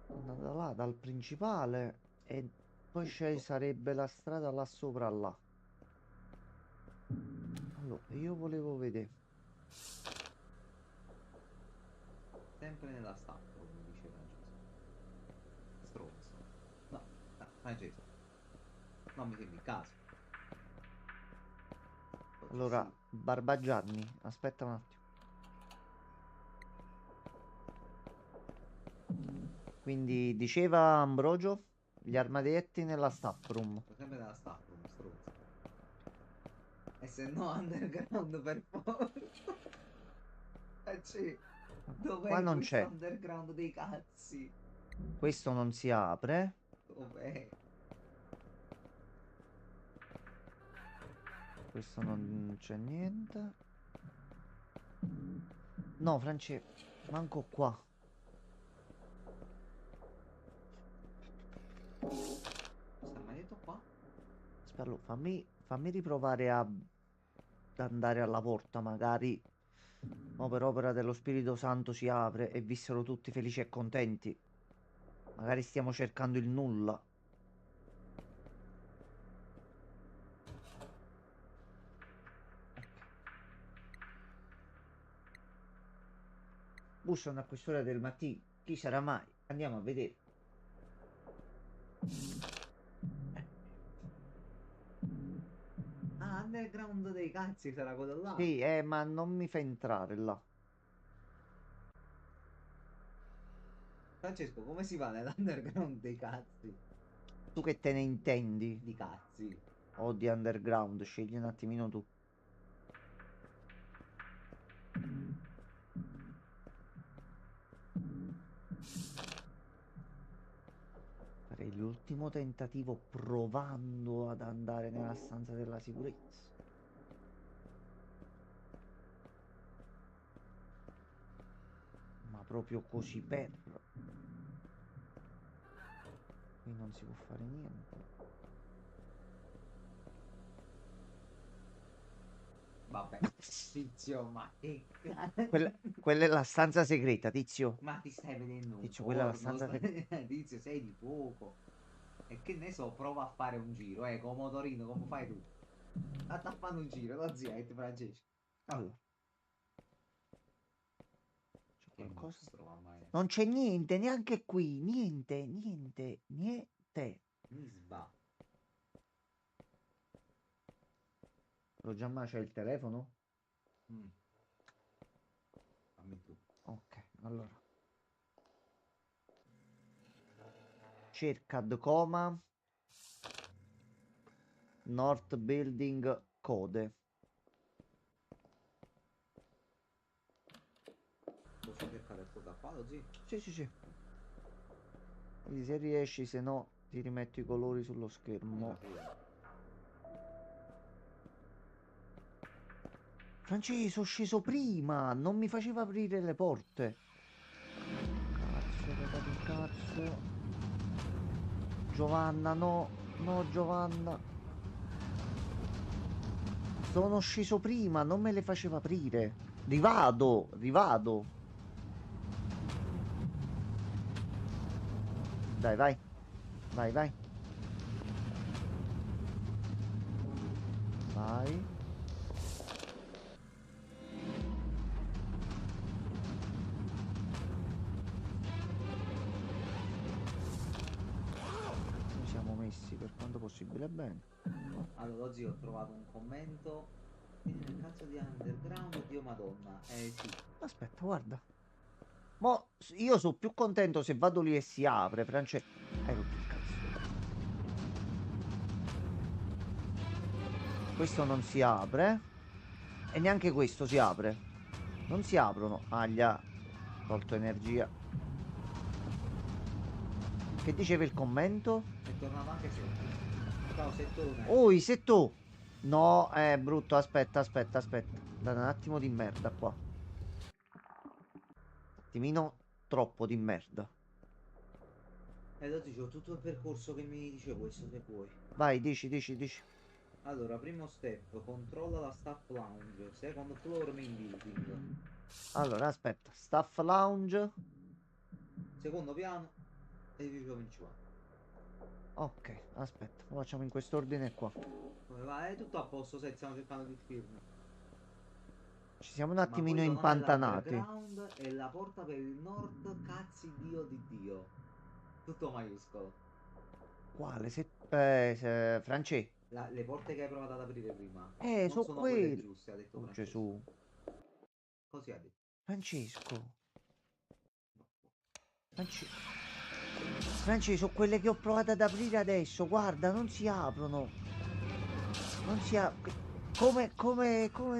Andata là dal principale e poi ci Tutto. sarebbe la strada là sopra là. Allora, io volevo vedere. Sempre nella stampa, come dice Francesco. Stronzo. No, no, Francesco. Non mi sembri il caso. Oggi Allora, sì. Barbagianni, aspetta un attimo. Quindi diceva Ambrogio, gli armadietti nella staff room. Sto sempre nella stampa, come stronzo. E se no underground per forza. C'è. Qua Dov'è non questo c'è. underground dei cazzi? Questo non si apre. Dov'è? Questo non c'è niente. No, manco qua. Sta maledetto qua? Aspetta, allora, fammi riprovare ad andare alla porta, magari. Ma per opera dello Spirito Santo si apre e vissero tutti felici e contenti. Magari stiamo cercando il nulla. Bussano a quest'ora del mattino. Chi sarà mai? Andiamo a vedere. Ah, underground dei cazzi sarà quello là. Sì, ma non mi fa entrare là. Francesco, come si va nell'underground dei cazzi? Tu che te ne intendi? Di cazzi. O di underground? Scegli un attimino tu. Farei l'ultimo tentativo provando ad andare nella stanza della sicurezza. Ma proprio così per. Qui non si può fare niente. Vabbè, tizio, ma che cazzo? Quella è la stanza segreta, tizio. Ma ti stai vedendo un Tizio, quella è la porno? stanza segreta. Tizio, sei di fuoco. E che ne so, prova a fare un giro, con motorino, come fai tu? Sta tappando un giro, lo zietto, Francesco. Allora, c'è Che qualcosa? mostro, mamma mia. Non c'è niente, neanche qui. Niente, niente, niente. Misba. Lo Giamma c'è il telefono? Mm. Fammi tu. Ok, allora. Cerca The Coma. North Building Code. Posso cercare il fotografato, sì? Sì, sì, sì. Vedi se riesci, se no ti rimetto i colori sullo schermo. Francesco, sono sceso prima, non mi faceva aprire le porte. Cazzo, che dato il cazzo. Giovanna, no, no, Giovanna. Sono sceso prima, non me le faceva aprire. Rivado, rivado. Dai, vai. Vai, vai. Vai. Ci siamo messi per quanto possibile bene. Allora, zio, ho trovato un commento. Nel cazzo di underground, Dio Madonna. Eh sì. Aspetta, guarda. Mo io sono più contento se vado lì e si apre, Francesco. Hai rotto il cazzo. Questo non si apre. E neanche questo si apre. Non si aprono. Aglia. Tolto energia. Che diceva il commento? È tornato anche sotto. Ciao, Settone. Oi, se tu. No, è brutto. Aspetta, aspetta, aspetta. Dai, un attimo di merda qua. Un attimino troppo di merda. Oggi c'ho tutto il percorso che mi dice questo, se vuoi. Vai, dici, dici, dici. Allora, primo step, controlla la staff lounge. Second floor, main building. Allora, aspetta. Staff lounge. Secondo piano, edificio principale. Ok, aspetta. Lo facciamo in quest'ordine qua. Come va? È tutto a posto, se stiamo cercando di firme. Ci siamo un Ma attimino quello non è impantanati. l'underground, è la porta per il nord, cazzi Dio di Dio. Tutto maiuscolo. Quale? Francesco. Le porte che hai provato ad aprire prima non Su sono quelle quelli. giuste, ha detto Oh Francesco. Gesù. Così ha detto. Francesco. Francesco, sono quelle che ho provato ad aprire adesso. Guarda, non si aprono. Non si aprono. Come,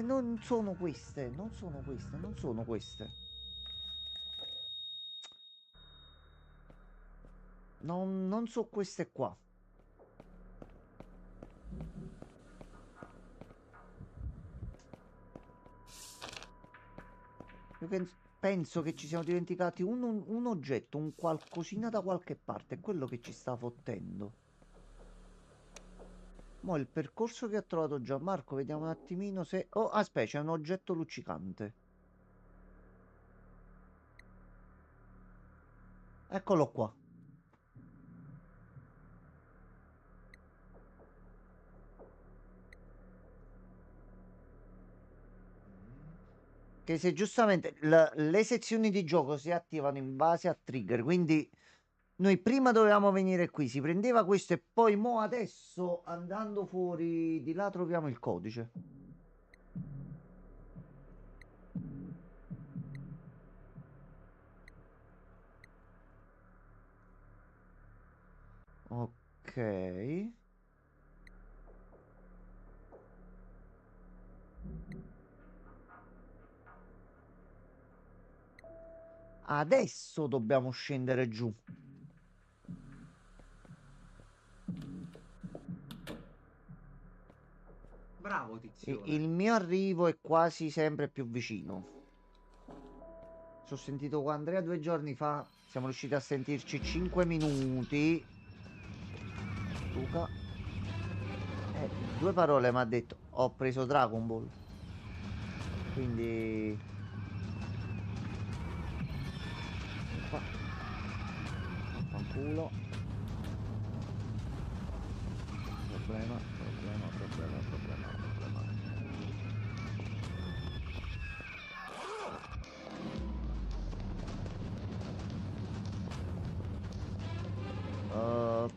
non sono queste. Non sono queste, non sono queste. Non so queste qua. Io penso che ci siamo dimenticati un oggetto, un qualcosina da qualche parte. È quello che ci sta fottendo. Mo' il percorso che ha trovato Gianmarco, vediamo un attimino se... Oh, aspetta, c'è un oggetto luccicante. Eccolo qua. Che se giustamente le sezioni di gioco si attivano in base a trigger, quindi noi prima dovevamo venire qui, si prendeva questo e poi mo adesso andando fuori di là troviamo il codice. Ok. Adesso dobbiamo scendere giù. Bravo tizione. Il mio arrivo è quasi sempre più vicino. Ci ho sentito con Andrea 2 giorni fa. Siamo riusciti a sentirci 5 minuti. Luca. 2 parole mi ha detto. Ho preso Dragon Ball. Quindi... Qua. Fanculo. Problema, problema, problema, problema, problema. Uh,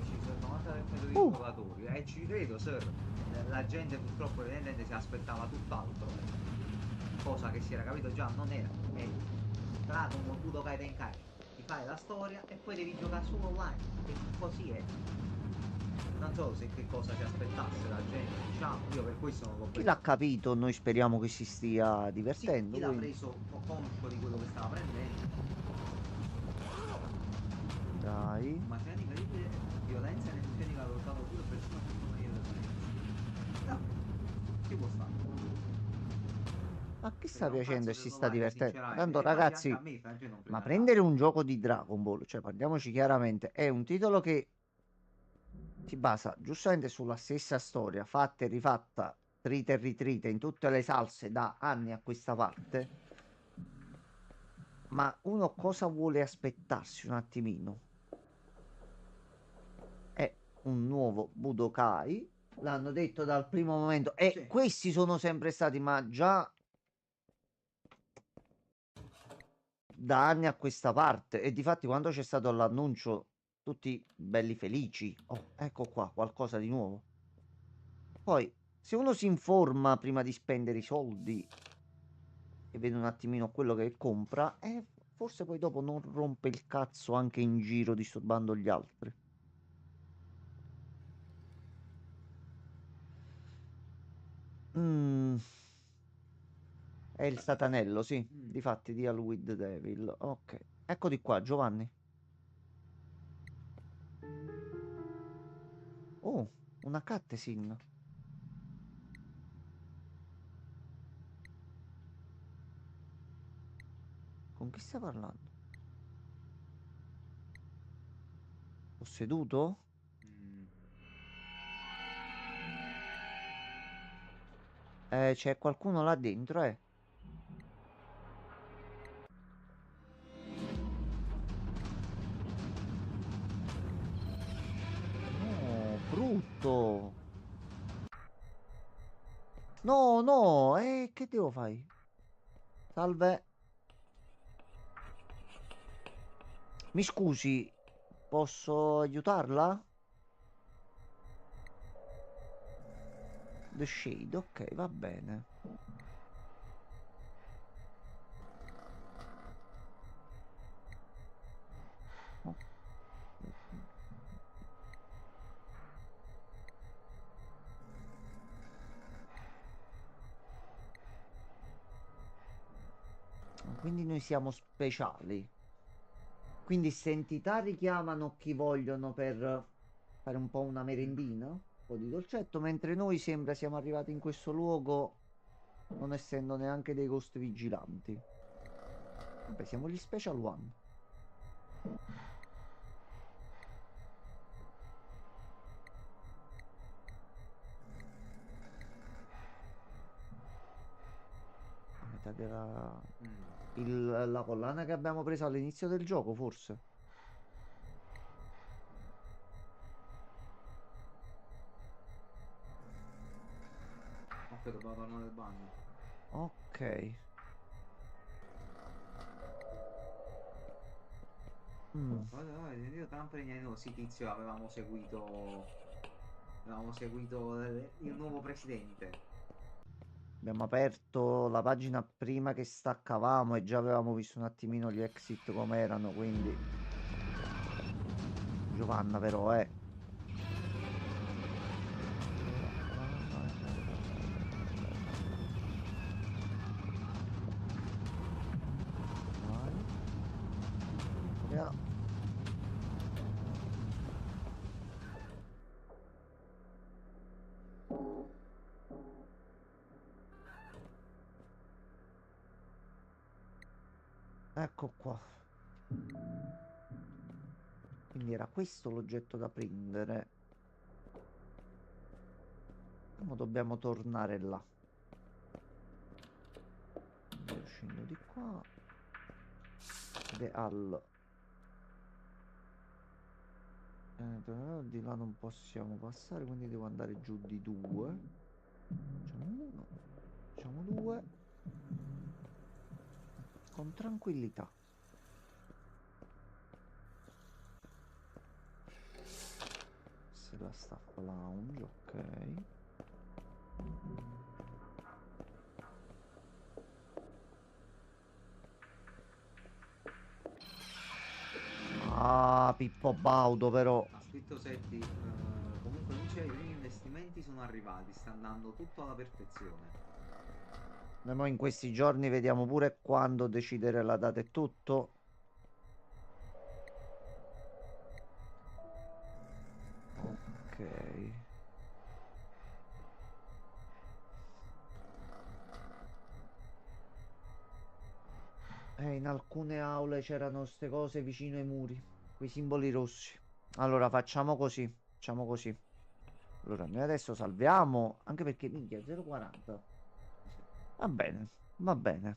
Ci sono 90% di uh, giocatori. Ci credo, sir. La gente purtroppo evidentemente si aspettava tutt'altro. Cosa che si era capito già non era. È Dragon Ball Budokai Tenkaichi. Ti fai la storia e poi devi giocare solo online. E così è. Non so se che cosa si aspettasse la gente, diciamo. Io per questo non l'ho chi preso. l'ha capito? Noi speriamo che si stia Sì, divertendo. chi l'ha Quindi. preso conscio di quello che stava prendendo. Dai. Ma c'è incredibile violenza nei funzioni che ha adottato due persone contro una violenza. No, ci può stare. A chi sta Perché un piacendo cazzo e se si lo sta like, divertendo? sinceramente. Tanto E infatti anche a ragazzi, me, Francesco, non ma frega niente. prendere un gioco di Dragon Ball, cioè parliamoci chiaramente, è un titolo che si basa giustamente sulla stessa storia, fatta e rifatta trita e ritrita in tutte le salse da anni a questa parte. Ma uno cosa vuole aspettarsi un attimino? È un nuovo Budokai. L'hanno detto dal primo momento. E Sì. questi sono sempre stati, ma già da anni a questa parte. E difatti quando c'è stato l'annuncio, tutti belli felici. Oh, ecco qua, qualcosa di nuovo. Poi, se uno si informa prima di spendere i soldi e vede un attimino quello che compra, forse poi dopo non rompe il cazzo anche in giro disturbando gli altri. Mm, è il satanello, sì. Mm. Difatti, Deal with the Devil. Ok. Ecco di qua, Giovanni. Oh, una cutscene. Con chi stai parlando? Posseduto? Mm. C'è qualcuno là dentro, eh. No, brutto. No, no, che devo fare? Salve. Mi scusi, posso aiutarla? The Shade, ok, va bene. Oh, quindi noi siamo speciali. Quindi se entità richiamano chi vogliono per fare un po' una merendina, un po' di dolcetto, mentre noi sembra siamo arrivati in questo luogo non essendo neanche dei ghost vigilanti. Vabbè, siamo gli Special One. A metà della... Mm. la collana che abbiamo preso all'inizio del gioco, forse. Ok, dobbiamo tornare al bagno. Ok. Mm. Guarda, guarda, io Tampere no, sì, tizio, avevamo seguito il nuovo presidente. Abbiamo aperto la pagina prima che staccavamo e già avevamo visto un attimino gli exit come erano, quindi... Giovanna però, eh. Vai. Via. Ecco qua. Quindi era questo l'oggetto da prendere. Ora dobbiamo tornare là. Quindi io scendo di qua. Ed è al... di là non possiamo passare, quindi devo andare giù di due. Facciamo uno. Facciamo due. Con tranquillità. Se la staff lounge, ok. Ah, Pippo Baudo però. Ha scritto Setti, comunque non c'è, i primi investimenti sono arrivati, sta andando tutto alla perfezione. Noi mo in questi giorni vediamo pure quando decidere la data e tutto. Ok. In alcune aule c'erano queste cose vicino ai muri, quei simboli rossi. Allora facciamo così, facciamo così. Allora, noi adesso salviamo, anche perché minchia 0,40. Va bene, va bene.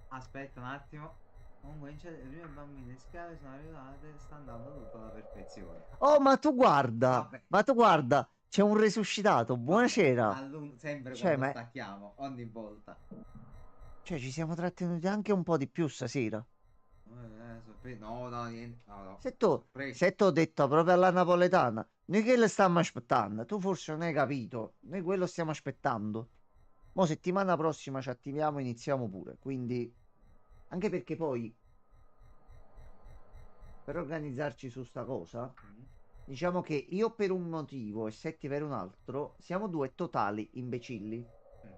Aspetta un attimo. Comunque, le prime bambine schiave sono arrivate, sta andando tutto alla perfezione. Oh, Vabbè, ma tu guarda, c'è un resuscitato. vabbè, Buonasera. sempre Cioè, quando ma stacchiamo, ogni volta. cioè, ci siamo trattenuti anche un po' di più stasera. No, no, niente, no, no, Se tu, sorpresa. se tu ho detto proprio alla napoletana, noi che le stiamo aspettando? Tu forse non hai capito. Noi quello stiamo aspettando. Mo' settimana prossima ci attiviamo e iniziamo pure. Quindi, anche perché poi, per organizzarci su sta cosa, Mm, diciamo che io per un motivo e Setti per un altro, siamo due totali imbecilli. mm.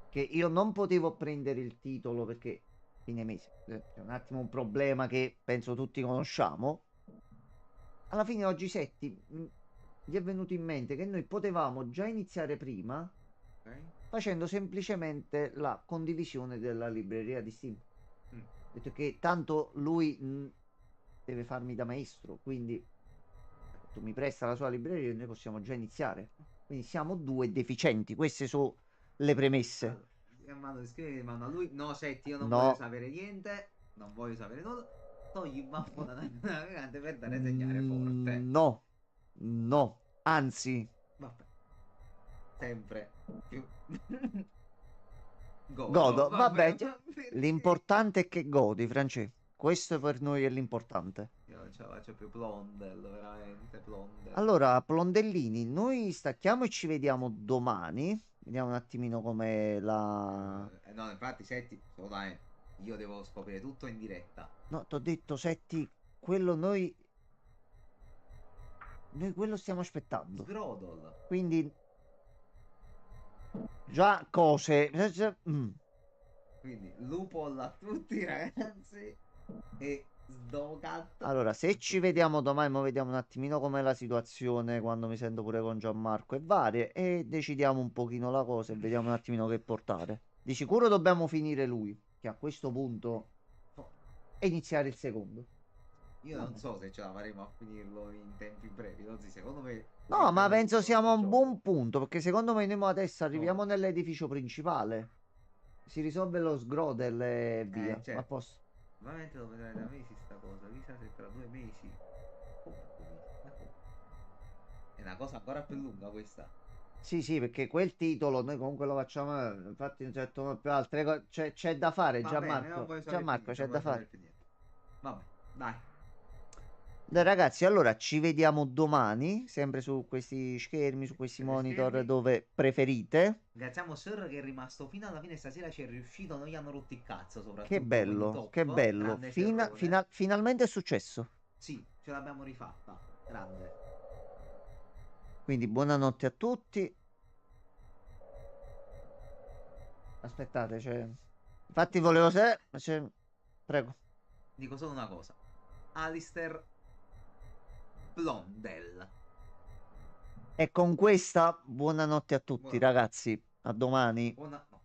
Che io non potevo prendere il titolo perché fine mese c'è un attimo un problema che penso tutti conosciamo. Alla fine oggi Setti gli è venuto in mente che noi potevamo già iniziare prima Ok? facendo semplicemente la condivisione della libreria di Steam. Mm. Ho detto che tanto lui deve farmi da maestro, quindi tu mi presta la sua libreria e noi possiamo già iniziare. Quindi siamo due deficienti, queste sono le premesse. Allora, mando scrivere, mando a lui. No, senti, io non voglio No, sapere niente. Non voglio sapere nulla. Togli il baffo da navigante per dare segnare forte. No, no, anzi, Vabbè, sempre più. Godo, godo. vabbè, Vabbè, ma perché? l'importante è che godi, Francesco. Questo per noi è l'importante. Io non ce la faccio più Blondel, veramente Blondel. Allora, Plondellini, noi stacchiamo e ci vediamo domani. Vediamo un attimino come la... No, infatti, senti, dai, io devo scoprire tutto in diretta. No, ti ho detto, Setti, quello noi... Noi quello stiamo aspettando. Sgrodol. Quindi, già cose... Quindi, Lupol a tutti, ragazzi. E Sdogat. Allora, se ci vediamo domani, mo vediamo un attimino com'è la situazione quando mi sento pure con Gianmarco e varie e decidiamo un pochino la cosa e vediamo un attimino che portare. Di sicuro dobbiamo finire lui, che a questo punto è iniziare il secondo. Io non Vabbè. so se ce la faremo a finirlo in tempi brevi. Così, secondo me No, ma mettiamo penso tutto a siamo a sto un gioco. buon punto, perché secondo me noi mo adesso No. arriviamo nell'edificio principale, si risolve lo sgrodel e via. A Certo. posto. Ovviamente lo vedrai da mesi sta cosa. Chissà se tra 2 mesi. Come 2 mesi? Ma come? È una cosa ancora più lunga questa. Sì, sì, perché quel titolo noi comunque lo facciamo, infatti non c'è più altre cose, c'è da fare, Va bene, non Gianmarco. voglio sapere più Gianmarco, niente, non c'è da voglio sapere fare. più niente. Vabbè, dai. Dai ragazzi, allora ci vediamo domani, sempre su questi schermi, su questi Tre monitor schermi. dove preferite. Ringraziamo Sir che è rimasto fino alla fine stasera, ci è riuscito, non gli hanno rotto il cazzo, Che soprattutto quelli bello, che top. bello. Grande Serrone. Finalmente è successo. Sì, ce l'abbiamo rifatta. Grande. Quindi buonanotte a tutti. Aspettate, cioè... Infatti volevo se... Prego. Dico solo una cosa. Alistair Blondel. E con questa buonanotte a tutti Buonanotte. ragazzi. A domani. Buona... no.